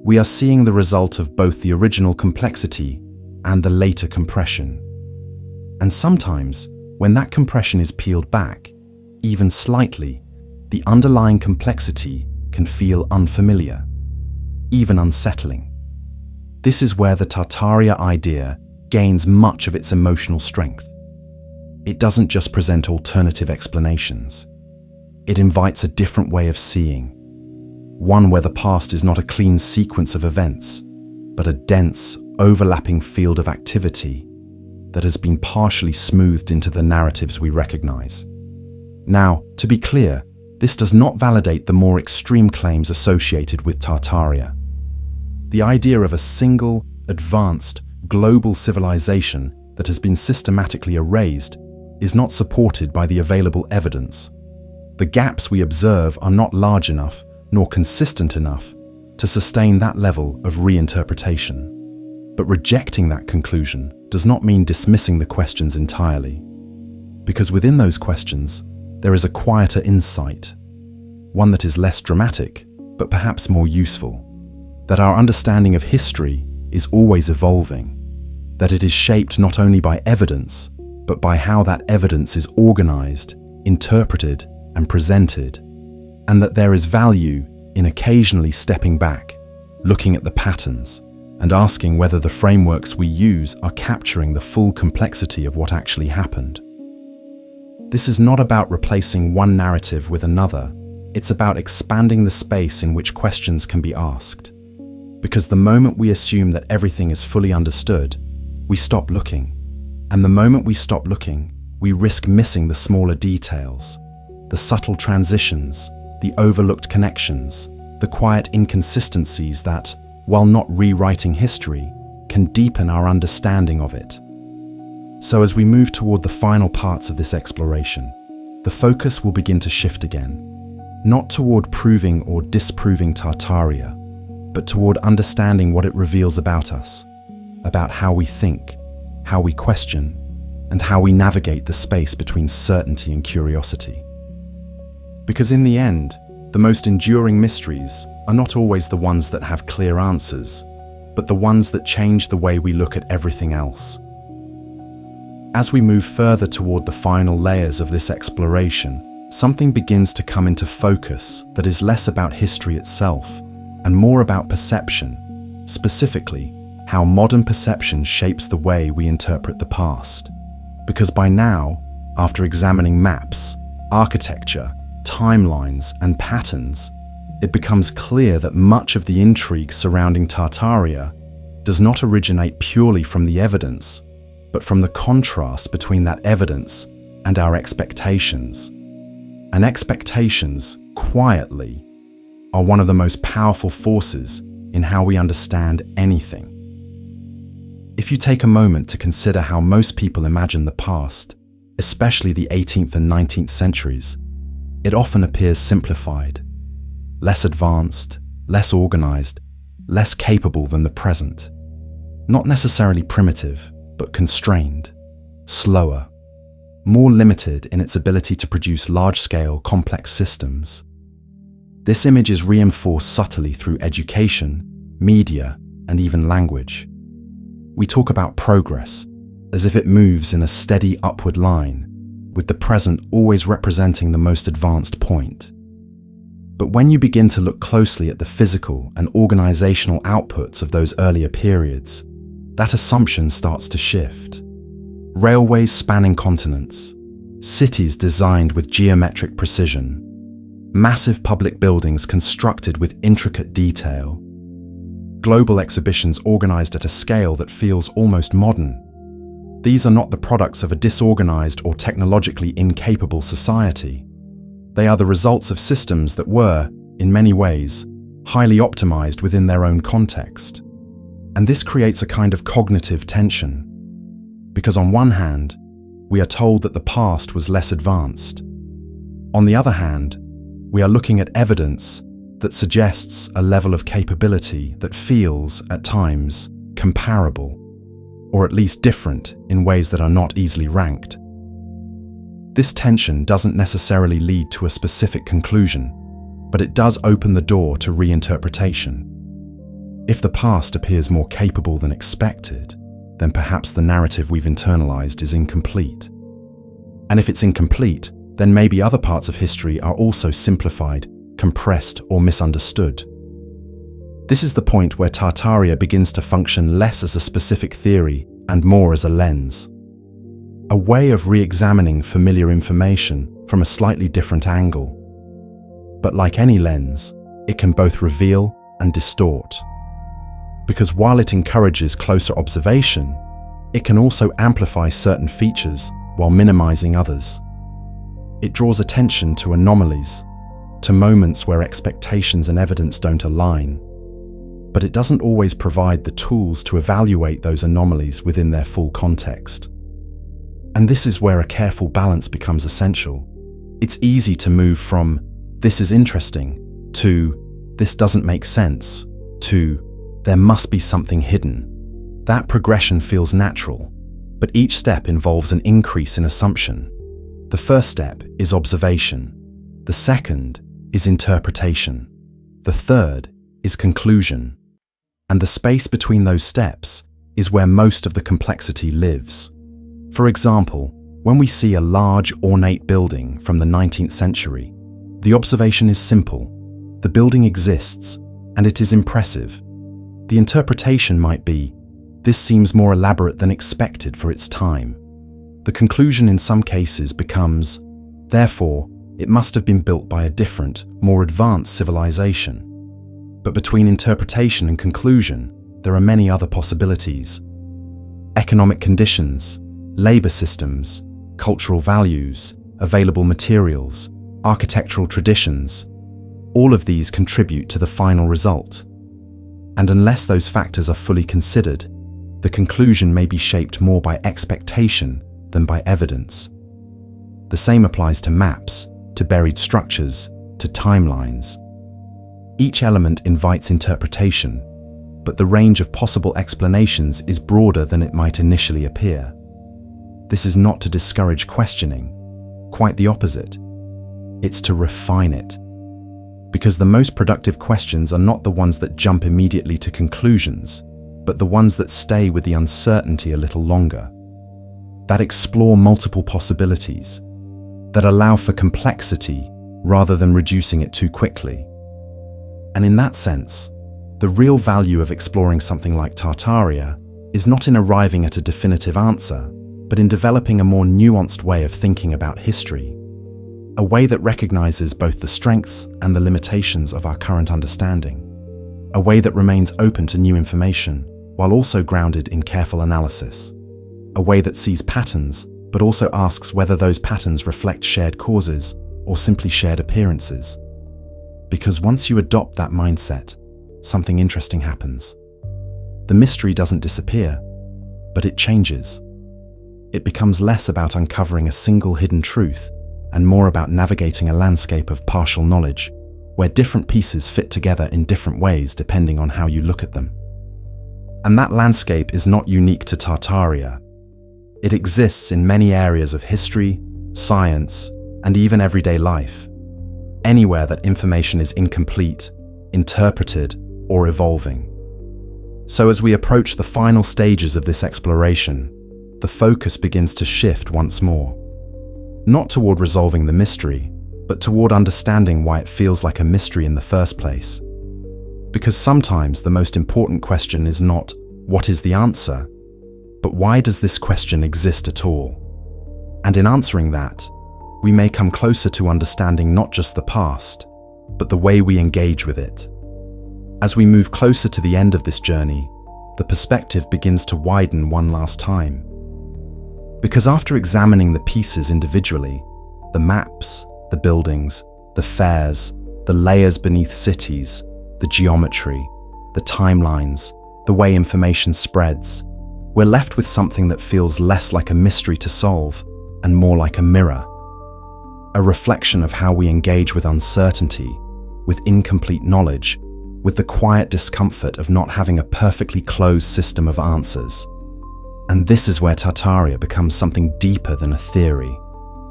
we are seeing the result of both the original complexity and the later compression. And sometimes, when that compression is peeled back, even slightly, the underlying complexity can feel unfamiliar, even unsettling. This is where the Tartaria idea gains much of its emotional strength. It doesn't just present alternative explanations. It invites a different way of seeing, one where the past is not a clean sequence of events, but a dense, overlapping field of activity that has been partially smoothed into the narratives we recognize. Now, to be clear, this does not validate the more extreme claims associated with Tartaria. The idea of a single, advanced, global civilization that has been systematically erased is not supported by the available evidence. The gaps we observe are not large enough nor consistent enough to sustain that level of reinterpretation. But rejecting that conclusion does not mean dismissing the questions entirely, because within those questions, there is a quieter insight, one that is less dramatic, but perhaps more useful, that our understanding of history is always evolving, that it is shaped not only by evidence, but by how that evidence is organized, interpreted, and presented, and that there is value in occasionally stepping back, looking at the patterns, and asking whether the frameworks we use are capturing the full complexity of what actually happened. This is not about replacing one narrative with another, it's about expanding the space in which questions can be asked. Because the moment we assume that everything is fully understood, we stop looking. And the moment we stop looking, we risk missing the smaller details, the subtle transitions, the overlooked connections, the quiet inconsistencies that, while not rewriting history, can deepen our understanding of it. So as we move toward the final parts of this exploration, the focus will begin to shift again, not toward proving or disproving Tartaria, but toward understanding what it reveals about us, about how we think, how we question, and how we navigate the space between certainty and curiosity. Because in the end, the most enduring mysteries are not always the ones that have clear answers, but the ones that change the way we look at everything else. As we move further toward the final layers of this exploration, something begins to come into focus that is less about history itself and more about perception, specifically how modern perception shapes the way we interpret the past. Because by now, after examining maps, architecture, timelines, and patterns, it becomes clear that much of the intrigue surrounding Tartaria does not originate purely from the evidence, but from the contrast between that evidence and our expectations. And expectations, quietly, are one of the most powerful forces in how we understand anything. If you take a moment to consider how most people imagine the past, especially the 18th and 19th centuries, it often appears simplified, less advanced, less organized, less capable than the present. Not necessarily primitive, but constrained, slower, more limited in its ability to produce large-scale, complex systems. This image is reinforced subtly through education, media, and even language. We talk about progress as if it moves in a steady upward line, with the present always representing the most advanced point. But when you begin to look closely at the physical and organizational outputs of those earlier periods, that assumption starts to shift. Railways spanning continents, cities designed with geometric precision, massive public buildings constructed with intricate detail, global exhibitions organized at a scale that feels almost modern. These are not the products of a disorganized or technologically incapable society. They are the results of systems that were, in many ways, highly optimized within their own context. And this creates a kind of cognitive tension, because on one hand, we are told that the past was less advanced. On the other hand, we are looking at evidence that suggests a level of capability that feels, at times, comparable, or at least different in ways that are not easily ranked. This tension doesn't necessarily lead to a specific conclusion, but it does open the door to reinterpretation. If the past appears more capable than expected, then perhaps the narrative we've internalized is incomplete. And if it's incomplete, then maybe other parts of history are also simplified, compressed, or misunderstood. This is the point where Tartaria begins to function less as a specific theory and more as a lens. A way of re-examining familiar information from a slightly different angle. But like any lens, it can both reveal and distort. Because while it encourages closer observation, it can also amplify certain features while minimizing others. It draws attention to anomalies, to moments where expectations and evidence don't align, but it doesn't always provide the tools to evaluate those anomalies within their full context. And this is where a careful balance becomes essential. It's easy to move from, "this is interesting," to, "this doesn't make sense," to, "there must be something hidden." That progression feels natural, but each step involves an increase in assumption. The first step is observation. The second is interpretation. The third is conclusion. And the space between those steps is where most of the complexity lives. For example, when we see a large, ornate building from the 19th century, the observation is simple. The building exists, and it is impressive. The interpretation might be, "This seems more elaborate than expected for its time." The conclusion in some cases becomes, "Therefore, it must have been built by a different, more advanced civilization." But between interpretation and conclusion, there are many other possibilities. Economic conditions, labor systems, cultural values, available materials, architectural traditions, All of these contribute to the final result. And unless those factors are fully considered, the conclusion may be shaped more by expectation than by evidence. The same applies to maps, to buried structures, to timelines. Each element invites interpretation, but the range of possible explanations is broader than it might initially appear. This is not to discourage questioning, quite the opposite. It's to refine it. Because the most productive questions are not the ones that jump immediately to conclusions, but the ones that stay with the uncertainty a little longer, that explore multiple possibilities, that allow for complexity rather than reducing it too quickly. And in that sense, the real value of exploring something like Tartaria is not in arriving at a definitive answer, but in developing a more nuanced way of thinking about history, a way that recognizes both the strengths and the limitations of our current understanding, a way that remains open to new information while also grounded in careful analysis, a way that sees patterns but also asks whether those patterns reflect shared causes or simply shared appearances. Because once you adopt that mindset, something interesting happens. The mystery doesn't disappear, but it changes. It becomes less about uncovering a single hidden truth and more about navigating a landscape of partial knowledge, where different pieces fit together in different ways depending on how you look at them. And that landscape is not unique to Tartaria. It exists in many areas of history, science, and even everyday life. Anywhere that information is incomplete, interpreted, or evolving. So as we approach the final stages of this exploration, the focus begins to shift once more. Not toward resolving the mystery, but toward understanding why it feels like a mystery in the first place. Because sometimes the most important question is not, what is the answer? But why does this question exist at all? And in answering that, we may come closer to understanding not just the past, but the way we engage with it. As we move closer to the end of this journey, the perspective begins to widen one last time. Because after examining the pieces individually, the maps, the buildings, the fairs, the layers beneath cities, the geometry, the timelines, the way information spreads, we're left with something that feels less like a mystery to solve and more like a mirror. A reflection of how we engage with uncertainty, with incomplete knowledge, with the quiet discomfort of not having a perfectly closed system of answers. And this is where Tartaria becomes something deeper than a theory.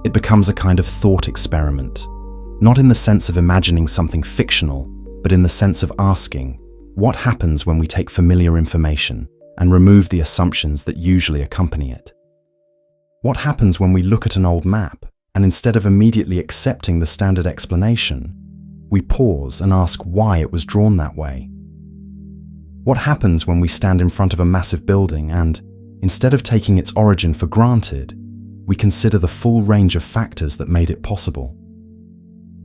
It becomes a kind of thought experiment, not in the sense of imagining something fictional, but in the sense of asking, what happens when we take familiar information and remove the assumptions that usually accompany it? What happens when we look at an old map and instead of immediately accepting the standard explanation, we pause and ask why it was drawn that way? What happens when we stand in front of a massive building and, instead of taking its origin for granted, we consider the full range of factors that made it possible?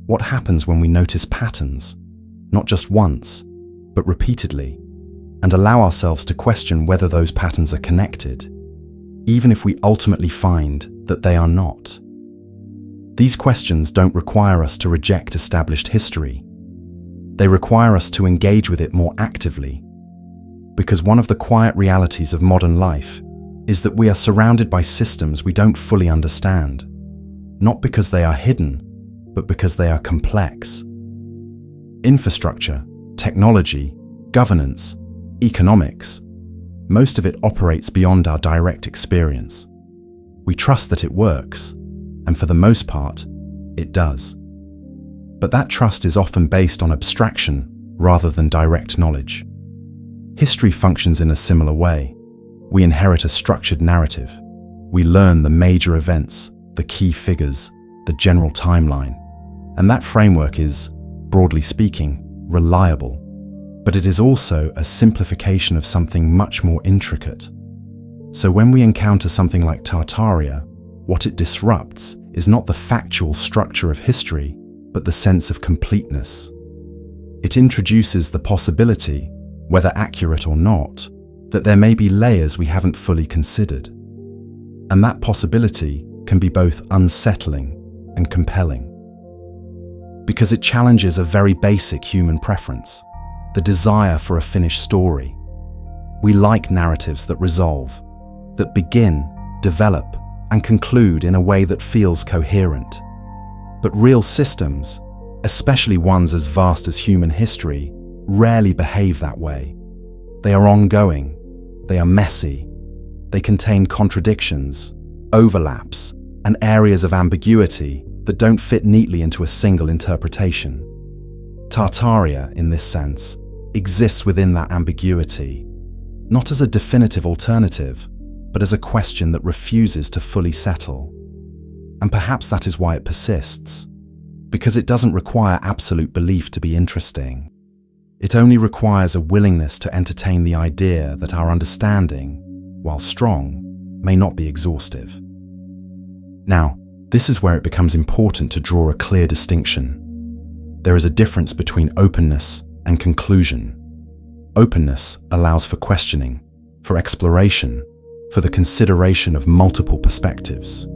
What happens when we notice patterns, not just once, but repeatedly, and allow ourselves to question whether those patterns are connected, even if we ultimately find that they are not? These questions don't require us to reject established history. They require us to engage with it more actively. Because one of the quiet realities of modern life is that we are surrounded by systems we don't fully understand, not because they are hidden, but because they are complex. Infrastructure, technology, governance, economics, most of it operates beyond our direct experience. We trust that it works, and for the most part, it does. But that trust is often based on abstraction rather than direct knowledge. History functions in a similar way. We inherit a structured narrative. We learn the major events, the key figures, the general timeline. And that framework is, broadly speaking, reliable. But it is also a simplification of something much more intricate. So when we encounter something like Tartaria, what it disrupts is not the factual structure of history, but the sense of completeness. It introduces the possibility, whether accurate or not, that there may be layers we haven't fully considered. And that possibility can be both unsettling and compelling. because it challenges a very basic human preference, the desire for a finished story. We like narratives that resolve, that begin, develop, and conclude in a way that feels coherent. But real systems, especially ones as vast as human history, rarely behave that way. They are ongoing, they are messy, they contain contradictions, overlaps, and areas of ambiguity that don't fit neatly into a single interpretation. Tartaria, in this sense, exists within that ambiguity, not as a definitive alternative, but as a question that refuses to fully settle. And perhaps that is why it persists, because it doesn't require absolute belief to be interesting. It only requires a willingness to entertain the idea that our understanding, while strong, may not be exhaustive. Now, this is where it becomes important to draw a clear distinction. There is a difference between openness and conclusion. Openness allows for questioning, for exploration, for the consideration of multiple perspectives.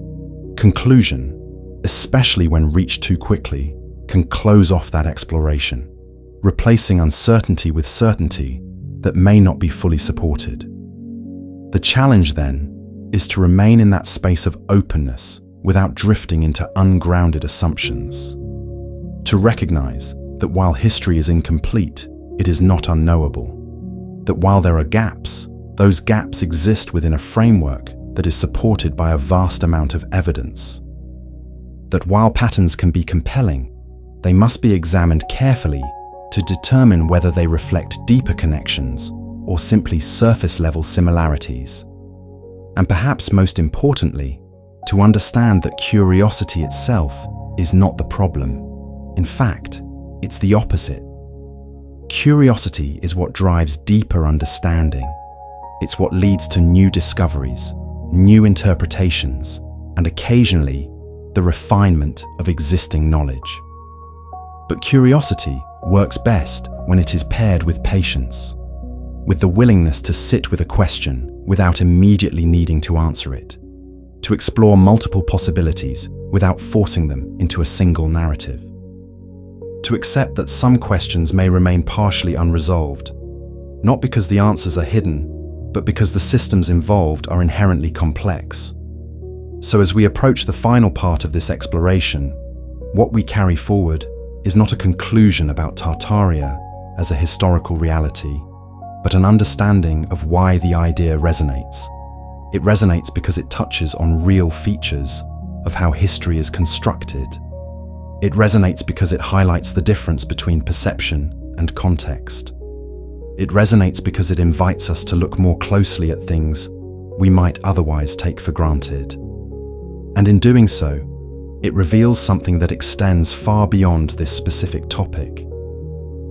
Conclusion, especially when reached too quickly, can close off that exploration, replacing uncertainty with certainty that may not be fully supported. The challenge, then, is to remain in that space of openness without drifting into ungrounded assumptions. To recognize that while history is incomplete, it is not unknowable. That while there are gaps, those gaps exist within a framework that is supported by a vast amount of evidence. That while patterns can be compelling, they must be examined carefully to determine whether they reflect deeper connections or simply surface-level similarities. And perhaps most importantly, to understand that curiosity itself is not the problem. In fact, it's the opposite. Curiosity is what drives deeper understanding. It's what leads to new discoveries, new interpretations, and occasionally, the refinement of existing knowledge. But curiosity works best when it is paired with patience, with the willingness to sit with a question without immediately needing to answer it, to explore multiple possibilities without forcing them into a single narrative, to accept that some questions may remain partially unresolved, not because the answers are hidden, but because the systems involved are inherently complex. So as we approach the final part of this exploration, what we carry forward is not a conclusion about Tartaria as a historical reality, but an understanding of why the idea resonates. It resonates because it touches on real features of how history is constructed. It resonates because it highlights the difference between perception and context. It resonates because it invites us to look more closely at things we might otherwise take for granted. And in doing so, it reveals something that extends far beyond this specific topic.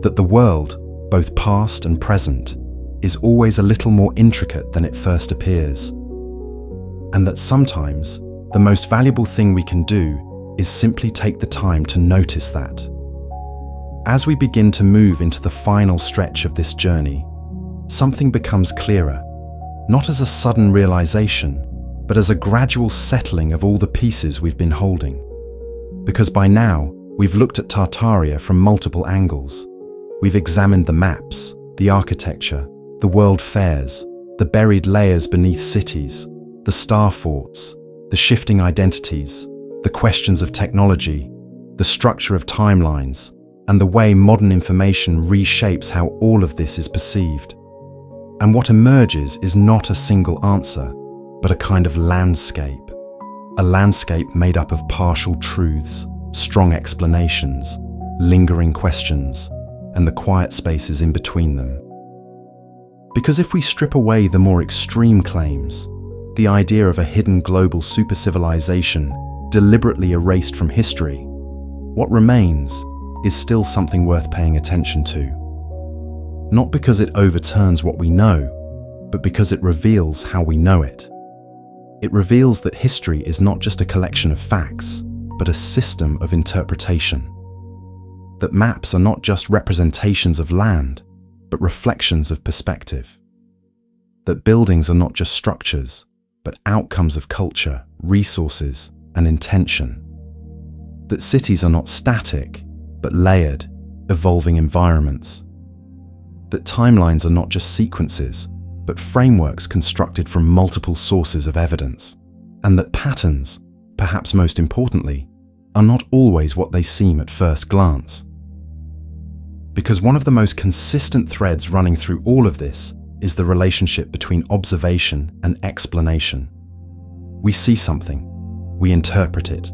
That the world, both past and present, is always a little more intricate than it first appears. And that sometimes, the most valuable thing we can do is simply take the time to notice that. As we begin to move into the final stretch of this journey, something becomes clearer, not as a sudden realization, but as a gradual settling of all the pieces we've been holding. Because by now, we've looked at Tartaria from multiple angles. We've examined the maps, the architecture, the world fairs, the buried layers beneath cities, the star forts, the shifting identities, the questions of technology, the structure of timelines, and the way modern information reshapes how all of this is perceived. And what emerges is not a single answer, but a kind of landscape. A landscape made up of partial truths, strong explanations, lingering questions, and the quiet spaces in between them. Because if we strip away the more extreme claims, the idea of a hidden global supercivilization deliberately erased from history, what remains is still something worth paying attention to. Not because it overturns what we know, but because it reveals how we know it. It reveals that history is not just a collection of facts, but a system of interpretation. That maps are not just representations of land, but reflections of perspective. That buildings are not just structures, but outcomes of culture, resources, and intention. That cities are not static, but layered, evolving environments. That timelines are not just sequences, but frameworks constructed from multiple sources of evidence. And that patterns, perhaps most importantly, are not always what they seem at first glance. Because one of the most consistent threads running through all of this is the relationship between observation and explanation. We see something, we interpret it,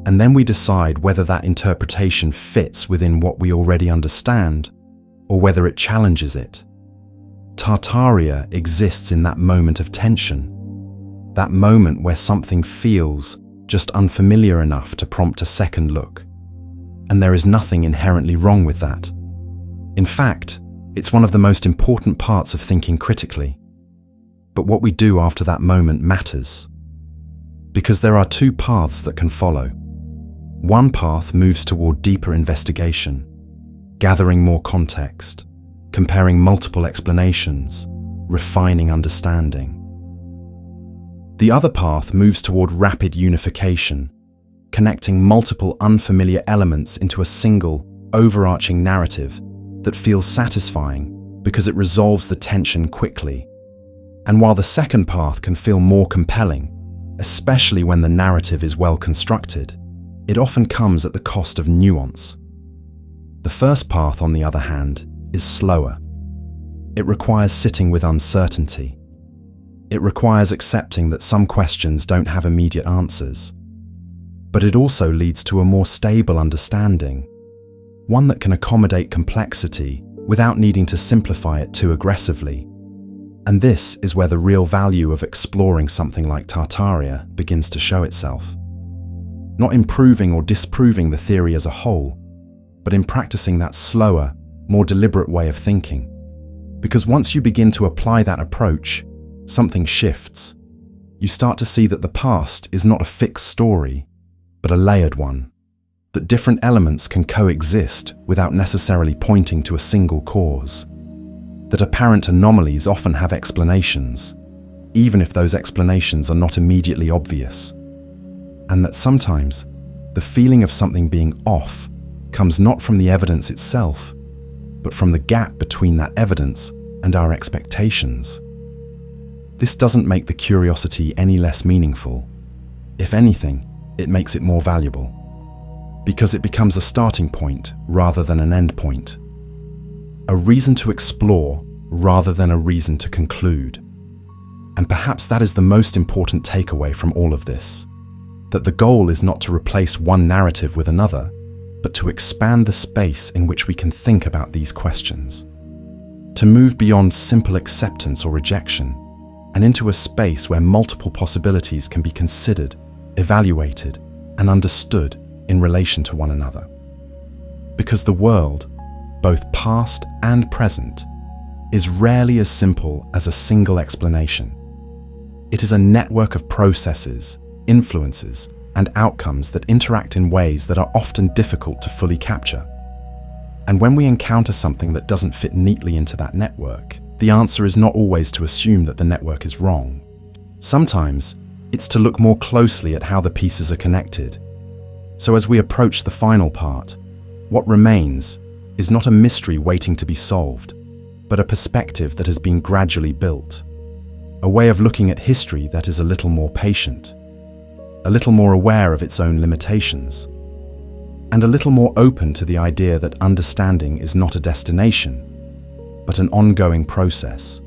and then we decide whether that interpretation fits within what we already understand or whether it challenges it. Tartaria exists in that moment of tension, that moment where something feels just unfamiliar enough to prompt a second look. And there is nothing inherently wrong with that. In fact, it's one of the most important parts of thinking critically. But what we do after that moment matters. Because there are two paths that can follow. One path moves toward deeper investigation, gathering more context, comparing multiple explanations, refining understanding. The other path moves toward rapid unification, connecting multiple unfamiliar elements into a single, overarching narrative that feels satisfying because it resolves the tension quickly. And while the second path can feel more compelling, especially when the narrative is well constructed, it often comes at the cost of nuance. The first path, on the other hand, is slower. It requires sitting with uncertainty. It requires accepting that some questions don't have immediate answers. But it also leads to a more stable understanding, one that can accommodate complexity without needing to simplify it too aggressively. And this is where the real value of exploring something like Tartaria begins to show itself. Not in proving or disproving the theory as a whole, but in practicing that slower, more deliberate way of thinking. Because once you begin to apply that approach, something shifts. You start to see that the past is not a fixed story, but a layered one. That different elements can coexist without necessarily pointing to a single cause. That apparent anomalies often have explanations, even if those explanations are not immediately obvious. And that sometimes the feeling of something being off comes not from the evidence itself, but from the gap between that evidence and our expectations. This doesn't make the curiosity any less meaningful. If anything, it makes it more valuable. Because it becomes a starting point rather than an end point. A reason to explore rather than a reason to conclude. And perhaps that is the most important takeaway from all of this. That the goal is not to replace one narrative with another, but to expand the space in which we can think about these questions. To move beyond simple acceptance or rejection, and into a space where multiple possibilities can be considered, evaluated, and understood in relation to one another. Because the world, both past and present, is rarely as simple as a single explanation. It is a network of processes, influences, and outcomes that interact in ways that are often difficult to fully capture. And when we encounter something that doesn't fit neatly into that network, the answer is not always to assume that the network is wrong. Sometimes, it's to look more closely at how the pieces are connected. So as we approach the final part, what remains is not a mystery waiting to be solved, but a perspective that has been gradually built. A way of looking at history that is a little more patient, a little more aware of its own limitations, and a little more open to the idea that understanding is not a destination, but an ongoing process.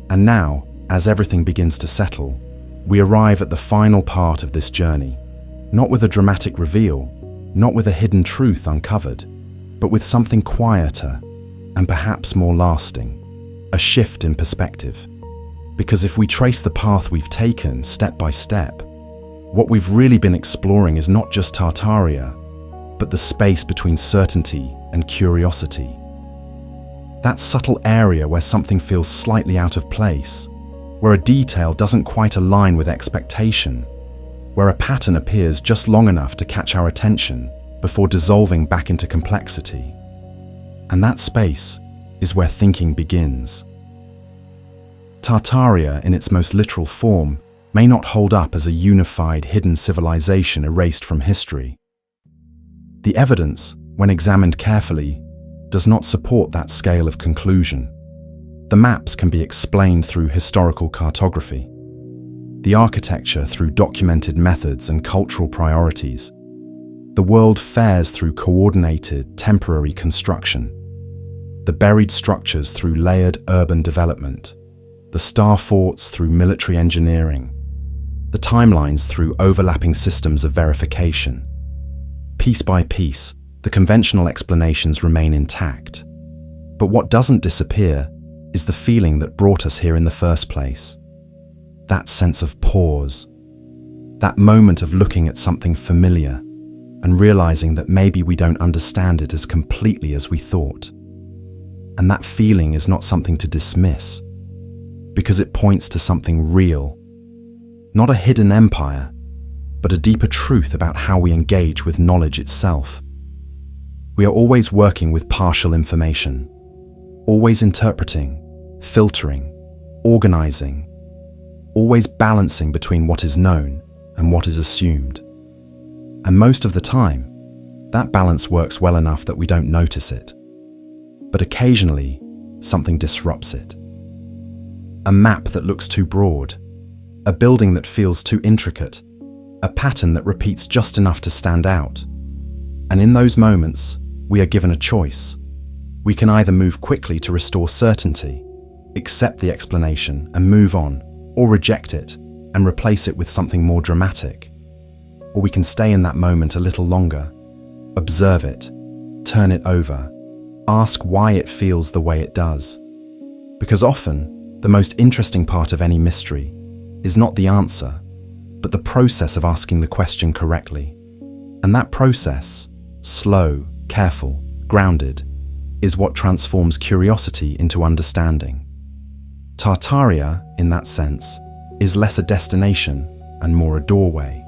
And now, as everything begins to settle, we arrive at the final part of this journey, not with a dramatic reveal, not with a hidden truth uncovered, but with something quieter and perhaps more lasting, a shift in perspective. Because if we trace the path we've taken step by step, what we've really been exploring is not just Tartaria, but the space between certainty and curiosity. That subtle area where something feels slightly out of place, where a detail doesn't quite align with expectation, where a pattern appears just long enough to catch our attention before dissolving back into complexity. And that space is where thinking begins. Tartaria, in its most literal form, may not hold up as a unified, hidden civilization erased from history. The evidence, when examined carefully, does not support that scale of conclusion. The maps can be explained through historical cartography, the architecture through documented methods and cultural priorities. The world fares through coordinated, temporary construction, the buried structures through layered urban development, the star forts through military engineering, the timelines through overlapping systems of verification. Piece by piece, the conventional explanations remain intact. But what doesn't disappear is the feeling that brought us here in the first place. That sense of pause, that moment of looking at something familiar and realizing that maybe we don't understand it as completely as we thought. And that feeling is not something to dismiss, because it points to something real, not a hidden empire, but a deeper truth about how we engage with knowledge itself. We are always working with partial information, always interpreting, filtering, organizing, always balancing between what is known and what is assumed. And most of the time, that balance works well enough that we don't notice it. But occasionally, something disrupts it. A map that looks too broad, a building that feels too intricate, a pattern that repeats just enough to stand out. And in those moments, we are given a choice. We can either move quickly to restore certainty, accept the explanation and move on, or reject it and replace it with something more dramatic. Or we can stay in that moment a little longer, observe it, turn it over, ask why it feels the way it does. Because often, the most interesting part of any mystery is not the answer, but the process of asking the question correctly. And that process, slow, careful, grounded, is what transforms curiosity into understanding. Tartaria, in that sense, is less a destination and more a doorway.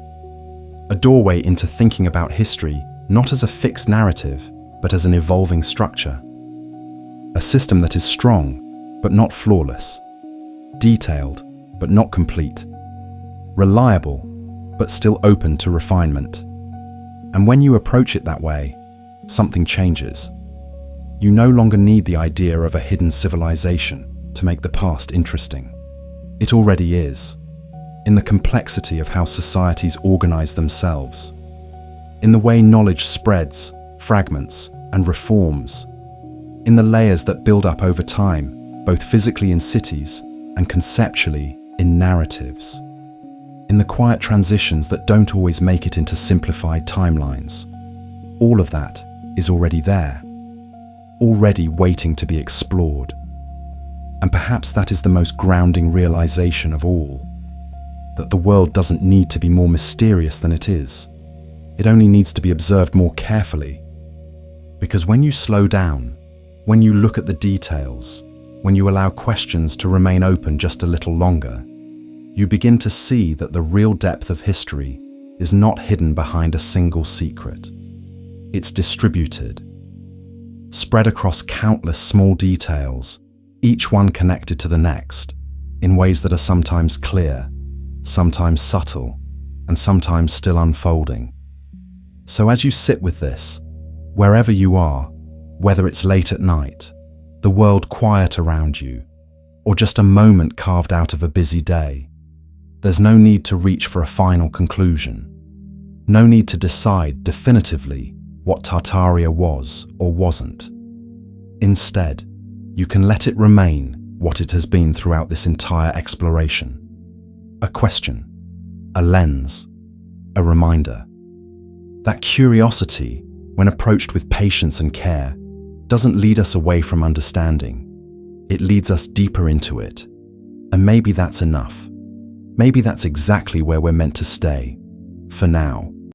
A doorway into thinking about history not as a fixed narrative, but as an evolving structure. A system that is strong, but not flawless. Detailed, but not complete. Reliable, but still open to refinement. And when you approach it that way, something changes. You no longer need the idea of a hidden civilization to make the past interesting. It already is, in the complexity of how societies organize themselves, in the way knowledge spreads, fragments, and reforms, in the layers that build up over time, both physically in cities and conceptually in narratives, in the quiet transitions that don't always make it into simplified timelines. All of that is already there, already waiting to be explored. And perhaps that is the most grounding realization of all, that the world doesn't need to be more mysterious than it is. It only needs to be observed more carefully. Because when you slow down, when you look at the details, when you allow questions to remain open just a little longer, you begin to see that the real depth of history is not hidden behind a single secret. It's distributed, spread across countless small details, each one connected to the next, in ways that are sometimes clear, sometimes subtle, and sometimes still unfolding. So as you sit with this, wherever you are, whether it's late at night, the world quiet around you, or just a moment carved out of a busy day, there's no need to reach for a final conclusion. No need to decide definitively what Tartaria was or wasn't. Instead, you can let it remain what it has been throughout this entire exploration. A question, a lens, a reminder. That curiosity, when approached with patience and care, doesn't lead us away from understanding. It leads us deeper into it. And maybe that's enough. Maybe that's exactly where we're meant to stay, for now.